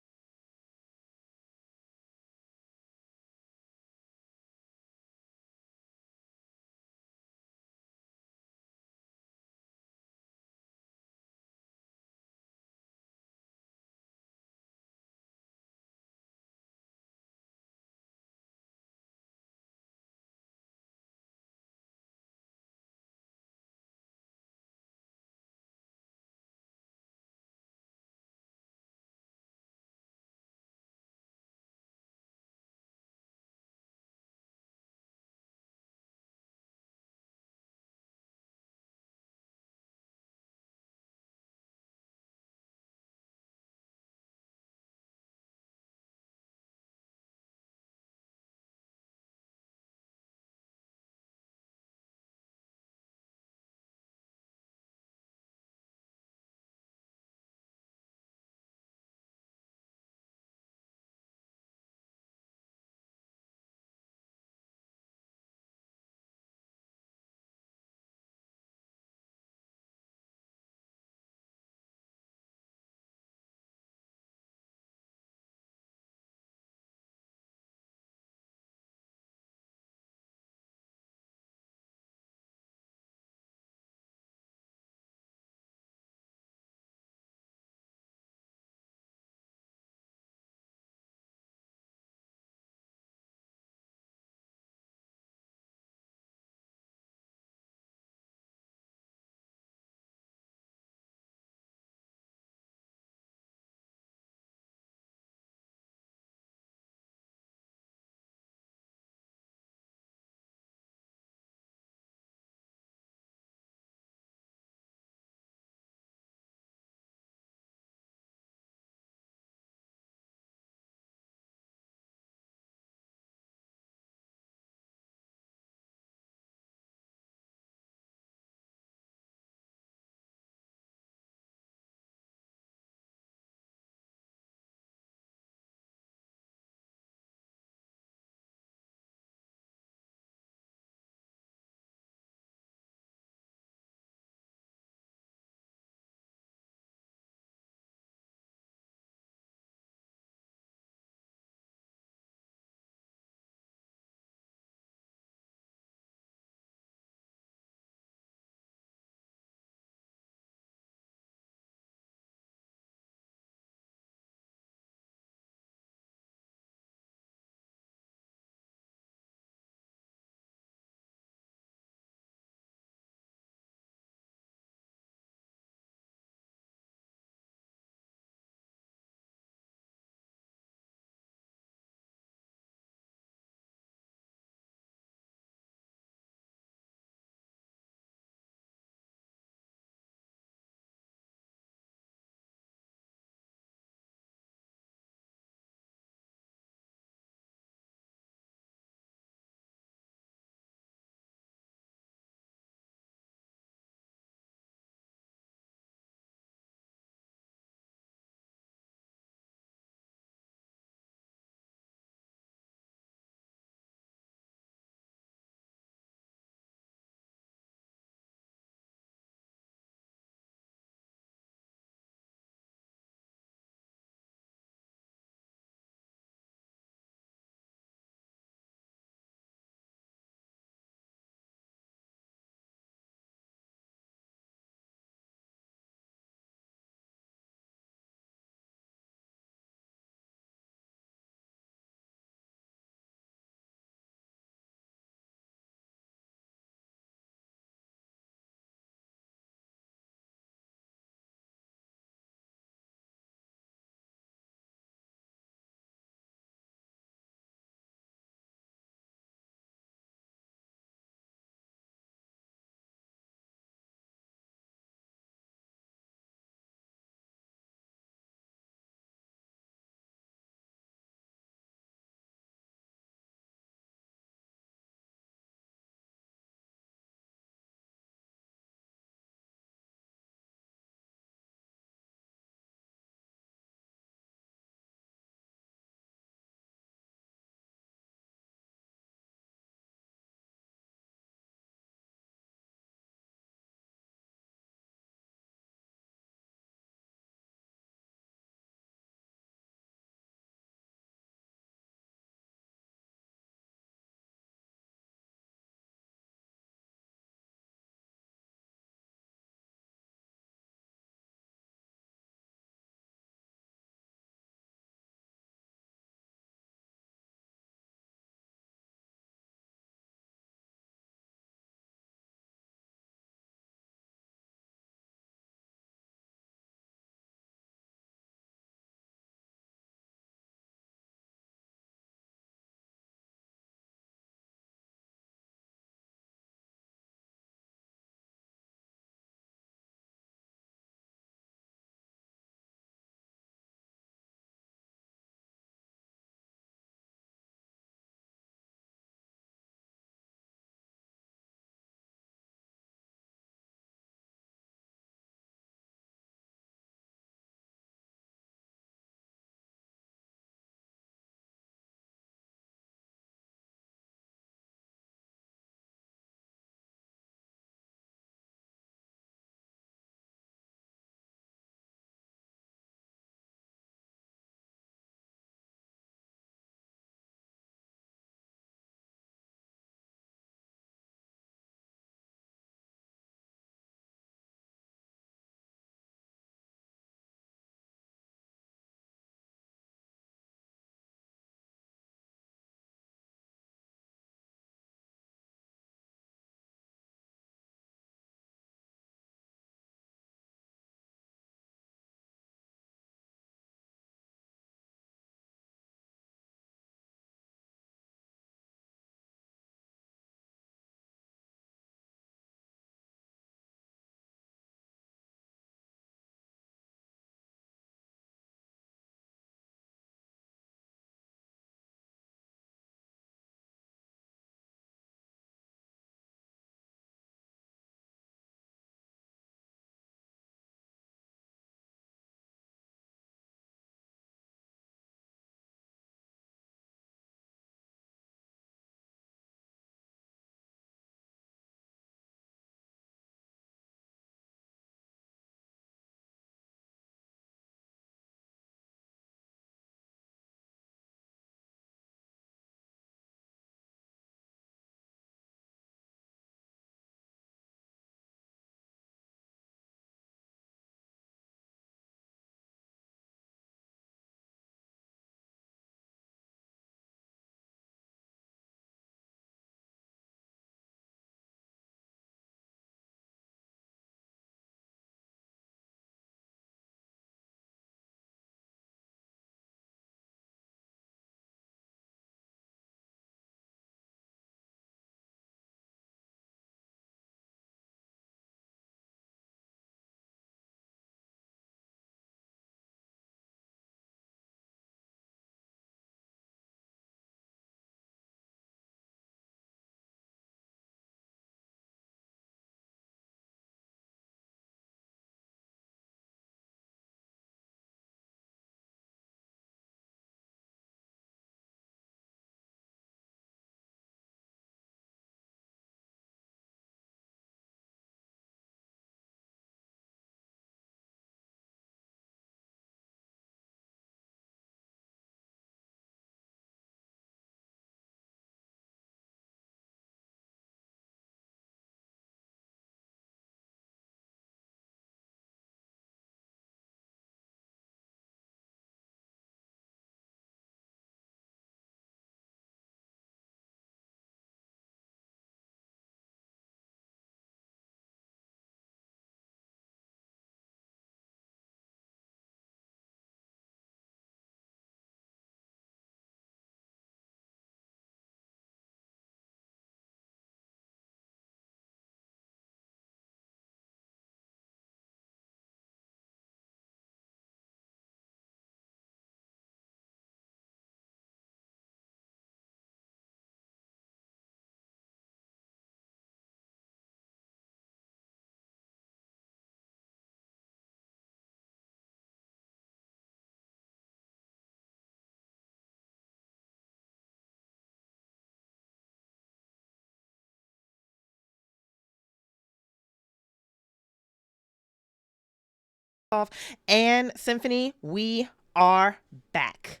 And Symphony, we are back.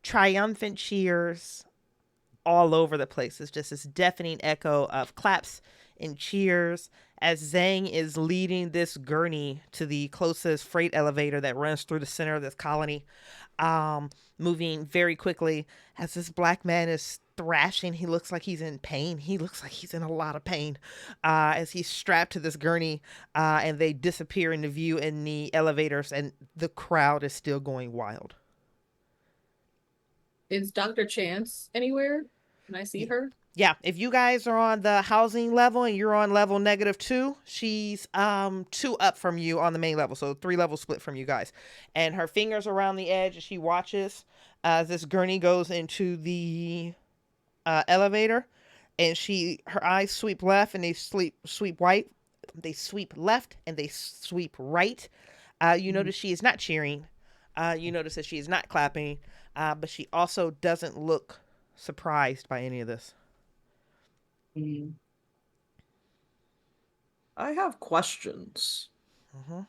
Triumphant cheers all over the place. It's just this deafening echo of claps and cheers as Zhang is leading this gurney to the closest freight elevator that runs through the center of this colony, moving very quickly as this black man is thrashing. He looks like he's in pain. He looks like he's in a lot of pain as he's strapped to this gurney, and they disappear into view in the elevators, and the crowd is still going wild. Is Dr. Chance anywhere? Can I see her? Yeah, if you guys are on the housing level and you're on level -2, she's 2 up from you on the main level, so 3 levels split from you guys. And her fingers around the edge as she watches as this gurney goes into the elevator, and her eyes sweep left and they sweep right. They sweep left and they sweep right. You notice she is not cheering. You notice that she is not clapping, but she also doesn't look surprised by any of this. I have questions. Mm-hmm.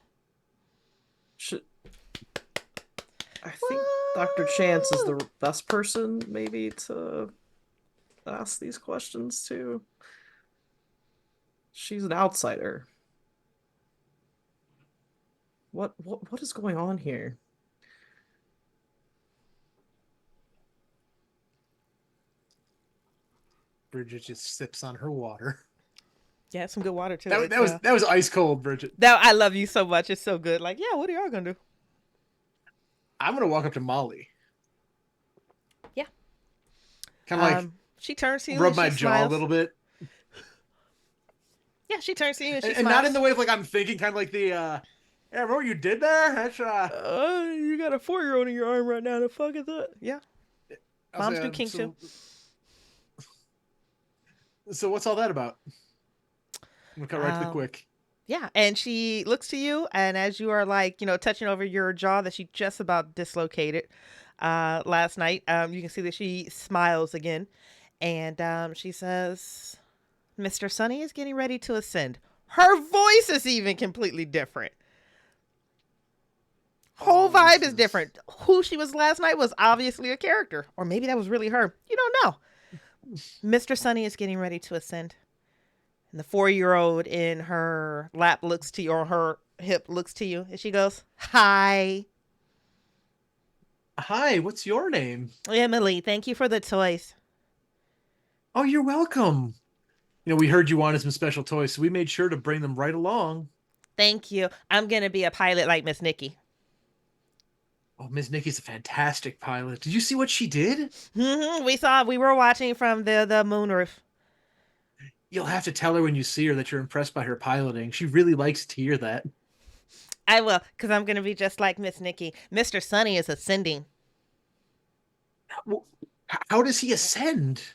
I think Dr. Chance is the best person maybe to ask these questions to. She's an outsider. What is going on here? Bridgett just sips on her water. Yeah, some good water too. That was ice cold, Bridgett. I love you so much. It's so good. Like, yeah, what are y'all gonna do? I'm gonna walk up to Molly. Yeah. Kind of like she turns to you, rub and my she jaw smiles. a little bit. Yeah, she turns to you and she and smiles. not in the way of like I'm thinking, kind of like the yeah, remember what you did there? That's you got a 4-year-old in your arm right now. The fuck is that? Yeah. Moms do kink too. So what's all that about? I'm gonna cut right to the quick. Yeah, and she looks to you, and as you are like, touching over your jaw that she just about dislocated last night, you can see that she smiles again, and she says, "Mr. Sunny is getting ready to ascend." Her voice is even completely different. Whole vibe is different. Who she was last night was obviously a character, or maybe that was really her. You don't know. Mr. Sunny is getting ready to ascend. And the 4-year-old in her lap looks to you, or her hip looks to you, and she goes, "Hi." Hi, what's your name? Emily, thank you for the toys. Oh, you're welcome. We heard you wanted some special toys, so we made sure to bring them right along. Thank you. I'm going to be a pilot like Miss Nikki. Oh, Miss Nikki's a fantastic pilot. Did you see what she did? Mm-hmm. We were watching from the moonroof. You'll have to tell her when you see her that you're impressed by her piloting. She really likes to hear that. I will, because I'm going to be just like Miss Nikki. Mr. Sunny is ascending. How does he ascend?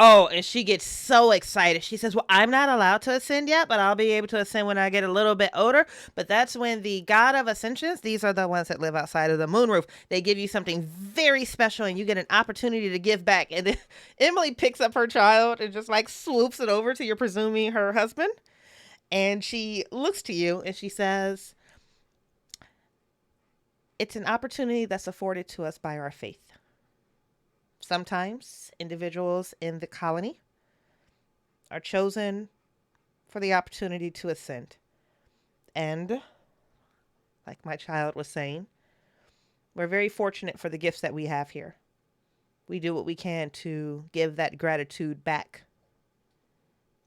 Oh, and she gets so excited. She says, "Well, I'm not allowed to ascend yet, but I'll be able to ascend when I get a little bit older. But that's when the god of ascensions, these are the ones that live outside of the moonroof, they give you something very special and you get an opportunity to give back." And then Emily picks up her child and just like swoops it over to you're presuming her husband. And she looks to you and she says, "It's an opportunity that's afforded to us by our faith. Sometimes individuals in the colony are chosen for the opportunity to ascend. And like my child was saying, we're very fortunate for the gifts that we have here. We do what we can to give that gratitude back.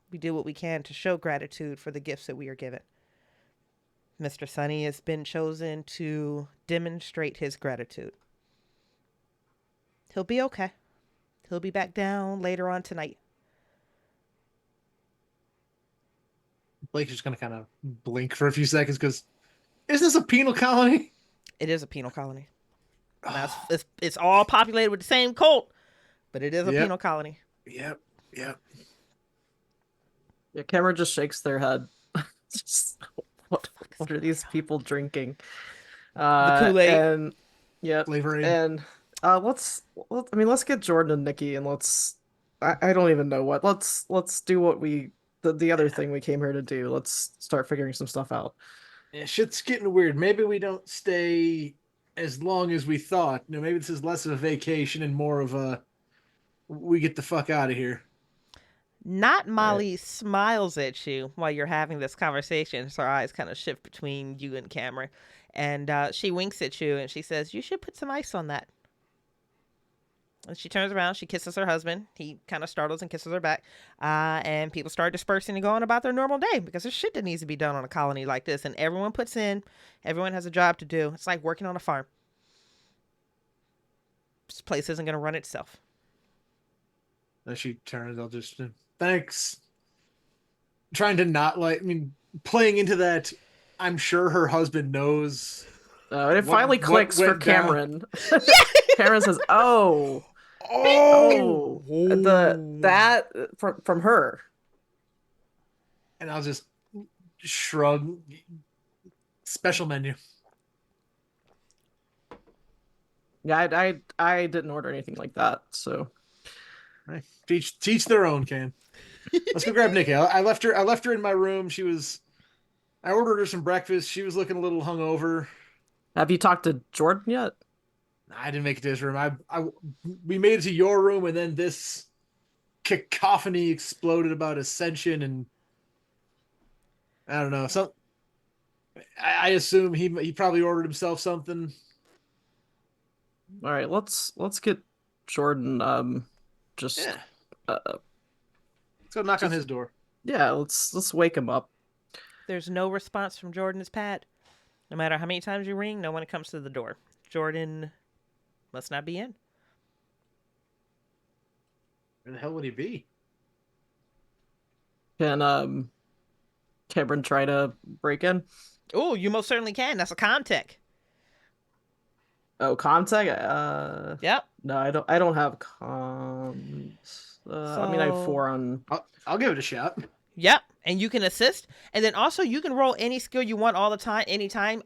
We do what we can to show gratitude for the gifts that we are given. Mr. Sunny has been chosen to demonstrate his gratitude. He'll be okay. He'll be back down later on tonight." Blake's just gonna kind of blink for a few seconds because, is this a penal colony? It is a penal colony. Now, it's all populated with the same cult, but it is a penal colony. Yep. Yeah, Cameron just shakes their head. What are these people drinking? The Kool-Aid. And yeah, Flavoring. And let's get Jordan and Nikki, and I don't even know what. Let's do what the other thing we came here to do. Let's start figuring some stuff out. Yeah, shit's getting weird. Maybe we don't stay as long as we thought. Maybe this is less of a vacation and more of a we get the fuck out of here. Not Right. Molly smiles at you while you're having this conversation. So her eyes kind of shift between you and Cameron. And she winks at you and she says, "You should put some ice on that." And she turns around, she kisses her husband. He kind of startles and kisses her back. And people start dispersing and going about their normal day because there's shit that needs to be done on a colony like this. And everyone puts in, everyone has a job to do. It's like working on a farm. This place isn't going to run itself. As she turns, I'll just thanks. Trying to not playing into that. I'm sure her husband knows. And it What- finally what clicks for went down? Cameron. Cameron says, "Oh, Oh, that from her." and I'll just shrug. Special menu. Yeah, I didn't order anything like that. So Right. Teach their own, Cam. Let's go grab Nikki. I left her in my room. I ordered her some breakfast. She was looking a little hungover. have you talked to Jordan yet? I didn't make it to his room. We made it to your room, and then this cacophony exploded about Ascension, and I don't know. I assume he probably ordered himself something. All right, let's get Jordan. Just Yeah. uh, Let's go knock on his door. yeah, let's wake him up. There's no response from Jordan's pad. No matter how many times you ring, no one comes to the door. Jordan must not be in. Where the hell would he be? Can Cameron try to break in? Oh, you most certainly can. That's a contact. Oh, contact. Yep. No, I don't have comms. I mean, I have So- 4 on. I'll give it a shot. Yep. And you can assist. And then also you can roll any skill you want all the time, anytime.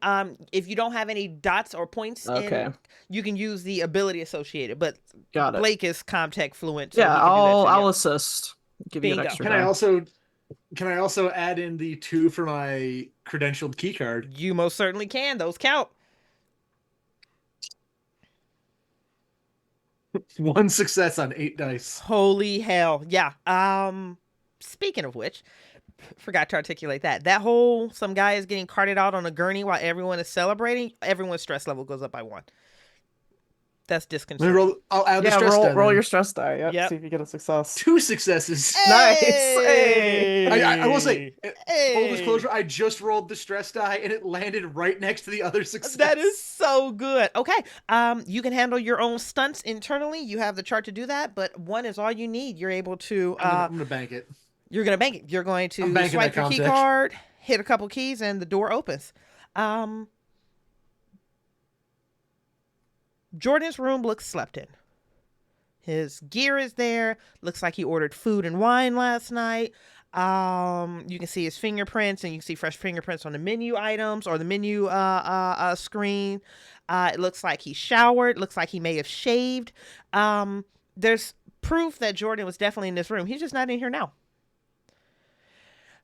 If you don't have any dots or points Okay, you can use the ability associated. But got it. Blake is Comtech fluent. So Yeah, he can do that too, I'll yeah. assist. Give you an Bingo. extra. Can I also add in the 2 for my credentialed key card? You most certainly can. Those count. 1 success on 8 dice. Holy hell. Yeah. Speaking of which, forgot to articulate that. That whole some guy is getting carted out on a gurney while everyone is celebrating, everyone's stress level goes up by 1. That's Let me disconcerting. roll. I'll add the Yeah, stress die roll then. your stress die. Yep, Yep. see if you get a success. 2 successes. Nice. Hey. I will say, Hey. full disclosure, I just rolled the stress die and it landed right next to the other success. That is so good. Okay. You can handle your own stunts internally. You have the chart to do that, but 1 is all you need. You're able to I'm gonna bank it. you're gonna bank it. You're going I'm to banking swipe that your key contact. card, hit a couple keys, and the door opens. Jordan's room looks slept in. His gear is there. Looks like he ordered food and wine last night. You can see his fingerprints, and you can see fresh fingerprints on the menu items or the menu screen. It looks like he showered. Looks like he may have shaved. There's proof that Jordan was definitely in this room. He's just not in here now.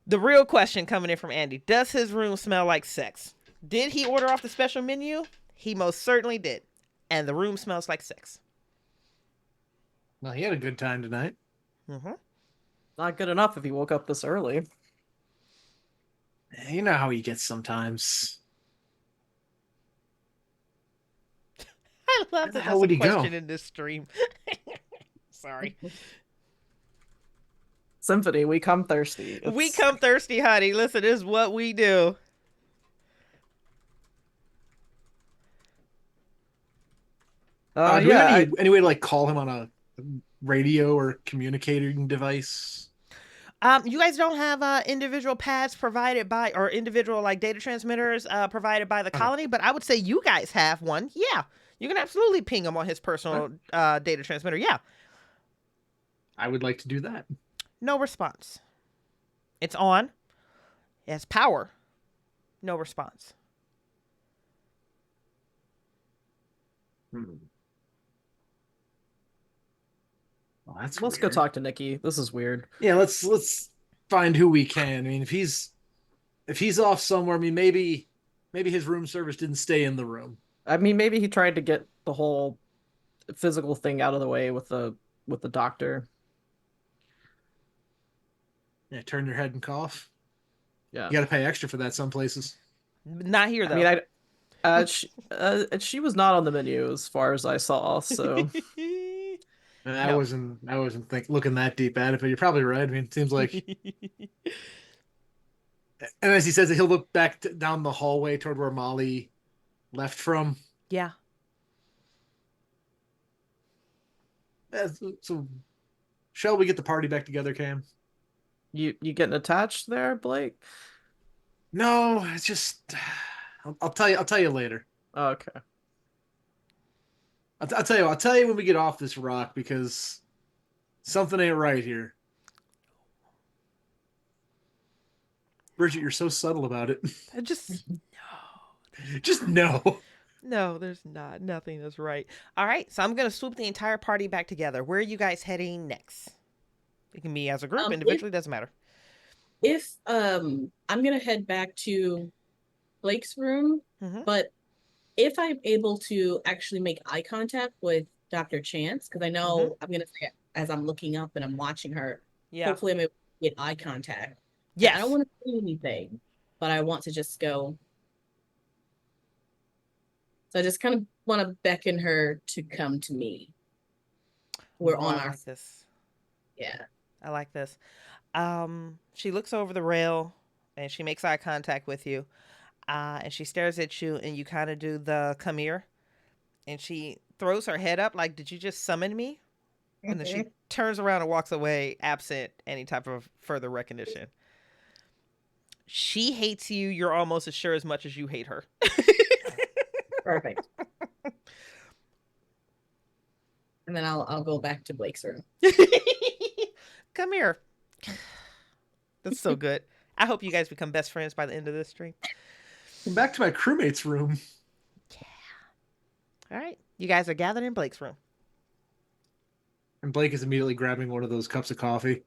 The real question coming in from Andy: does his room smell like sex? Did he order off the special menu? He most certainly did, and the room smells like sex. Well, he had a good time tonight. Mm-hmm. Not good enough if he woke up this early. You know how he gets sometimes. I love Where the that hell that's would a he go? question in this stream. Sorry. Symphony, we come thirsty. We It's- come thirsty, honey. Listen, this is what we do. Do we yeah, have any way to like call him on a radio or communicating device? You guys don't have individual pads provided by or individual like data transmitters provided by the Okay. colony, but I would say you guys have one. Yeah, you can absolutely ping him on his personal data transmitter. Yeah, I would like to do that. no response. It's on. It has power. No response. Well, that's let's go weird. talk to Nikki. This is weird. Yeah, let's find who we can. I mean, if he's off somewhere, I mean, maybe Maybe his room service didn't stay in the room. I mean, maybe he tried to get the whole physical thing out of the way with the doctor. Yeah, turn your head and cough. Yeah. You got to pay extra for that some places. Not here I though. mean, she was not on the menu as far as I saw, so And No. I wasn't looking that deep at it, but you're probably right. I mean, it seems like. And as he says it, he'll look back down the hallway toward where Molly left from. Yeah. So, shall we get the party back together, Cam? you getting attached there, Blake? No, it's just. I'll tell you. I'll tell you later. Okay. I'll tell you. I'll tell you when we get off this rock because something ain't right here. Bridgett, you're so subtle about it. I just Just no. no, there's not. Nothing is right. All right, so I'm gonna swoop the entire party back together. Where are you guys heading next? It can be as a group, individually, doesn't matter. If I'm gonna head back to Blake's room, Mm-hmm. but if I'm able to actually make eye contact with Dr. Chance, because I know I'm gonna say as I'm looking up and I'm watching her, Yeah. hopefully I'm able to get eye contact. Yes. I don't want to say anything, but I want to just go. So I just kind of want to beckon her to come to me. We're Oh, on I our like this. yeah. I like this. She looks over the rail and she makes eye contact with you. And she stares at you and you kind of do the come here. And she throws her head up like, did you just summon me? And then she turns around and walks away, absent any type of further recognition. She hates you. You're almost as sure as much as you hate her. Perfect. And then I'll go back to Blake's room. Come here. That's so good. I hope you guys become best friends by the end of this stream. Come back to my crewmate's room. All right. You guys are gathered in Blake's room. And Blake is immediately grabbing one of those cups of coffee.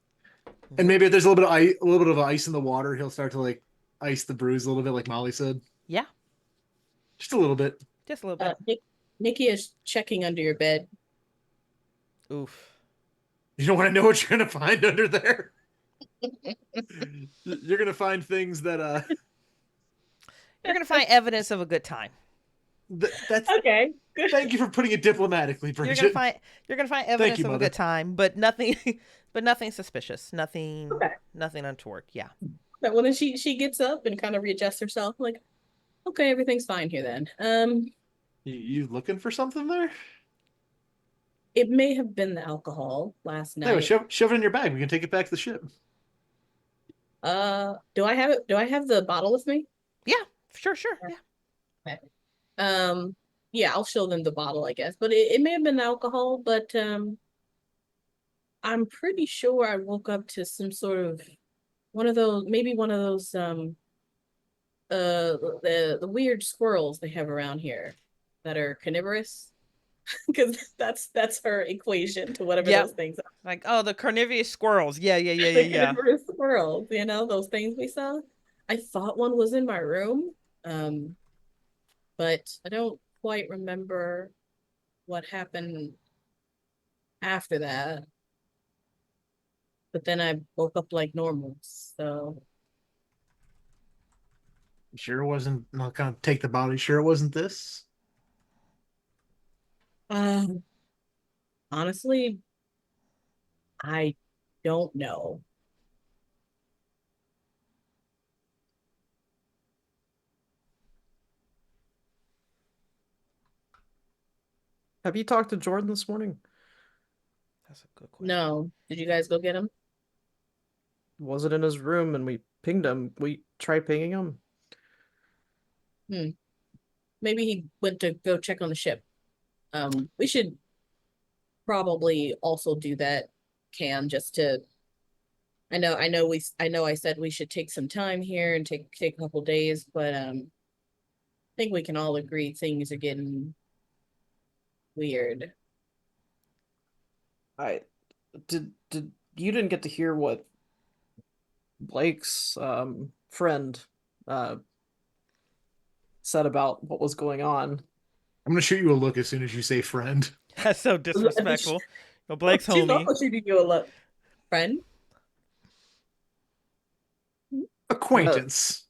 And maybe if there's a little bit of ice in the water, he'll start to like ice the bruise a little bit, like Molly said. Yeah. Just a little bit. Just a little bit. Nikki is checking under your bed. Oof. You don't want to know what you're gonna find under there. You're gonna find things that You're gonna find evidence of a good time. that's Okay. Good. Thank you for putting it diplomatically, Bridgett. You're gonna find evidence of a good time, but nothing suspicious. Nothing untoward. Yeah. But well, then she gets up and kind of readjusts herself. Like, okay, everything's fine here then. You looking for something there? It may have been the alcohol last night. Anyway, shove it in your bag. We can take it back to the ship. Do I have it? Do I have the bottle with me? Yeah. Sure. Yeah. Okay. Yeah, I'll show them the bottle, I guess. But it may have been alcohol, but I'm pretty sure I woke up to some sort of one of those the weird squirrels they have around here that are carnivorous. Because that's her equation to whatever those things are. Like, oh, the carnivorous squirrels. Yeah. The carnivorous squirrels, those things we saw. I thought one was in my room. But I don't quite remember what happened after that. But then I woke up like normal, so. Sure it wasn't. I'll kind of take the bottle. Sure it wasn't this. Honestly, I don't know. Have you talked to Jordan this morning? That's a good question. No. Did you guys go get him? Was it in his room and we pinged him? We tried pinging him. Maybe he went to go check on the ship. We should probably also do that, Cam, just to. I know. I said we should take some time here and take a couple days, but I think we can all agree things are getting weird. Did you didn't get to hear what Blake's friend said about what was going on. I'm gonna shoot you a look as soon as you say friend. That's so disrespectful. No, Blake's She's homie. also shooting you a look. Friend? Acquaintance.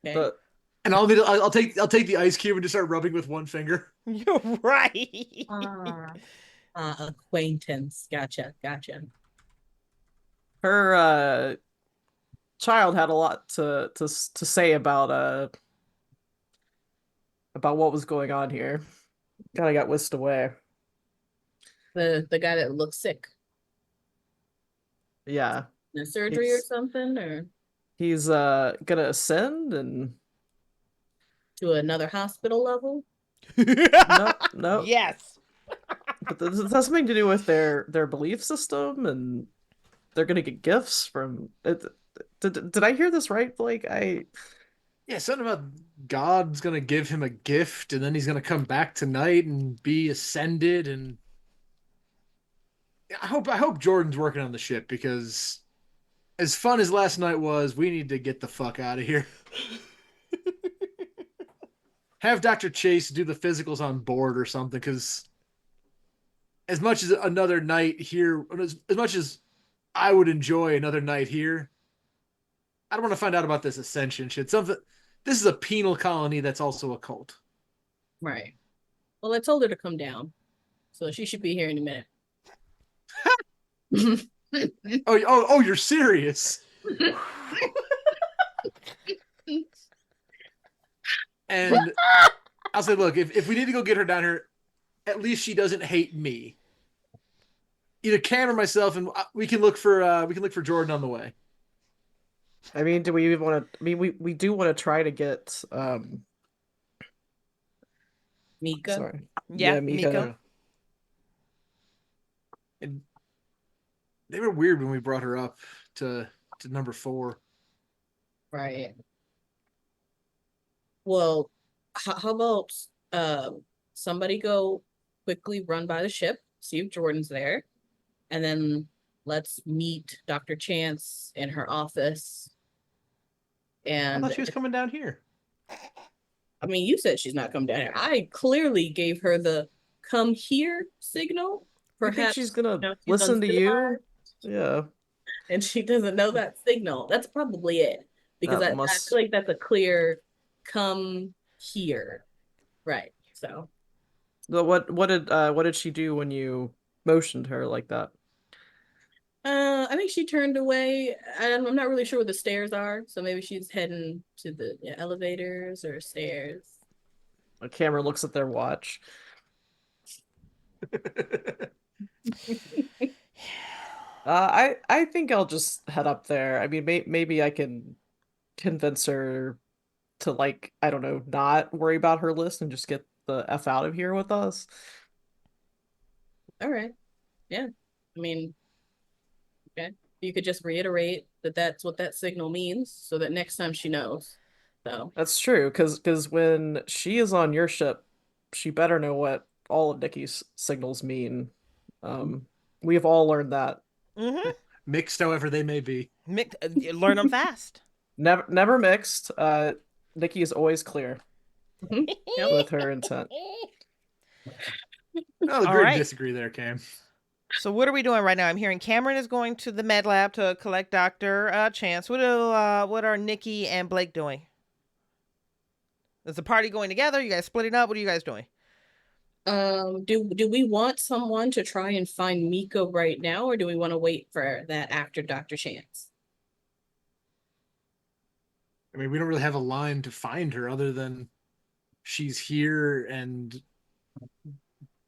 Okay. But And I'll take the ice cube and just start rubbing with one finger. You're right. Acquaintance. Gotcha. her child had a lot to say about what was going on here. Kind of got whisked away. The guy that looks sick. Yeah, The surgery or He's- something, or he's gonna ascend and to another hospital level. no. Yes. But this has something to do with their belief system, and they're gonna get gifts from it. Did I hear this right, Blake? Yeah, something about God's gonna give him a gift, and then he's gonna come back tonight and be ascended. And I hope Jordan's working on the ship, because as fun as last night was, we need to get the fuck out of here. Have Dr. Chase do the physicals on board or something, because as much as another night here, as much as I would enjoy another night here, I don't want to find out about this Ascension shit. This is a penal colony that's also a cult. Right. Well, I told her to come down, so she should be here in a minute. Oh, you're serious? And I'll say, look, if we need to go get her down here, at least she doesn't hate me. Either Cam or myself, and we can look for Jordan on the way. I mean, do we even want to? I mean, we do want to try to get Mika. sorry, Yeah, Mika. Miko. And they were weird when we brought her up to number 4. Right. Well, how about somebody go quickly run by the ship, see if Jordan's there, and then let's meet Dr. Chance in her office. I And thought she was coming down here. I mean, you said she's not come down here. I clearly gave her the come here signal. You think Perhaps she's gonna she's listen to uncivilized, you? Yeah, and she doesn't know that signal. That's probably it. Because That I must- feel like that's a clear come here. Right. So what did she do when you motioned her like that? I think she turned away. I'm not really sure where the stairs are, so maybe she's heading to the elevators or stairs. The camera looks at their watch. I think I'll just head up there. I mean, maybe I can convince her to, like, I don't know, not worry about her list and just get the F out of here with us. All right. Yeah. I mean, okay. You could just reiterate that that's what that signal means so that next time she knows. So That's true, because when she is on your ship, she better know what all of Nikki's signals mean. We have all learned that. Mm-hmm. Mixed, however they may be. Learn them fast. Never mixed. Nikki is always clear yep. with her intent. I'll All agree right. to disagree there, Cam. So what are we doing right now? I'm hearing Cameron is going to the med lab to collect Dr. Chance. What are Nikki and Blake doing? Is the party going together? You guys splitting up? What are you guys doing? Do we want someone to try and find Miko right now, or do we want to wait for that after Dr. Chance? I mean, we don't really have a line to find her other than she's here, and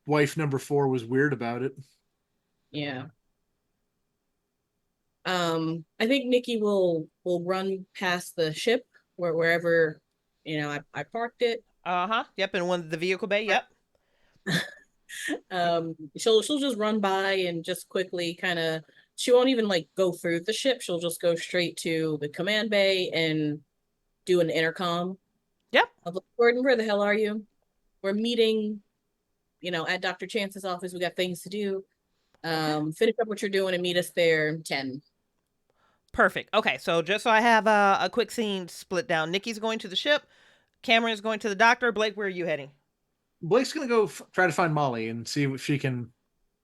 wife number 4 was weird about it. Yeah. I think Nikki will run past the ship wherever I parked it. Yep, in one of the vehicle bay. Yep. She'll just run by and just quickly she won't even like go through the ship. She'll just go straight to the command bay and do an intercom. Yep. Of like, Gordon, where the hell are you? We're meeting, at Dr. Chance's office. We got things to do. Finish up what you're doing and meet us there in 10. Perfect. Okay, so just so I have a quick scene split down. Nikki's going to the ship. Cameron's going to the doctor. Blake, where are you heading? Blake's gonna go try to find Molly and see if she can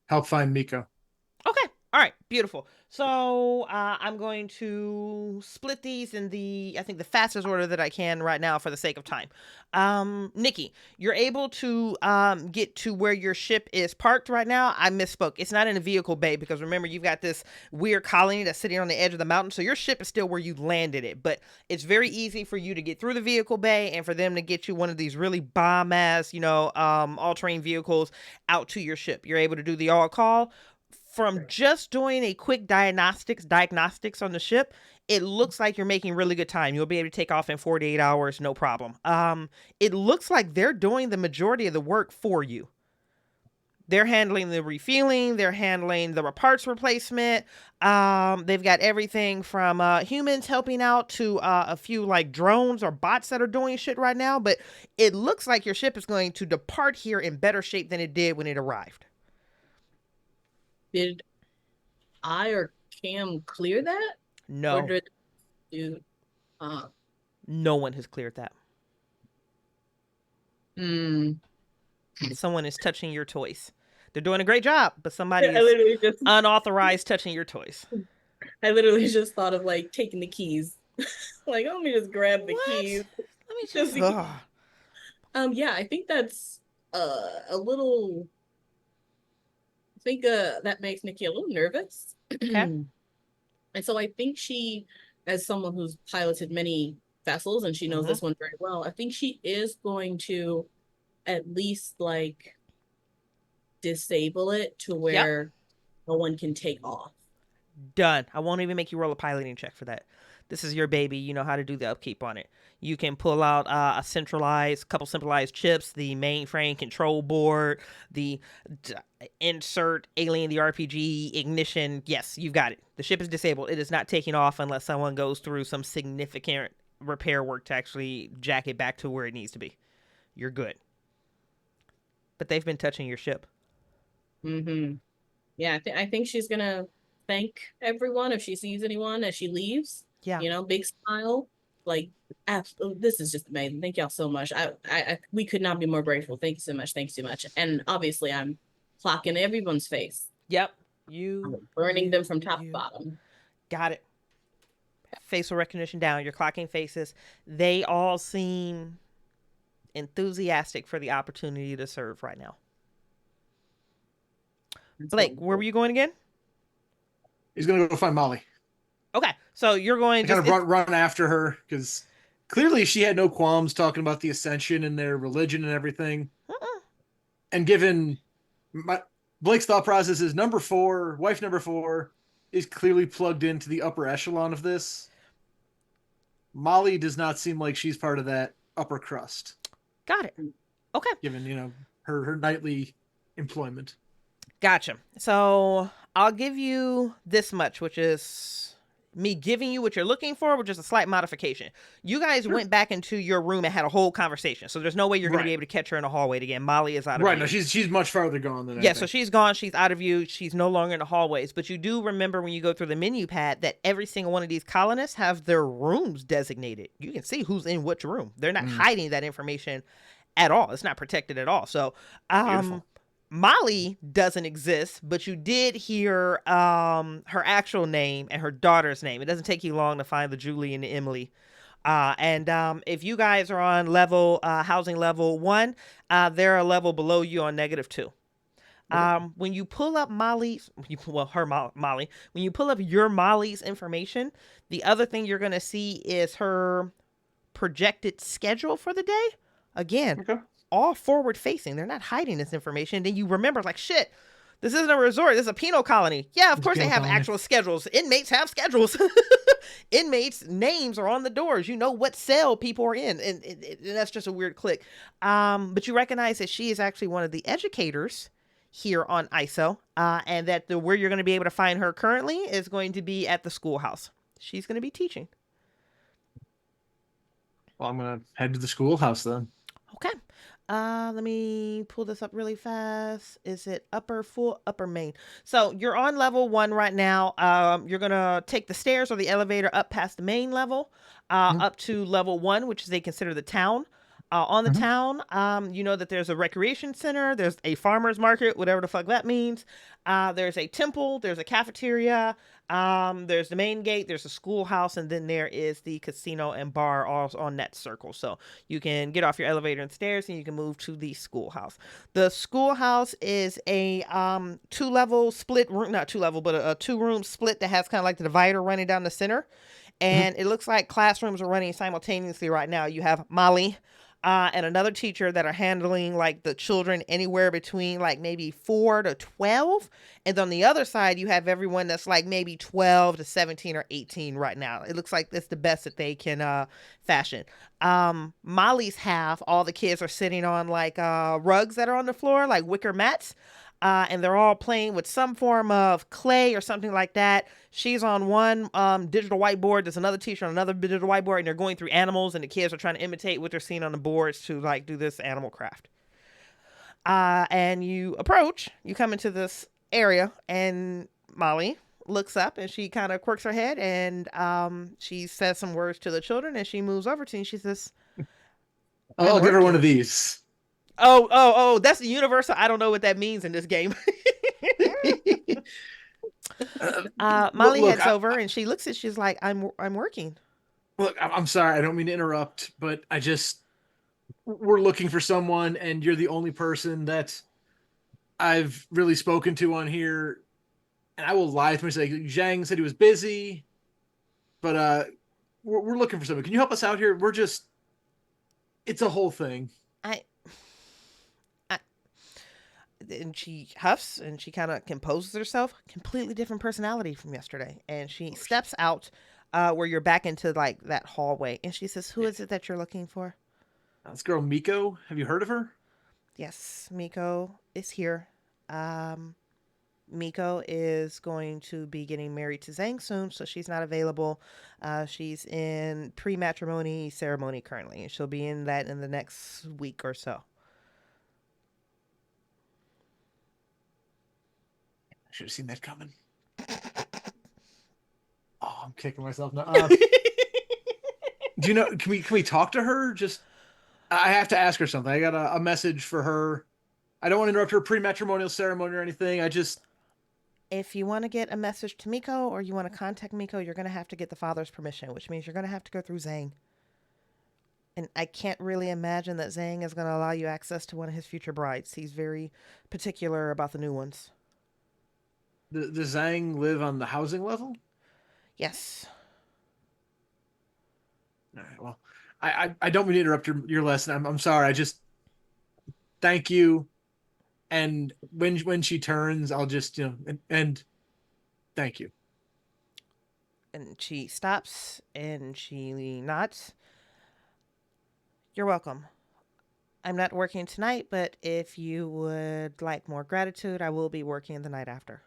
help find Miko. Okay. All right. Beautiful. So I'm going to split these in I think the fastest order that I can right now for the sake of time. Nikki, you're able to get to where your ship is parked right now. I misspoke. It's not in a vehicle bay because remember, you've got this weird colony that's sitting on the edge of the mountain. So your ship is still where you landed it, but it's very easy for you to get through the vehicle bay and for them to get you one of these really bomb ass, all-terrain vehicles out to your ship. You're able to do the all call. From just doing a quick diagnostics on the ship, it looks like you're making really good time. You'll be able to take off in 48 hours, no problem. It looks like they're doing the majority of the work for you. They're handling the refueling, they're handling the parts replacement. They've got everything from humans helping out to a few like drones or bots that are doing shit right now. But it looks like your ship is going to depart here in better shape than it did when it arrived. Did I or Cam clear that? No. Or did you? No one has cleared that. Someone is touching your toys. They're doing a great job, but somebody is unauthorized touching your toys. I literally just thought of like taking the keys. Like, let me just grab the keys. Let me just. Yeah, I think that's a little. I think that makes Nikki a little nervous. Okay. And so I think she, as someone who's piloted many vessels and she knows this one very well, I think she is going to at least like disable it to where no one can take off. Done. I won't even make you roll a piloting check for that. This is your baby. You know how to do the upkeep on it. You can pull out a couple centralized chips, the mainframe control board, the insert Alien the RPG ignition. Yes, you've got it. The ship is disabled. It is not taking off unless someone goes through some significant repair work to actually jack it back to where it needs to be. You're good. But they've been touching your ship. Yeah, I think she's going to thank everyone if she sees anyone as she leaves. Yeah. Big smile. Like, this is just amazing. Thank y'all so much. We could not be more grateful. Thank you so much. Thanks so much. And obviously, I'm clocking everyone's face. Yep. I'm burning them from top to bottom. Got it. Facial recognition down. You're clocking faces. They all seem enthusiastic for the opportunity to serve right now. Blake, where were you going again? He's gonna go find Molly. Okay, so you're going to kind of run after her because clearly she had no qualms talking about the Ascension and their religion and everything. And given Blake's thought process is wife number 4 is clearly plugged into the upper echelon of this. Molly does not seem like she's part of that upper crust. Got it. Okay. Given, her nightly employment. Gotcha. So I'll give you this much, which is me giving you what you're looking for, which is a slight modification. You guys went back into your room and had a whole conversation, so there's no way you're going to be able to catch her in the hallway again. Molly is out of view. Right, no, she's much farther gone than so she's gone. She's out of view. She's no longer in the hallways. But you do remember when you go through the menu pad that every single one of these colonists have their rooms designated. You can see who's in which room. They're not hiding that information at all. It's not protected at all. So, Molly doesn't exist, but you did hear her actual name and her daughter's name. It doesn't take you long to find the Julie and the Emily. And if you guys are on housing level 1, they're a level below you on -2. When you pull up Molly, when you pull up your Molly's information, the other thing you're going to see is her projected schedule for the day. Again, all forward facing. They're not hiding this information. Then you remember, like, shit, this isn't a resort. This is a penal colony. Yeah, of course they have actual schedules. Inmates have schedules. Inmates' names are on the doors. You know what cell people are in. And that's just a weird click. But you recognize that she is actually one of the educators here on ISO. And that where you're going to be able to find her currently is going to be at the schoolhouse. She's going to be teaching. Well, I'm going to head to the schoolhouse then. Okay. Let me pull this up really fast. Is it upper main? So you're on level 1 right now. You're gonna take the stairs or the elevator up past the main level, Mhm. up to level 1, which they consider the town. On the Mhm. town, you know that there's a recreation center, there's a farmer's market, whatever the fuck that means. There's a temple, there's a cafeteria, there's the main gate, there's a schoolhouse, and then there is the casino and bar all on that circle. So you can get off your elevator and stairs and you can move to the schoolhouse. The schoolhouse is a 2-level split room, not 2-level, but a 2-room split that has kind of like the divider running down the center. Mhm. And it looks like classrooms are running simultaneously right now. You have Molly and another teacher that are handling like the children anywhere between like maybe 4 to 12. And on the other side, you have everyone that's like maybe 12 to 17 or 18 right now. It looks like that's the best that they can fashion. Molly's half, all the kids are sitting on like rugs that are on the floor, like wicker mats. And they're all playing with some form of clay or something like that. She's on one digital whiteboard. There's another teacher on another digital whiteboard, and they're going through animals, and the kids are trying to imitate what they're seeing on the boards to like do this animal craft. And you come into this area, and Molly looks up and she kind of quirks her head and she says some words to the children and she moves over to you and she says, I'll give her one of these. Oh, that's the universal. I don't know what that means in this game. Molly Look, heads over and she looks at, she's like, I'm working. Look, I'm sorry. I don't mean to interrupt, but we're looking for someone, and you're the only person that I've really spoken to on here. And I will lie to myself. Zhang said he was busy, but we're looking for someone. Can you help us out here? It's a whole thing. I and she huffs and she kind of composes herself. Completely different personality from yesterday. And she steps out where you're back into like that hallway. And she says, who is it that you're looking for? This girl, Miko. Have you heard of her? Yes, Miko is here. Miko is going to be getting married to Zhang soon, so she's not available. She's in pre-matrimony ceremony currently, and she'll be in that in the next week or so. I should have seen that coming. Oh, I'm kicking myself now. Do you know? Can we talk to her? I have to ask her something. I got a message for her. I don't want to interrupt her pre-matrimonial ceremony or anything. If you want to get a message to Miko or you want to contact Miko, you're going to have to get the father's permission, which means you're going to have to go through Zhang. And I can't really imagine that Zhang is going to allow you access to one of his future brides. He's very particular about the new ones. Does Zhang live on the housing level? Yes. All right. Well, I don't mean to interrupt your lesson. I'm sorry. Thank you. And when she turns, I'll just and thank you. And she stops and she nods. You're welcome. I'm not working tonight, but if you would like more gratitude, I will be working the night after.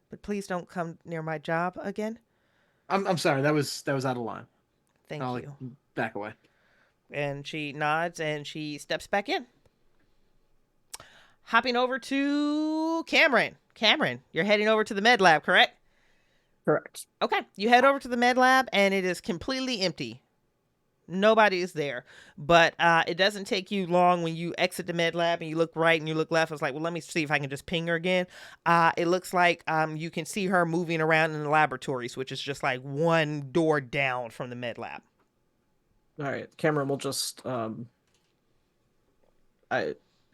But please don't come near my job again. I'm sorry. That was out of line. Thank you. Back away. And she nods and she steps back in. Hopping over to Cameron. Cameron, you're heading over to the med lab, correct? Correct. Okay. You head over to the med lab and it is completely empty. Nobody is there. But it doesn't take you long when you exit the med lab and you look right and you look left. It's like, well, let me see if I can just ping her again. It looks like you can see her moving around in the laboratories, which is just like one door down from the med lab. All right. Cameron will just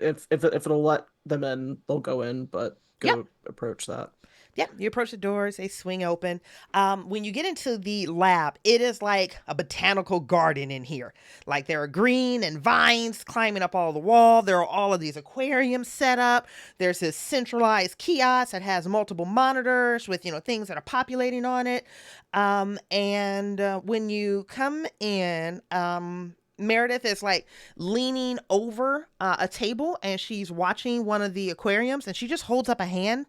if it'll let them in, they'll go in, but go approach that. Yeah, you approach the doors, they swing open. When you get into the lab, it is like a botanical garden in here. Like there are green and vines climbing up all the wall. There are all of these aquariums set up. There's this centralized kiosk that has multiple monitors with, things that are populating on it. When you come in, Meredith is like leaning over a table and she's watching one of the aquariums and she just holds up a hand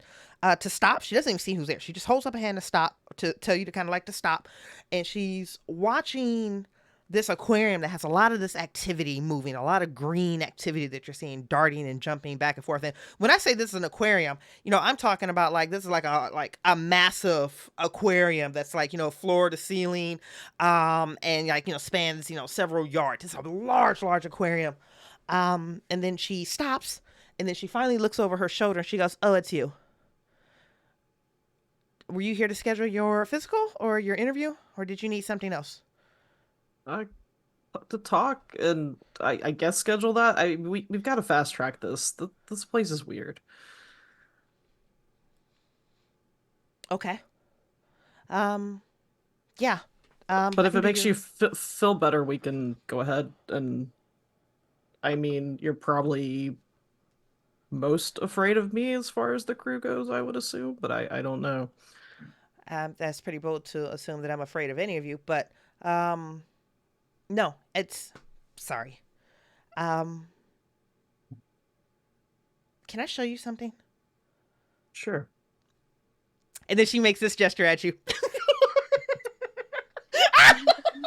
to stop. She doesn't even see who's there. She just holds up a hand to stop, to tell you to kind of like to stop. And she's watching this aquarium that has a lot of this activity moving, a lot of green activity that you're seeing darting and jumping back and forth. And when I say this is an aquarium, I'm talking about like this is like a massive aquarium that's like, floor to ceiling, and like, spans, several yards. It's a large, large aquarium. And then she stops, and then she finally looks over her shoulder and she goes, "Oh, it's you. Were you here to schedule your physical or your interview, or did you need something else?" To talk and I guess schedule that. We've got to fast track this. This place is weird. Okay. Yeah. But I if can it do makes you feel better, we can go ahead and. I mean, you're probably most afraid of me as far as the crew goes, I would assume, but I don't know. That's pretty bold to assume that I'm afraid of any of you, but no, it's sorry. Can I show you something? Sure. And then she makes this gesture at you.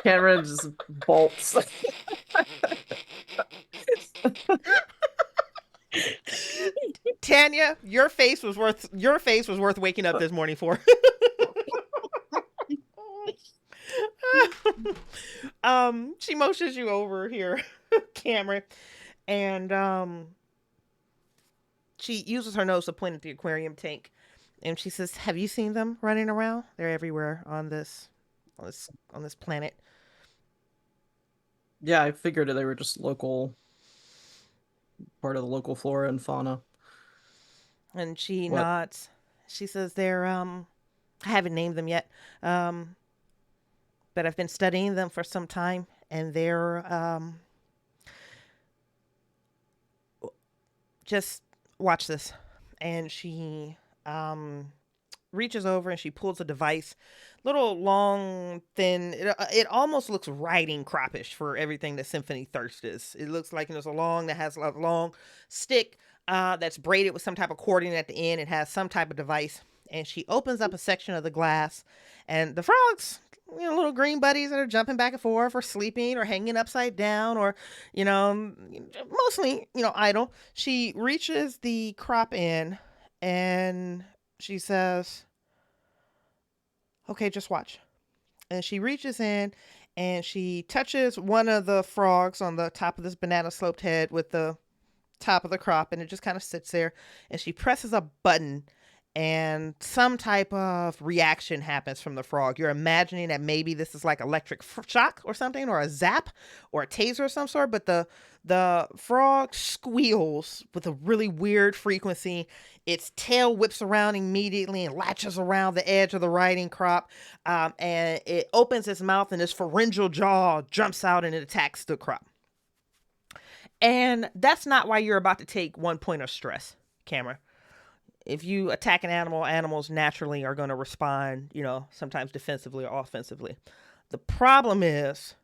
Cameron just bolts. Tanya, your face was worth waking up this morning for. She motions you over here, Cameron, and she uses her nose to point at the aquarium tank, and she says, "Have you seen them running around? They're everywhere on this planet." Yeah, I figured they were just local, part of the local flora and fauna. And she What? nods. She says, "They're I haven't named them yet, but I've been studying them for some time, and they're just watch this." And she reaches over and she pulls a device, little long, thin. It almost looks riding croppish for everything that Symphony Thirst is. It looks like there's a long stick that's braided with some type of cording at the end. It has some type of device, and she opens up a section of the glass, and the frogs, little green buddies that are jumping back and forth or sleeping or hanging upside down or, mostly, idle. She reaches the crop in and she says, "Okay, just watch." And she reaches in and she touches one of the frogs on the top of this banana sloped head with the top of the crop, and it just kind of sits there, and she presses a button and some type of reaction happens from the frog. You're imagining that maybe this is like electric shock or something, or a zap or a taser of some sort, but the frog squeals with a really weird frequency. Its tail whips around immediately and latches around the edge of the riding crop, and it opens its mouth, and this pharyngeal jaw jumps out and it attacks the crop. And that's not why you're about to take 1 point of stress, Cameron. If you attack an animal, animals naturally are going to respond, sometimes defensively or offensively. The problem is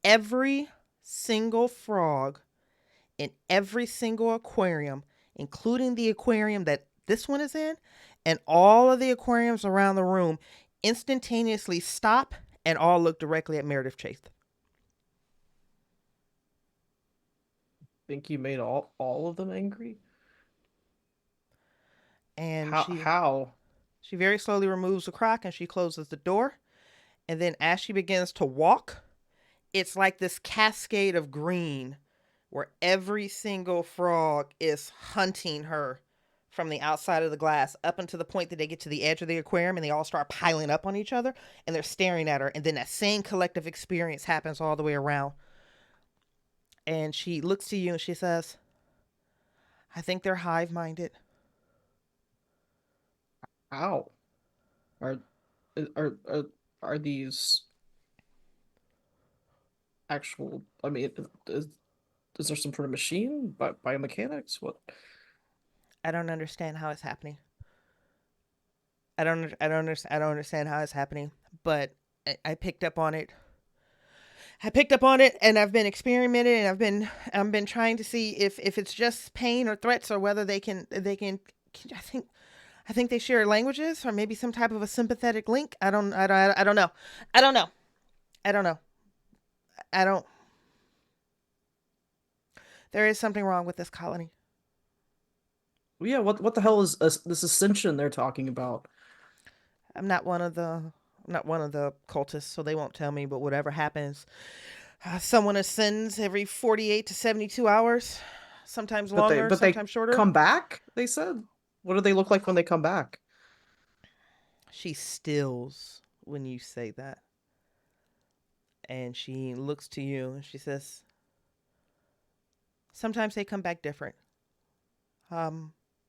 every single frog in every single aquarium, including the aquarium that this one is in, and all of the aquariums around the room, instantaneously stop and all look directly at Meredith Chase. Think you made all of them angry? And how? She very slowly removes the crock and she closes the door. And then as she begins to walk, it's like this cascade of green where every single frog is hunting her from the outside of the glass up until the point that they get to the edge of the aquarium and they all start piling up on each other and they're staring at her. And then that same collective experience happens all the way around. And she looks to you and she says, "I think they're hive-minded." How? Are are these actual? I mean, is there some sort of machine, biomechanics? What? I don't understand how it's happening. I don't understand how it's happening, but I picked up on it. I picked up on it, and I've been experimenting, and I've been trying to see if it's just pain or threats, or whether they can. I think they share languages, or maybe some type of a sympathetic link. I don't know. I don't. There is something wrong with this colony. Well, yeah, what the hell is this Ascension they're talking about? I'm not one of the cultists, so they won't tell me. But whatever happens, someone ascends every 48 to 72 hours, sometimes longer, But they sometimes shorter. come back, they said. What do they look like when they come back? She stills when you say that. And she looks to you and she says, sometimes they come back different.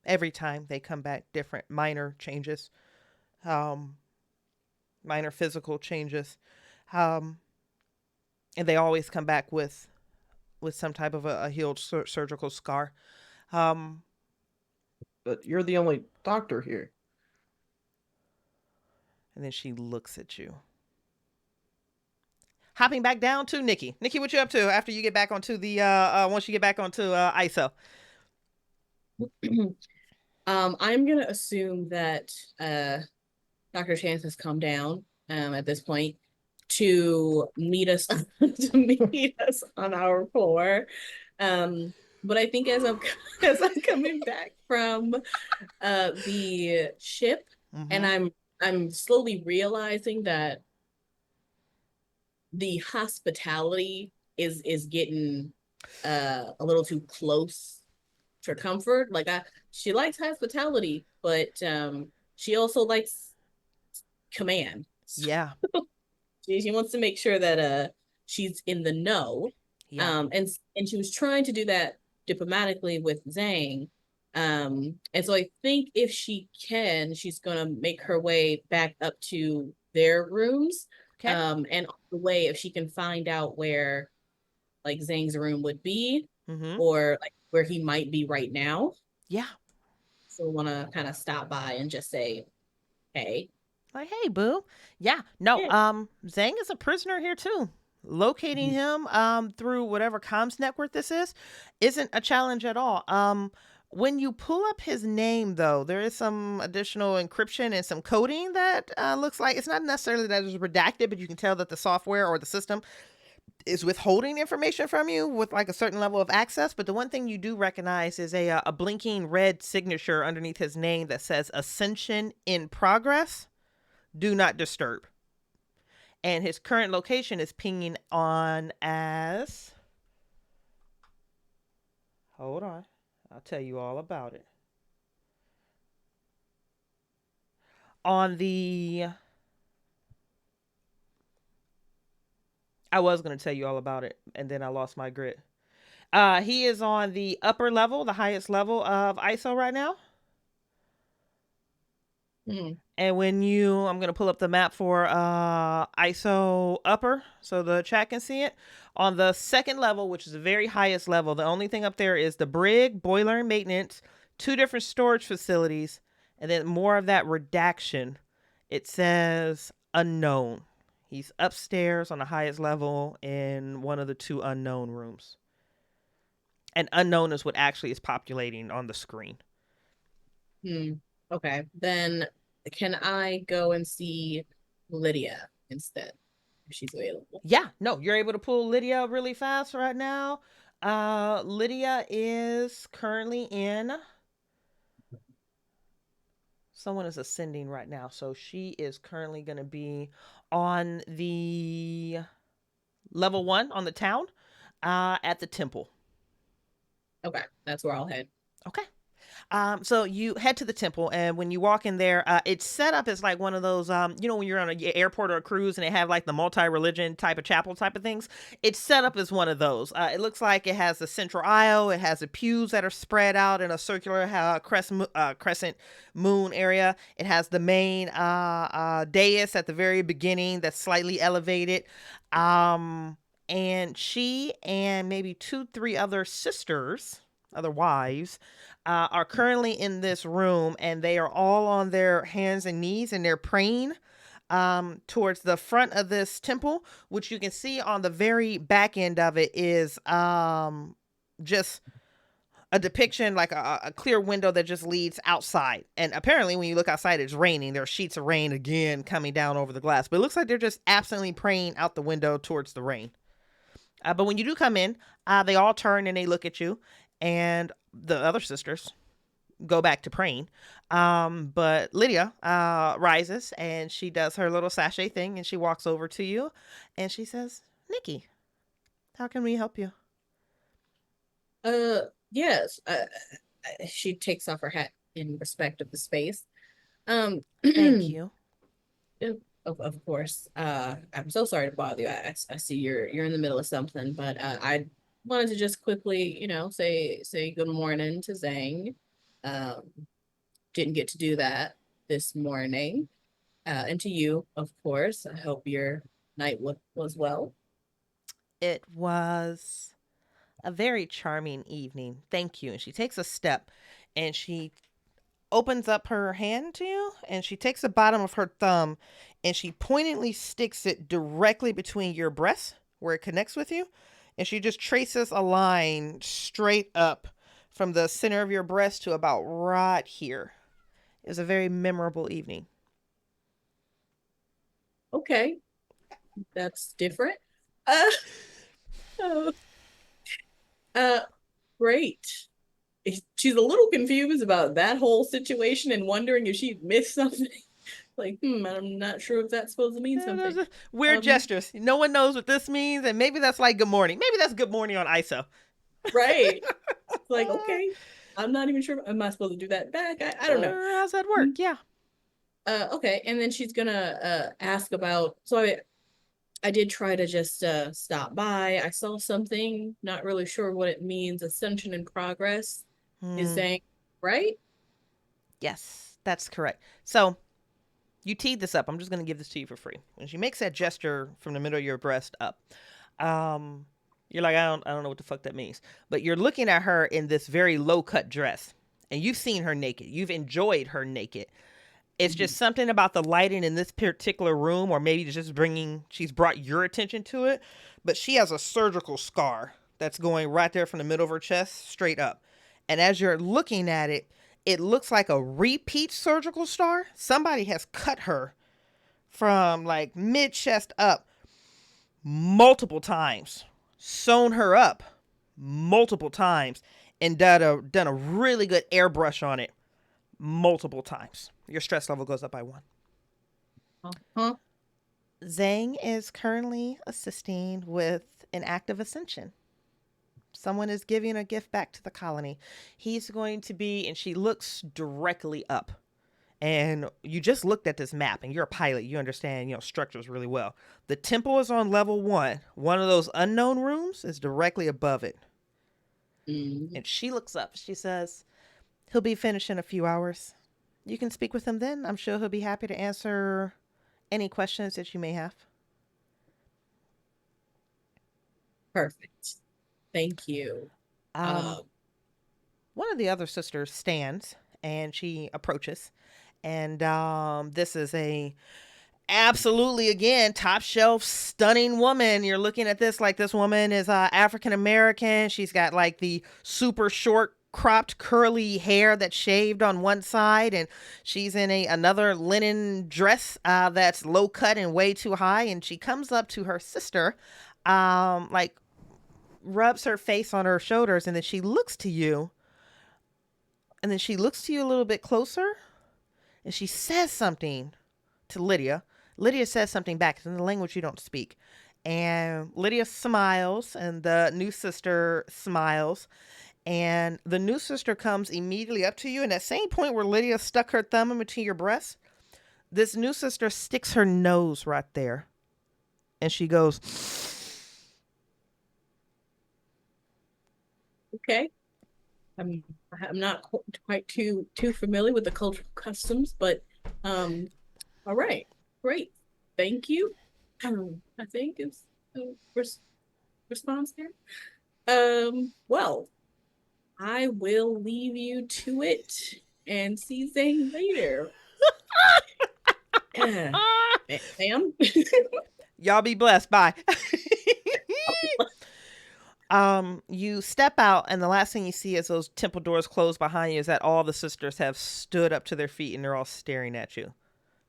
Every time they come back different, minor changes, minor physical changes. And they always come back with some type of a healed surgical scar. But you're the only doctor here. And then she looks at you. Hopping back down to Nikki. Nikki, what you up to after you get back onto the once you get back onto ISO? I'm gonna assume that Dr. Chance has come down at this point to meet us on our floor. But I think as I'm coming back from the ship, and I'm slowly realizing that the hospitality is getting a little too close for comfort. Like she likes hospitality, but she also likes command. Yeah. She wants to make sure that she's in the know. Yeah. And she was trying to do that diplomatically with Zhang. And so I think if she can, she's gonna make her way back up to their rooms. Okay. And on the way, if she can find out where like Zhang's room would be, or like where he might be right now. Yeah. So wanna kind of stop by and just say, hey. Like, hey, boo. Yeah. No, Yeah. Zhang is a prisoner here too. Locating him through whatever comms network this isn't a challenge at all. When you pull up his name, though, there is some additional encryption and some coding that looks like it's not necessarily that it's redacted, but you can tell that the software or the system is withholding information from you with like a certain level of access. But the one thing you do recognize is a blinking red signature underneath his name that says Ascension in progress. Do not disturb. And his current location is pinging on as... Hold on. I'll tell you all about it. On the... I was going to tell you all about it, and then I lost my grid. He is on the upper level, the highest level of ISO right now. And when I'm going to pull up the map for ISO upper so the chat can see it. On the second level, which is the very highest level, the only thing up there is the brig, boiler and maintenance, 2 different storage facilities, and then more of that redaction. It says unknown. He's upstairs on the highest level in one of the 2 unknown rooms. And unknown is what actually is populating on the screen. Okay, then can I go and see Lydia instead if she's available? Yeah, no, you're able to pull Lydia really fast right now. Lydia is currently in... Someone is ascending right now, so she is currently going to be on the level 1 on the town at the temple. Okay, that's where I'll head. Okay. So you head to the temple, and when you walk in there, it's set up as like one of those, you know, when you're on an airport or a cruise and they have like the multi-religion type of chapel type of things. It's set up as one of those. It looks like it has a central aisle. It has the pews that are spread out in a circular crescent moon area. It has the main dais at the very beginning that's slightly elevated. And she and maybe 2-3 other sisters, other wives, are currently in this room, and they are all on their hands and knees, and they're praying towards the front of this temple, which you can see on the very back end of it is just a depiction, like a clear window that just leads outside. And apparently when you look outside, it's raining. There are sheets of rain again coming down over the glass, but it looks like they're just absently praying out the window towards the rain. But when you do come in, they all turn and they look at you, and the other sisters go back to praying. But Lydia rises and she does her little sachet thing and she walks over to you and she says, Nikki, how can we help you? Yes. She takes off her hat in respect of the space. Thank you. Of course. I'm so sorry to bother you. I see you're in the middle of something, but I wanted to just quickly, say good morning to Zhang. Um, didn't get to do that this morning. And to you, of course. I hope your night was well. It was a very charming evening. Thank you. And she takes a step and she opens up her hand to you and she takes the bottom of her thumb and she pointedly sticks it directly between your breasts where it connects with you. And she just traces a line straight up from the center of your breast to about right here. It was a very memorable evening. Okay. That's different. Uh, oh, great. She's a little confused about that whole situation and wondering if she missed something. Like, I'm not sure if that's supposed to mean something. Weird gestures. No one knows what this means, and maybe that's like good morning. Maybe that's good morning on ISO. Right. It's like, okay, I'm not even sure. Am I supposed to do that back? I don't know. How's that work? Yeah. Okay, and then she's gonna ask about. So I did try to just stop by. I saw something. Not really sure what it means. Ascension in progress is saying, right? Yes, that's correct. So you teed this up. I'm just going to give this to you for free. When she makes that gesture from the middle of your breast up, you're like, I don't know what the fuck that means. But you're looking at her in this very low cut dress, and you've seen her naked. You've enjoyed her naked. It's just something about the lighting in this particular room, or maybe just she's brought your attention to it. But she has a surgical scar that's going right there from the middle of her chest straight up. And as you're looking at it, it looks like a repeat surgical scar. Somebody has cut her from like mid chest up multiple times, sewn her up multiple times, and done a really good airbrush on it multiple times. Your stress level goes up by 1. Uh-huh. Zhang is currently assisting with an act of ascension. Someone is giving a gift back to the colony. He's going to be, and she looks directly up. And you just looked at this map, and you're a pilot. You understand, structures really well. The temple is on level 1. One of those unknown rooms is directly above it. And she looks up. She says, he'll be finished in a few hours. You can speak with him then. I'm sure he'll be happy to answer any questions that you may have. Perfect. Thank you. One of the other sisters stands and she approaches. And this is a absolutely, again, top shelf, stunning woman. You're looking at this like this woman is African American. She's got like the super short cropped curly hair that's shaved on one side, and she's in another linen dress that's low cut and way too high. And she comes up to her sister, like rubs her face on her shoulders, and then she looks to you, and then she looks to you a little bit closer, and she says something to Lydia. Lydia says something back in the language you don't speak, and Lydia smiles, and the new sister smiles. And the new sister comes immediately up to you. And at the same point where Lydia stuck her thumb in between your breasts, this new sister sticks her nose right there. And she goes, okay. I'm not quite too familiar with the cultural customs, but all right. Great. Thank you. I think is the response there. Well, I will leave you to it and see Zane later. Ma'am. y'all be blessed. Bye. You step out, and the last thing you see as those temple doors close behind you is that all the sisters have stood up to their feet and they're all staring at you,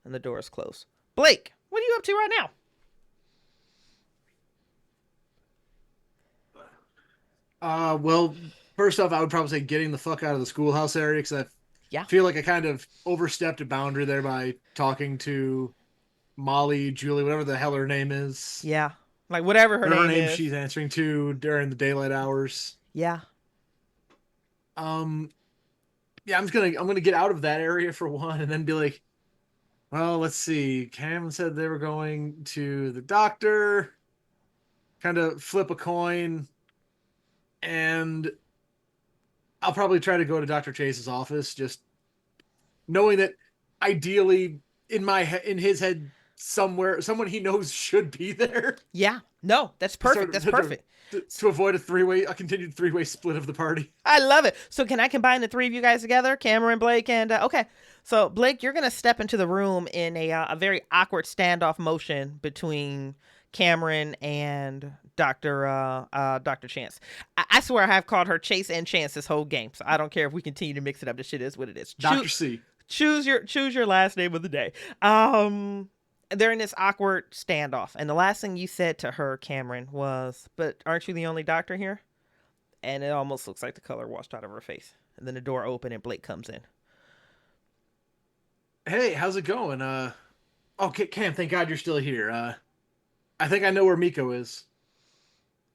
and the doors close. Blake, what are you up to right now? Well, first off, I would probably say getting the fuck out of the schoolhouse area because I Yeah. feel like I kind of overstepped a boundary there by talking to Molly, Julie, whatever the hell her name is, Yeah. Like whatever her whatever name name is. she's answering to during the daylight hours. Yeah. Um, yeah, I'm gonna get out of that area for one, and then be like, well, let's see. Cam said they were going to the doctor. Kind of flip a coin, and I'll probably try to go to Dr. Chase's office, just knowing that ideally in his head somewhere someone he knows should be there. Yeah. No, that's perfect. That's perfect. To avoid a continued three-way split of the party. I love it. So can I combine the three of you guys together, Cameron, Blake, and okay. So Blake, you're gonna step into the room in a very awkward standoff motion between Cameron and Dr. Chance. I swear I have called her Chase and Chance this whole game, so I don't care if we continue to mix it up. This shit is what it is. Dr. C. Choose your last name of the day. They're in this awkward standoff, and the last thing you said to her, Cameron, was, "But aren't you the only doctor here?" And it almost looks like the color washed out of her face. And then the door opened and Blake comes in. Hey, how's it going? Okay, Cam, thank God you're still here. I think I know where Miko is.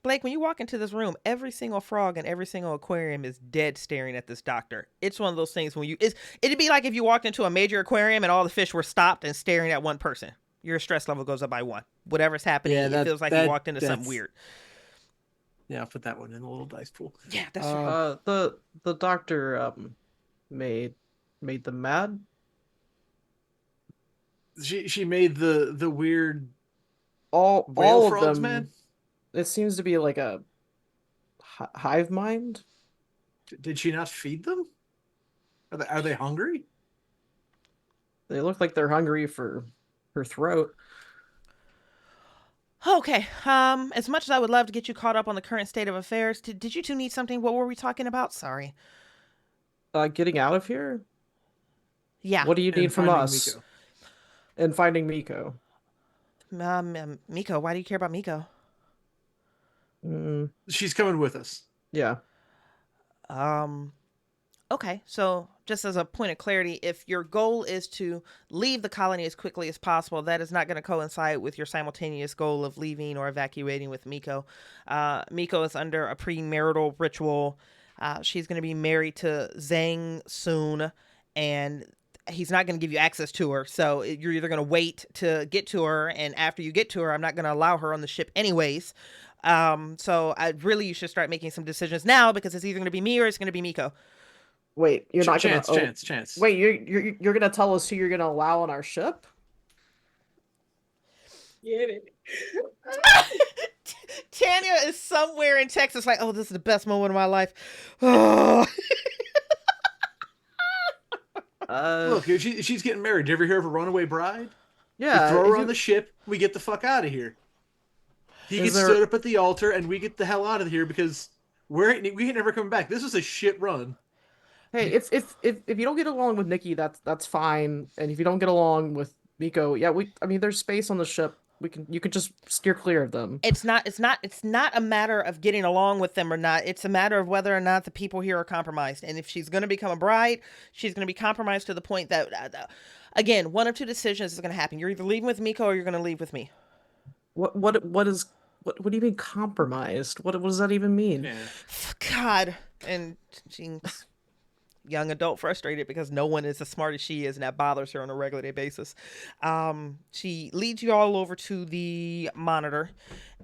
Blake, when you walk into this room, every single frog in every single aquarium is dead staring at this doctor. It's one of those things when it'd be like if you walked into a major aquarium and all the fish were stopped and staring at one person. Your stress level goes up by 1. Whatever's happening, it feels like you walked into something weird. Yeah, I'll put that one in the little dice pool. Yeah, that's right. The doctor made them mad. She made the weird All whale of frogs them. mad. It seems to be like a hive mind. Did she not feed them? Are they hungry? They look like they're hungry for her throat. Okay. As much as I would love to get you caught up on the current state of affairs, did you two need something? What were we talking about? Sorry. Getting out of here? Yeah. What do you need from finding us? Miko. And finding Miko. Miko, why do you care about Miko? She's coming with us. Yeah. Okay, so just as a point of clarity, if your goal is to leave the colony as quickly as possible, that is not going to coincide with your simultaneous goal of leaving or evacuating with Miko. Miko is under a premarital ritual. She's going to be married to Zhang soon, and he's not going to give you access to her. So you're either going to wait to get to her, and after you get to her, I'm not going to allow her on the ship anyways. So you should start making some decisions now, because it's either going to be me or it's going to be Miko. Wait, you're not Chance. Wait, you're gonna tell us who you're gonna allow on our ship? Get it. Tanya is somewhere in Texas like, oh, this is the best moment of my life. Oh. Look, she's getting married. Did you ever hear of a runaway bride? Yeah. We throw her on the ship. We get the fuck out of here. He gets stood up at the altar, and we get the hell out of here because we ain't never coming back. This was a shit run. Hey, if you don't get along with Nikki, that's fine. And if you don't get along with Miko, yeah, there's space on the ship. You can just steer clear of them. It's not a matter of getting along with them or not. It's a matter of whether or not the people here are compromised. And if she's going to become a bride, she's going to be compromised to the point that, again, one of two decisions is going to happen. You're either leaving with Miko or you're going to leave with me. What do you mean compromised? What does that even mean? Yeah. God. And she's young adult frustrated because no one is as smart as she is, and that bothers her on a regular day basis. She leads you all over to the monitor,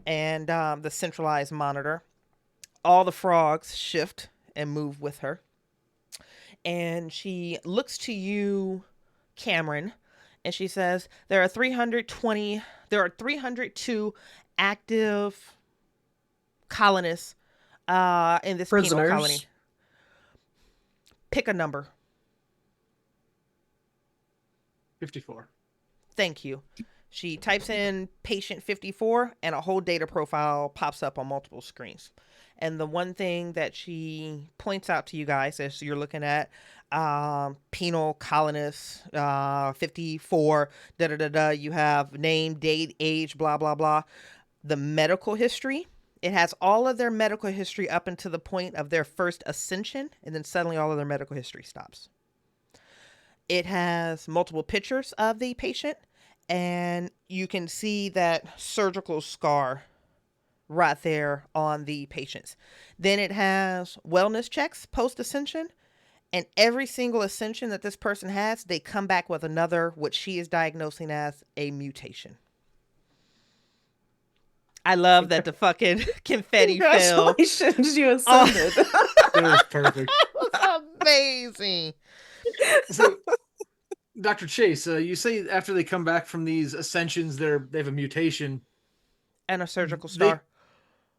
and the centralized monitor. All the frogs shift and move with her. And she looks to you, Cameron, and she says, there are 302 active colonists in this penal colony. Pick a number. 54. Thank you. She types in patient 54 and a whole data profile pops up on multiple screens. And the one thing that she points out to you guys as you're looking at penal colonist 54, you have name, date, age, blah, blah, blah. The medical history It has all of their medical history up until the point of their first ascension, and then suddenly all of their medical history stops. It has multiple pictures of the patient, and you can see that surgical scar right there on the patients. Then it has wellness checks post-ascension, and every single ascension that this person has, they come back with another, what she is diagnosing as a mutation. I love that the fucking confetti fell. Congratulations, you ascended. That was perfect. That was amazing. So, Dr. Chase, you say after they come back from these ascensions, they have a mutation. And a surgical star.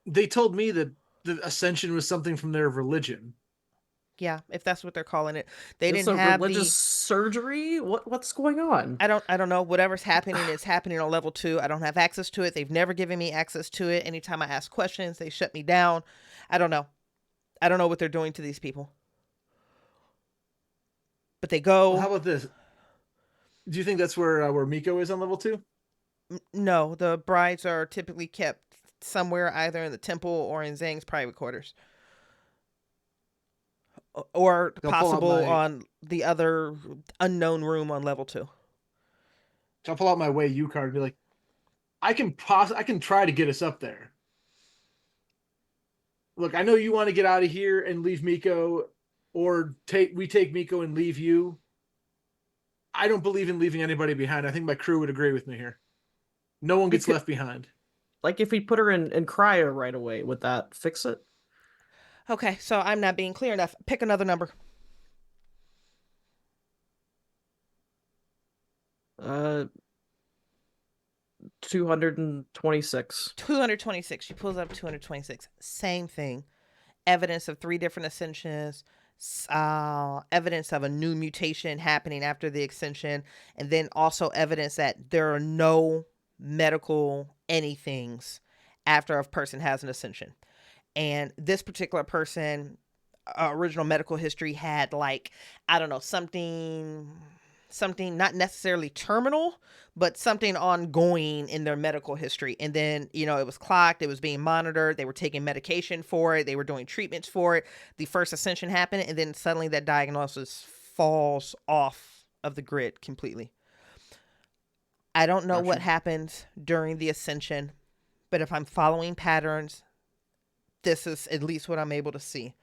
They told me that the ascension was something from their religion. Yeah, if that's what they're calling it. They It's didn't a have religious surgery? What's going on? I don't know. Whatever's happening is happening on level 2. I don't have access to it. They've never given me access to it. Anytime I ask questions, they shut me down. I don't know. I don't know what they're doing to these people. But they go. Well, how about this? Do you think that's where Miko is on level 2? No, the brides are typically kept somewhere either in the temple or in Zhang's private quarters. Or possible on the other unknown room on level 2. So I'll pull out my Way U card and be like, I can try to get us up there. Look, I know you want to get out of here and leave Miko, or we take Miko and leave you. I don't believe in leaving anybody behind. I think my crew would agree with me here. No one gets left behind. Like if we put her in cryo right away, would that fix it? Okay, so I'm not being clear enough. Pick another number. 226. 226. She pulls up 226. Same thing. Evidence of 3 different ascensions. Evidence of a new mutation happening after the ascension. And then also evidence that there are no medical anythings after a person has an ascension. And this particular person, original medical history had something not necessarily terminal, but something ongoing in their medical history. And then, it was clocked, it was being monitored, they were taking medication for it, they were doing treatments for it. The first ascension happened, and then suddenly that diagnosis falls off of the grid completely. I don't know what happens during the ascension, but if I'm following patterns, this is at least what I'm able to see.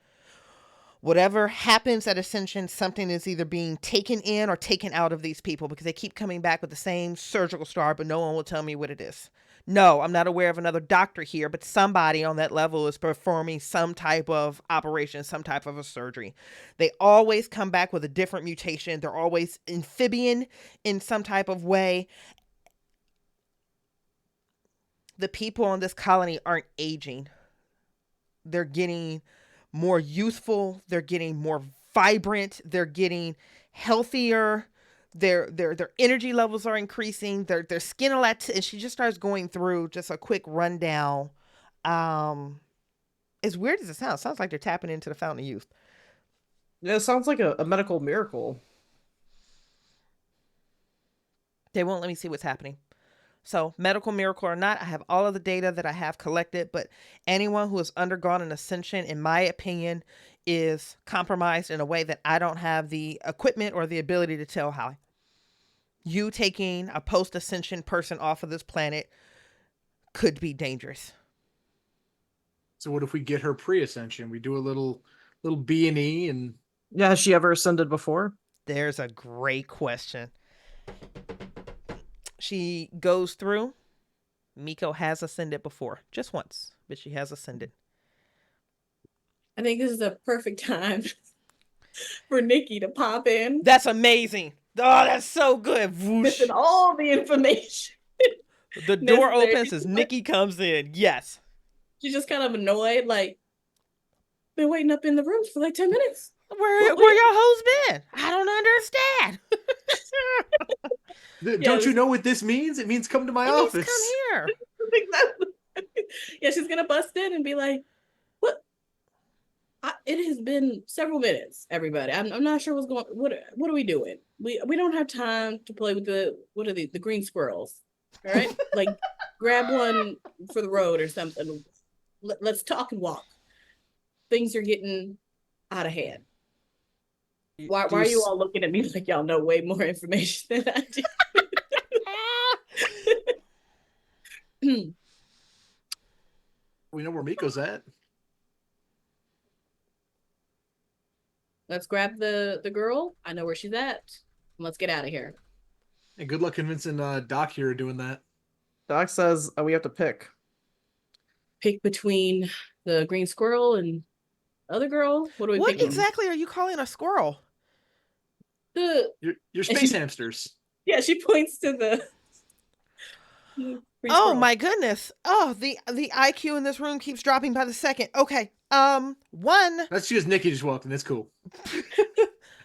Whatever happens at Ascension, something is either being taken in or taken out of these people, because they keep coming back with the same surgical star, but no one will tell me what it is. No, I'm not aware of another doctor here, but somebody on that level is performing some type of operation, some type of a surgery. They always come back with a different mutation. They're always amphibian in some type of way. The people on this colony aren't aging. They're getting more youthful. They're getting more vibrant. They're getting healthier. Their energy levels are increasing. Their skin and she just starts going through just a quick rundown. As weird as it sounds like they're tapping into the fountain of youth. Yeah, it sounds like a medical miracle. They won't let me see what's happening. So, medical miracle or not, I have all of the data that I have collected, but anyone who has undergone an ascension, in my opinion, is compromised in a way that I don't have the equipment or the ability to tell how. You taking a post-ascension person off of this planet could be dangerous. So what if we get her pre-ascension? We do a little B&E and... Yeah, has she ever ascended before? There's a great question. She goes through. Miko has ascended before. Just once, but she has ascended. I think this is a perfect time for Nikki to pop in. That's amazing. Oh, that's so good. Whoosh. With all the information. The door opens as Nikki comes in. Yes. She's just kind of annoyed, like, been waiting up in the rooms for like 10 minutes. Where your hoes been? I don't understand. Don't you know what this means? It means come to my office. Come here. Exactly. Yeah, she's gonna bust in and be like, "What? It has been several minutes, everybody. I'm not sure what's going. What are we doing? We don't have time to play with the green squirrels. All right, like grab one for the road or something. let's talk and walk. Things are getting out of hand. Why are you all looking at me like y'all know way more information than I do? We know where Miko's at. Let's grab the girl. I know where she's at. Let's get out of here. And good luck convincing Doc here doing that. Doc says we have to pick. Pick between the green squirrel and other girl. What do we What pick? exactly are you calling a squirrel? Your space hamsters. Yeah, she points to the. Oh my goodness. Oh, the IQ in this room keeps dropping by the second. Okay. One. That's because Nikki just walked in. That's cool.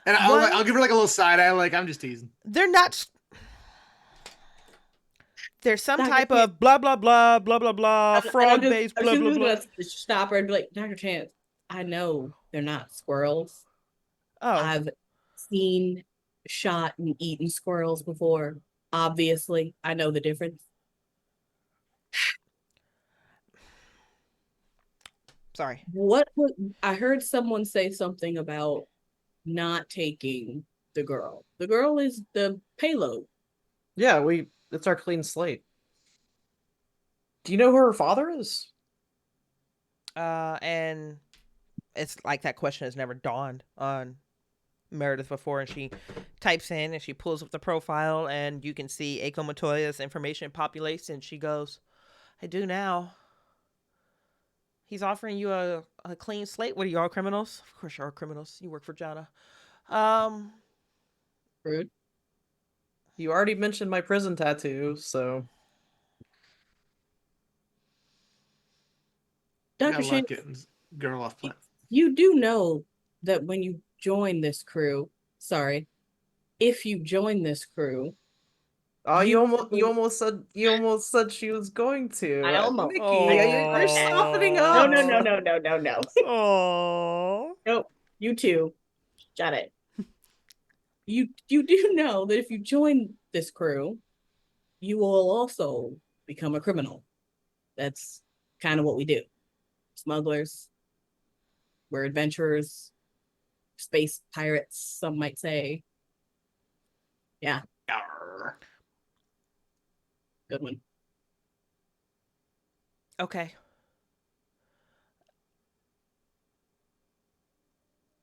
And I'll give her like a little side eye, like I'm just teasing. They're not. There's some type of blah blah blah blah blah blah frog based blah blah blah. Stop her and be like, Dr. Chance, I know they're not squirrels. Oh. I've seen, shot, and eaten squirrels before. Obviously, I know the difference. Sorry. What I heard someone say something about not taking the girl. The girl is the payload. Yeah, it's our clean slate. Do you know who her father is? And it's like that question has never dawned on Meredith before, and she types in and she pulls up the profile, and you can see Eiko Montoya's information populates, and she goes, I do now. He's offering you a clean slate. What are you all criminals? Of course you are criminals. You work for Jana. Rude. You already mentioned my prison tattoo, so. Dr. Shane, girl off planet. You do know that when you join this crew, if you join this crew. Oh, you almost said she was going to. I almost. Nikki, Oh. you're softening up. No. Oh. Nope. You too. Got it. You do know that if you join this crew, you will also become a criminal. That's kind of what we do. Smugglers. We're adventurers. Space pirates, some might say. Yeah. Arr. Good one. Okay.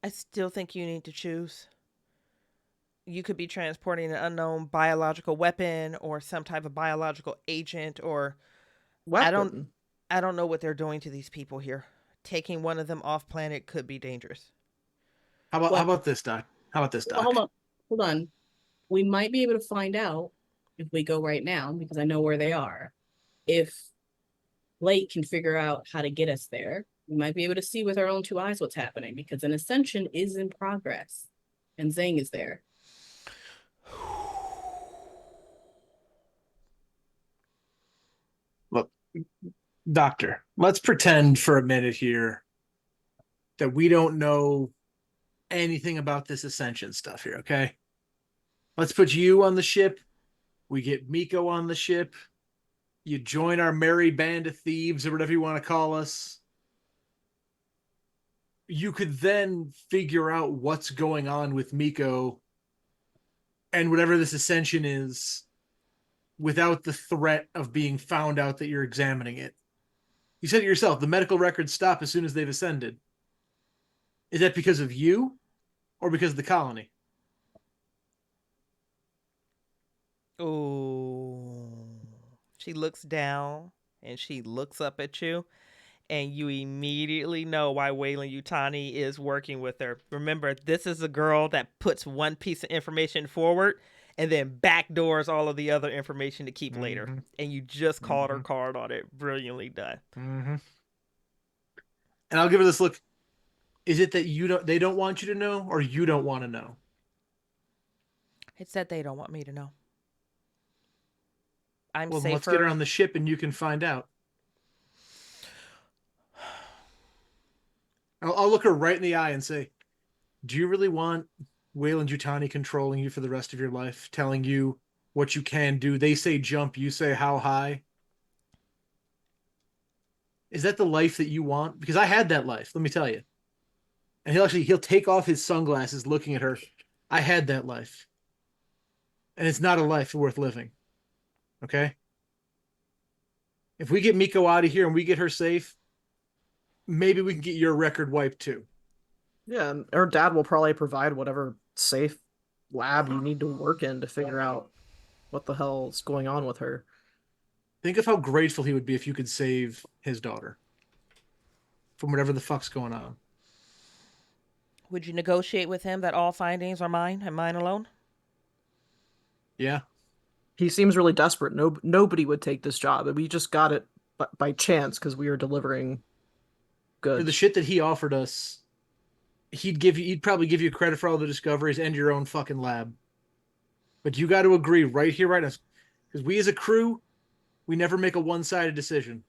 I still think you need to choose. You could be transporting an unknown biological weapon or some type of biological agent, or Weapon. I don't know what they're doing to these people here. Taking one of them off planet could be dangerous. How about this, Doc? Hold on. We might be able to find out if we go right now, because I know where they are. If Blake can figure out how to get us there, we might be able to see with our own two eyes what's happening, because an ascension is in progress and Zhang is there. Look, Doctor, let's pretend for a minute here that we don't know anything about this Ascension stuff here, okay? Let's put you on the ship. We get Miko on the ship. You join our merry band of thieves, or whatever you want to call us. You could then figure out what's going on with Miko and whatever this Ascension is without the threat of being found out that you're examining it. You said it yourself, the medical records stop as soon as they've ascended. Is that because of you or because of the colony? Oh. She looks down and she looks up at you, and you immediately know why Weyland-Yutani is working with her. Remember, this is a girl that puts one piece of information forward and then backdoors all of the other information to keep later. And you just called her card on it. Brilliantly done. And I'll give her this look. Is it that they don't want you to know, or you don't want to know? It's that they don't want me to know. I'm well, safer. Let's get her on the ship and you can find out. I'll look her right in the eye and say, do you really want Weyland-Yutani controlling you for the rest of your life, telling you what you can do? They say jump, you say how high. is that the life that you want? Because I had that life, let me tell you. And he'll take off his sunglasses looking at her. I had that life. And it's not a life worth living. Okay? If we get Miko out of here and we get her safe, maybe we can get your record wiped too. Yeah, and her dad will probably provide whatever safe lab you need to work in to figure out what the hell is going on with her. Think of how grateful he would be if you could save his daughter from whatever the fuck's going on. Would you negotiate with him that all findings are mine and mine alone? Yeah. He seems really desperate. Nobody would take this job, and we just got it by chance because we were delivering goods. For the shit that he offered us, he'd probably give you credit for all the discoveries and your own fucking lab. But you got to agree right here, right now, because we as a crew, we never make a one-sided decision.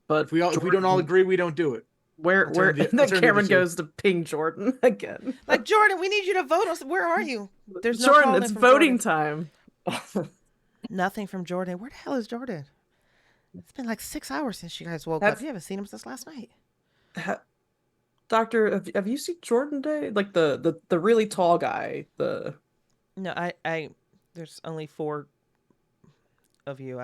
But if we don't all agree, we don't do it. And then Cameron goes to ping Jordan again. Like, Jordan, we need you to vote us. Where are you? There's no Jordan, it's voting time. Nothing from Jordan. Where the hell is Jordan? It's been like 6 hours since you guys woke up. You haven't seen him since last night. Doctor, have you seen Jordan Day? Like the really tall guy. No, I there's only 4 of you.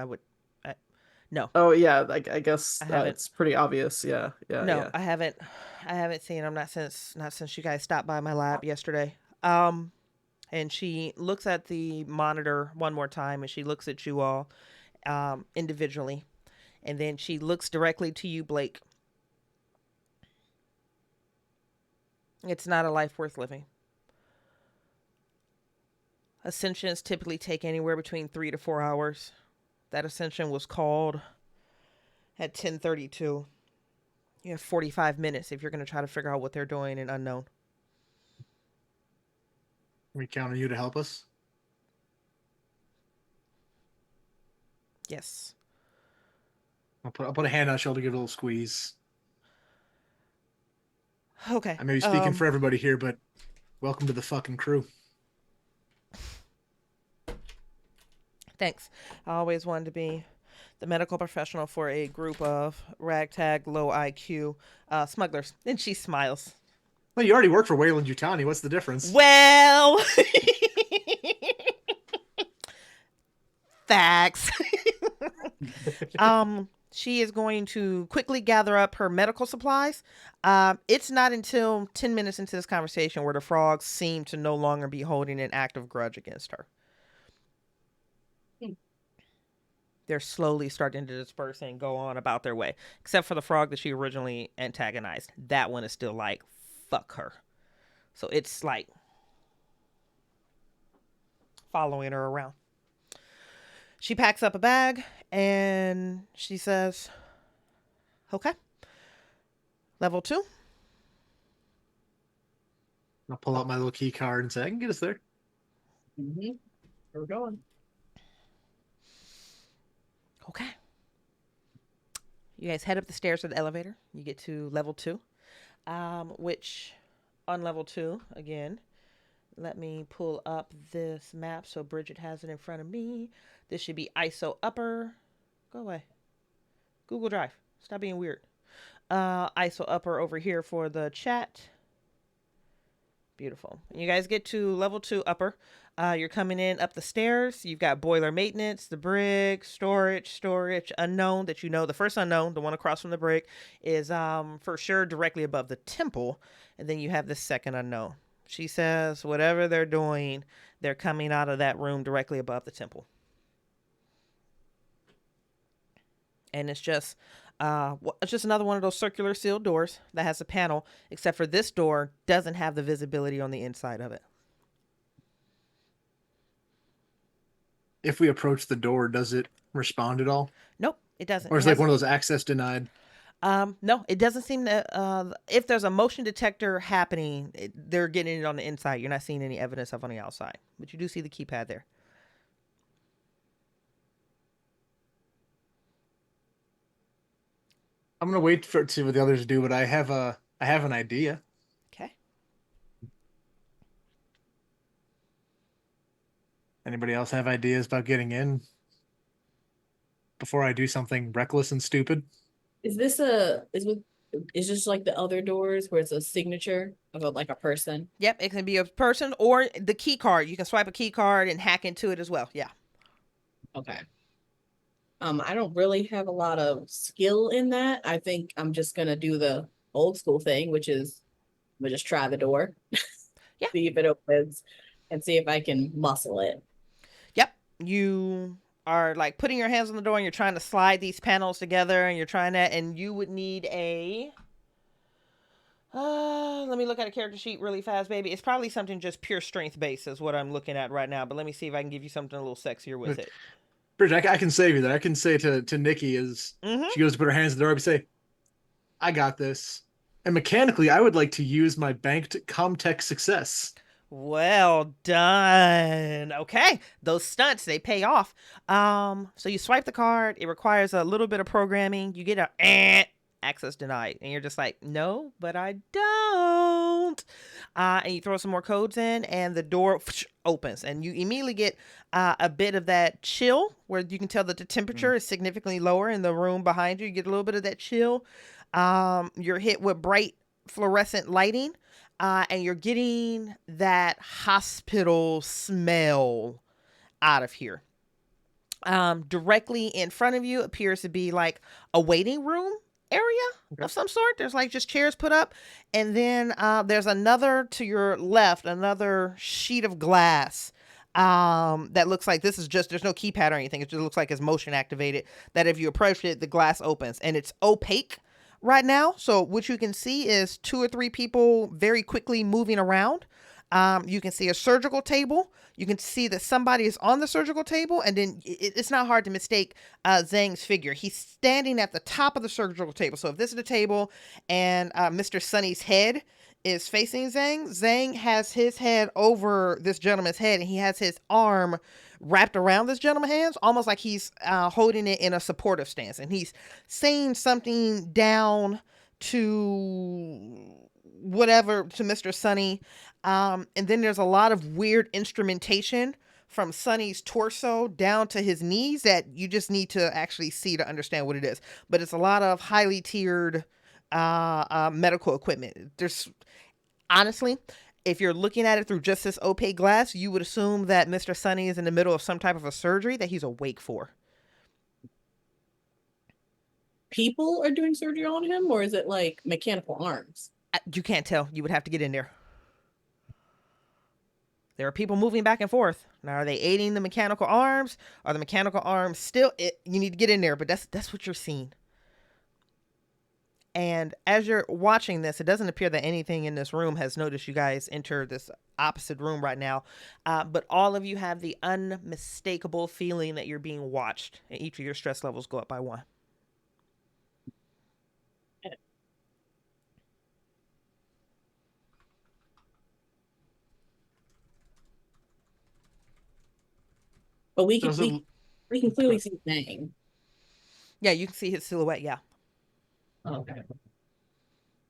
No. Oh yeah, I guess it's pretty obvious. Yeah. No, yeah. I haven't seen him not since you guys stopped by my lab yesterday. And she looks at the monitor one more time, and she looks at you all individually, and then she looks directly to you, Blake. It's not a life worth living. Ascensions typically take anywhere between 3 to 4 hours. That ascension was called at 10:32. You have 45 minutes if you're going to try to figure out what they're doing in unknown. We count on you to help us? Yes. I'll put a hand on the shoulder, give it a little squeeze. Okay. I may be speaking for everybody here, but welcome to the fucking crew. Thanks. I always wanted to be the medical professional for a group of ragtag, low IQ smugglers. And she smiles. Well, you already work for Wayland Yutani. What's the difference? Well, facts. She is going to quickly gather up her medical supplies. It's not until 10 minutes into this conversation where the frogs seem to no longer be holding an active grudge against her. They're slowly starting to disperse and go on about their way. Except for the frog that she originally antagonized. That one is still like, fuck her. So it's like following her around. She packs up a bag and she says, okay. Level 2. I'll pull out my little key card and say, I can get us there. Mm-hmm. Where we're going. Okay. You guys head up the stairs to the elevator. You get to level 2. Which on level 2, again, let me pull up this map so Bridgett has it in front of me. This should be ISO upper. Go away. Google Drive. Stop being weird. ISO upper over here for the chat. Beautiful. You guys get to level 2 upper. You're coming in up the stairs. You've got boiler maintenance, the brig, storage, unknown that you know. The first unknown, the one across from the brig, is for sure directly above the temple. And then you have the second unknown. She says whatever they're doing, they're coming out of that room directly above the temple. And it's just another one of those circular sealed doors that has a panel, except for this door doesn't have the visibility on the inside of it. If we approach the door, does it respond at all? Nope, it doesn't. Or is it like one of those access denied? No, it doesn't seem to. If there's a motion detector happening, they're getting it on the inside. You're not seeing any evidence of on the outside, but you do see the keypad there. I'm gonna wait to see what the others do, but I have an idea. Okay. Anybody else have ideas about getting in before I do something reckless and stupid? Is this is just like the other doors where it's a signature of like a person? Yep, it can be a person or the key card. You can swipe a key card and hack into it as well. Yeah. Okay. I don't really have a lot of skill in that. I think I'm just gonna do the old school thing, which is I'm gonna just try the door, Yeah. see if it opens, and see if I can muscle it. Yep. You are like putting your hands on the door and you're trying to slide these panels together and you're trying to, and you would need a. Let me look at a character sheet really fast, baby. It's probably something just pure strength based is what I'm looking at right now. But let me see if I can give you something a little sexier with it. Bridgett, I can save you there. I can say to Nikki as she goes to put her hands in the door, I say, I got this. And mechanically, I would like to use my banked Comtech success. Well done. Okay, those stunts they pay off. So you swipe the card. It requires a little bit of programming. You get a access denied, and you're just like, no, but I don't. And you throw some more codes in, and the door opens, and you immediately get a bit of that chill, where you can tell that the temperature is significantly lower in the room behind you. You get a little bit of that chill. You're hit with bright fluorescent lighting. And you're getting that hospital smell out of here. Directly in front of you appears to be like a waiting room area of some sort. There's like just chairs put up. And then there's another to your left, another sheet of glass that looks like this is just, there's no keypad or anything. It just looks like it's motion activated, that if you approach it, the glass opens and it's opaque right now. So what you can see is 2 or 3 people very quickly moving around. You can see a surgical table. You can see that somebody is on the surgical table, and then it's not hard to mistake Zhang's figure. He's standing at the top of the surgical table. So if this is the table and Mr. Sunny's head is facing Zhang, Zhang has his head over this gentleman's head, and he has his arm wrapped around this gentleman's hands, almost like he's holding it in a supportive stance, and he's saying something down to whatever to Mr. Sunny. And then there's a lot of weird instrumentation from Sunny's torso down to his knees that you just need to actually see to understand what it is. But it's a lot of highly tiered medical equipment. There's honestly, if you're looking at it through just this opaque glass, you would assume that Mr. Sunny is in the middle of some type of a surgery that he's awake for. People are doing surgery on him, or is it like mechanical arms? You can't tell. You would have to get in there. There are people moving back and forth. Now, are they aiding the mechanical arms? Are the mechanical arms still? You need to get in there, but that's what you're seeing. And as you're watching this, it doesn't appear that anything in this room has noticed you guys enter this opposite room right now. But all of you have the unmistakable feeling that you're being watched, and each of your stress levels go up by 1. But we can clearly see his name. Yeah, you can see his silhouette. Yeah. Okay.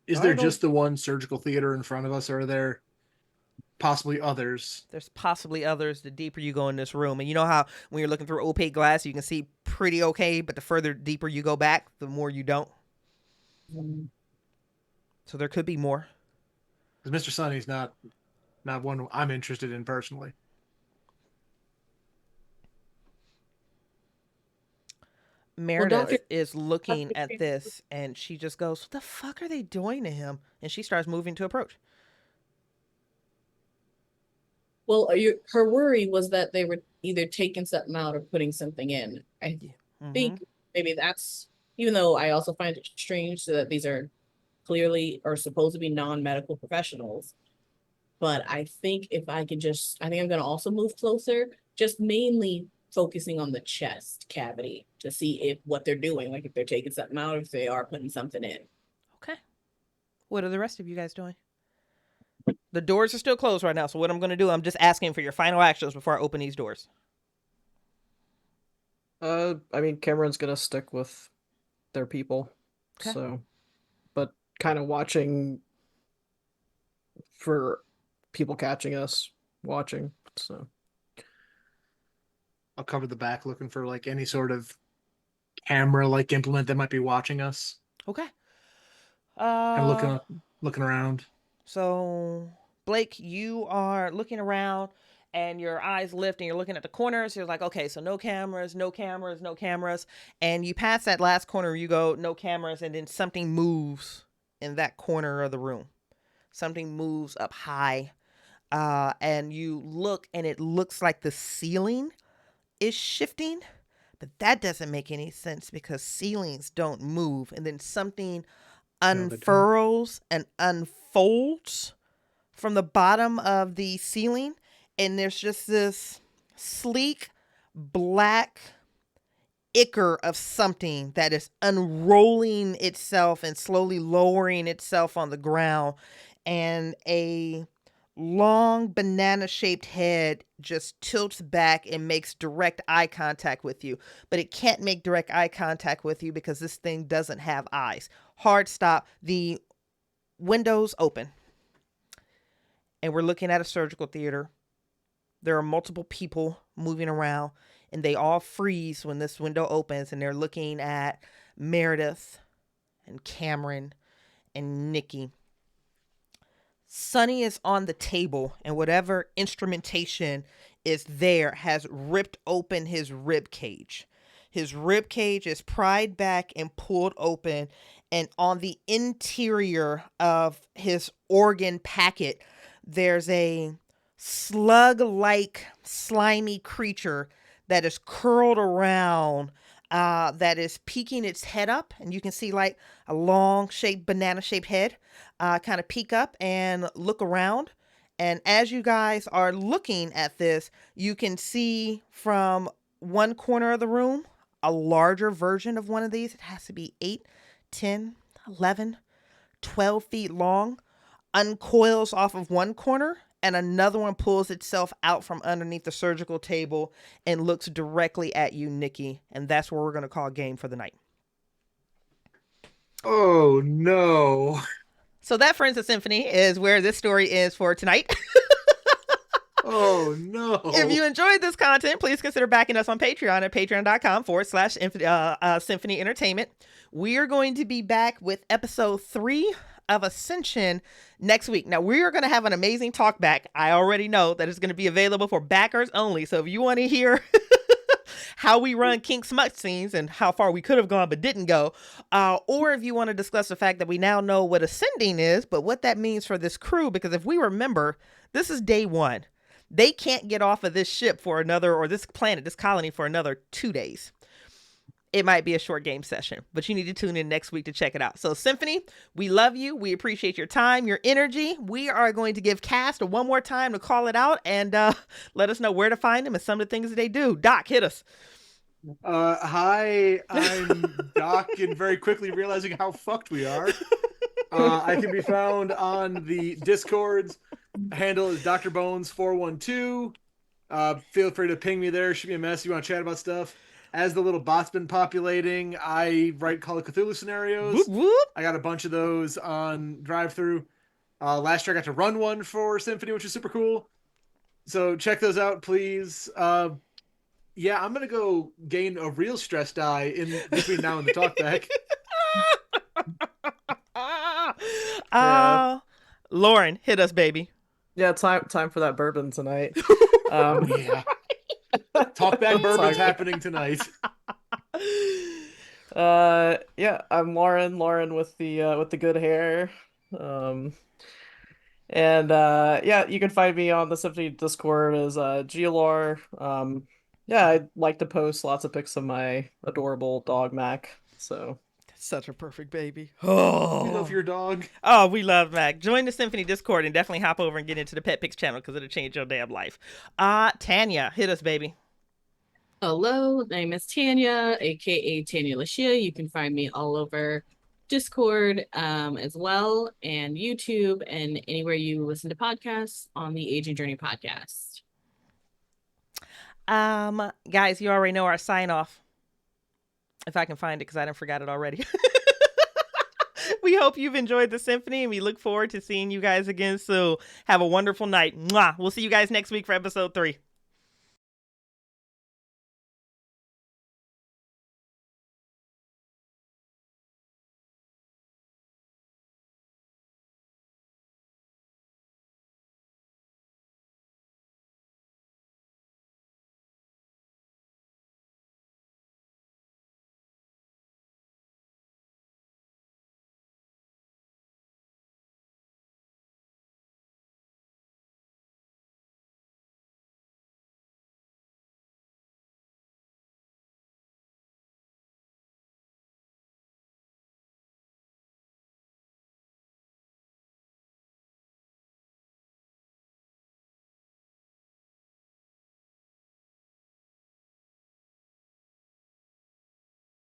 Is there just the one surgical theater in front of us, or are there possibly others? There's possibly others the deeper you go in this room. And you know how when you're looking through opaque glass, you can see pretty okay, but the further deeper you go back, the more you don't. So there could be more. Because Mr. Sunny's not one I'm interested in personally. Meredith is looking at this, and she just goes, what the fuck are they doing to him? And she starts moving to approach. Well, her worry was that they were either taking something out or putting something in. I think maybe that's, even though I also find it strange that these are clearly or supposed to be non-medical professionals. But I think if I could I think I'm going to also move closer, just mainly focusing on the chest cavity to see if what they're doing, like if they're taking something out, or if they are putting something in. Okay. What are the rest of you guys doing? The doors are still closed right now, so what I'm going to do, I'm just asking for your final actions before I open these doors. I mean, Cameron's gonna stick with their people, so, but kind of watching for people catching us, watching, so. I'll cover the back looking for like any sort of camera like implement that might be watching us. Okay. I'm looking around. So, Blake, you are looking around and your eyes lift and you're looking at the corners. You're like, okay, so no cameras, no cameras, no cameras. And you pass that last corner, you go, no cameras, and then something moves in that corner of the room. Something moves up high. And you look and it looks like the ceiling is shifting. But that doesn't make any sense because ceilings don't move. And then something unfurls and unfolds from the bottom of the ceiling, and there's just this sleek black ichor of something that is unrolling itself and slowly lowering itself on the ground, and a long banana shaped head just tilts back and makes direct eye contact with you, but it can't make direct eye contact with you because this thing doesn't have eyes. Hard stop. The windows open, and we're looking at a surgical theater. There are multiple people moving around, and they all freeze when this window opens, and they're looking at Meredith and Cameron and Nikki. Sonny is on the table, and whatever instrumentation is there has ripped open his rib cage. His rib cage is pried back and pulled open, and on the interior of his organ packet, there's a slug-like slimy creature that is curled around, that is peeking its head up, and you can see like a long shaped banana shaped head kind of peek up and look around. And as you guys are looking at this, you can see from one corner of the room a larger version of one of these. It has to be 8, 10, 11, 12 feet long, uncoils off of one corner, and another one pulls itself out from underneath the surgical table and looks directly at you, Nikki. And that's where we're going to call game for the night. Oh, no. So that, Friends of Symphony, is where this story is for tonight. Oh, no. If you enjoyed this content, please consider backing us on Patreon at patreon.com/Symphony Entertainment. We are going to be back with episode 3 of Ascension next week. Now, we are going to have an amazing talk back. I already know that it's going to be available for backers only. So if you want to hear how we run kink smut scenes and how far we could have gone but didn't go, or if you want to discuss the fact that we now know what ascending is, but what that means for this crew, because if we remember, this is day 1. They can't get off of this ship for another, or this planet, this colony, for another 2 days. It might be a short game session, but you need to tune in next week to check it out. So Symphony, we love you. We appreciate your time, your energy. We are going to give Cast one more time to call it out and let us know where to find them and some of the things that they do. Doc, hit us. Hi, I'm Doc, and very quickly realizing how fucked we are. I can be found on the Discords. Handle is Dr. Bones 412. Feel free to ping me there. Shoot me a message if you want to chat about stuff. As the little bot's been populating, I write Call of Cthulhu scenarios. Whoop, whoop. I got a bunch of those on drive-through. Last year I got to run one for Symphony, which is super cool. So check those out, please. Yeah, I'm gonna go gain a real stress die in between now and the talkback. Lauren, hit us, baby. Yeah, time for that bourbon tonight. Yeah. Talkback bourbon's happening tonight. Yeah, I'm Lauren with the good hair. Yeah, you can find me on the Symphony Discord as Giolor. Yeah, I like to post lots of pics of my adorable dog Mac. So such a perfect baby. Oh, we love your dog. Oh, we love Mac. Join the Symphony Discord and definitely hop over and get into the Pet Pics channel because it'll change your damn life. Tanya, hit us, baby. Hello, my name is Tanya, aka TanyaLashea. You can find me all over Discord as well, and YouTube, and anywhere you listen to podcasts on the Aging Journey podcast. Guys, you already know our sign off. If I can find it, because I done forgot it already. We hope you've enjoyed the Symphony, and we look forward to seeing you guys again soon. Have a wonderful night. Mwah. We'll see you guys next week for episode 3.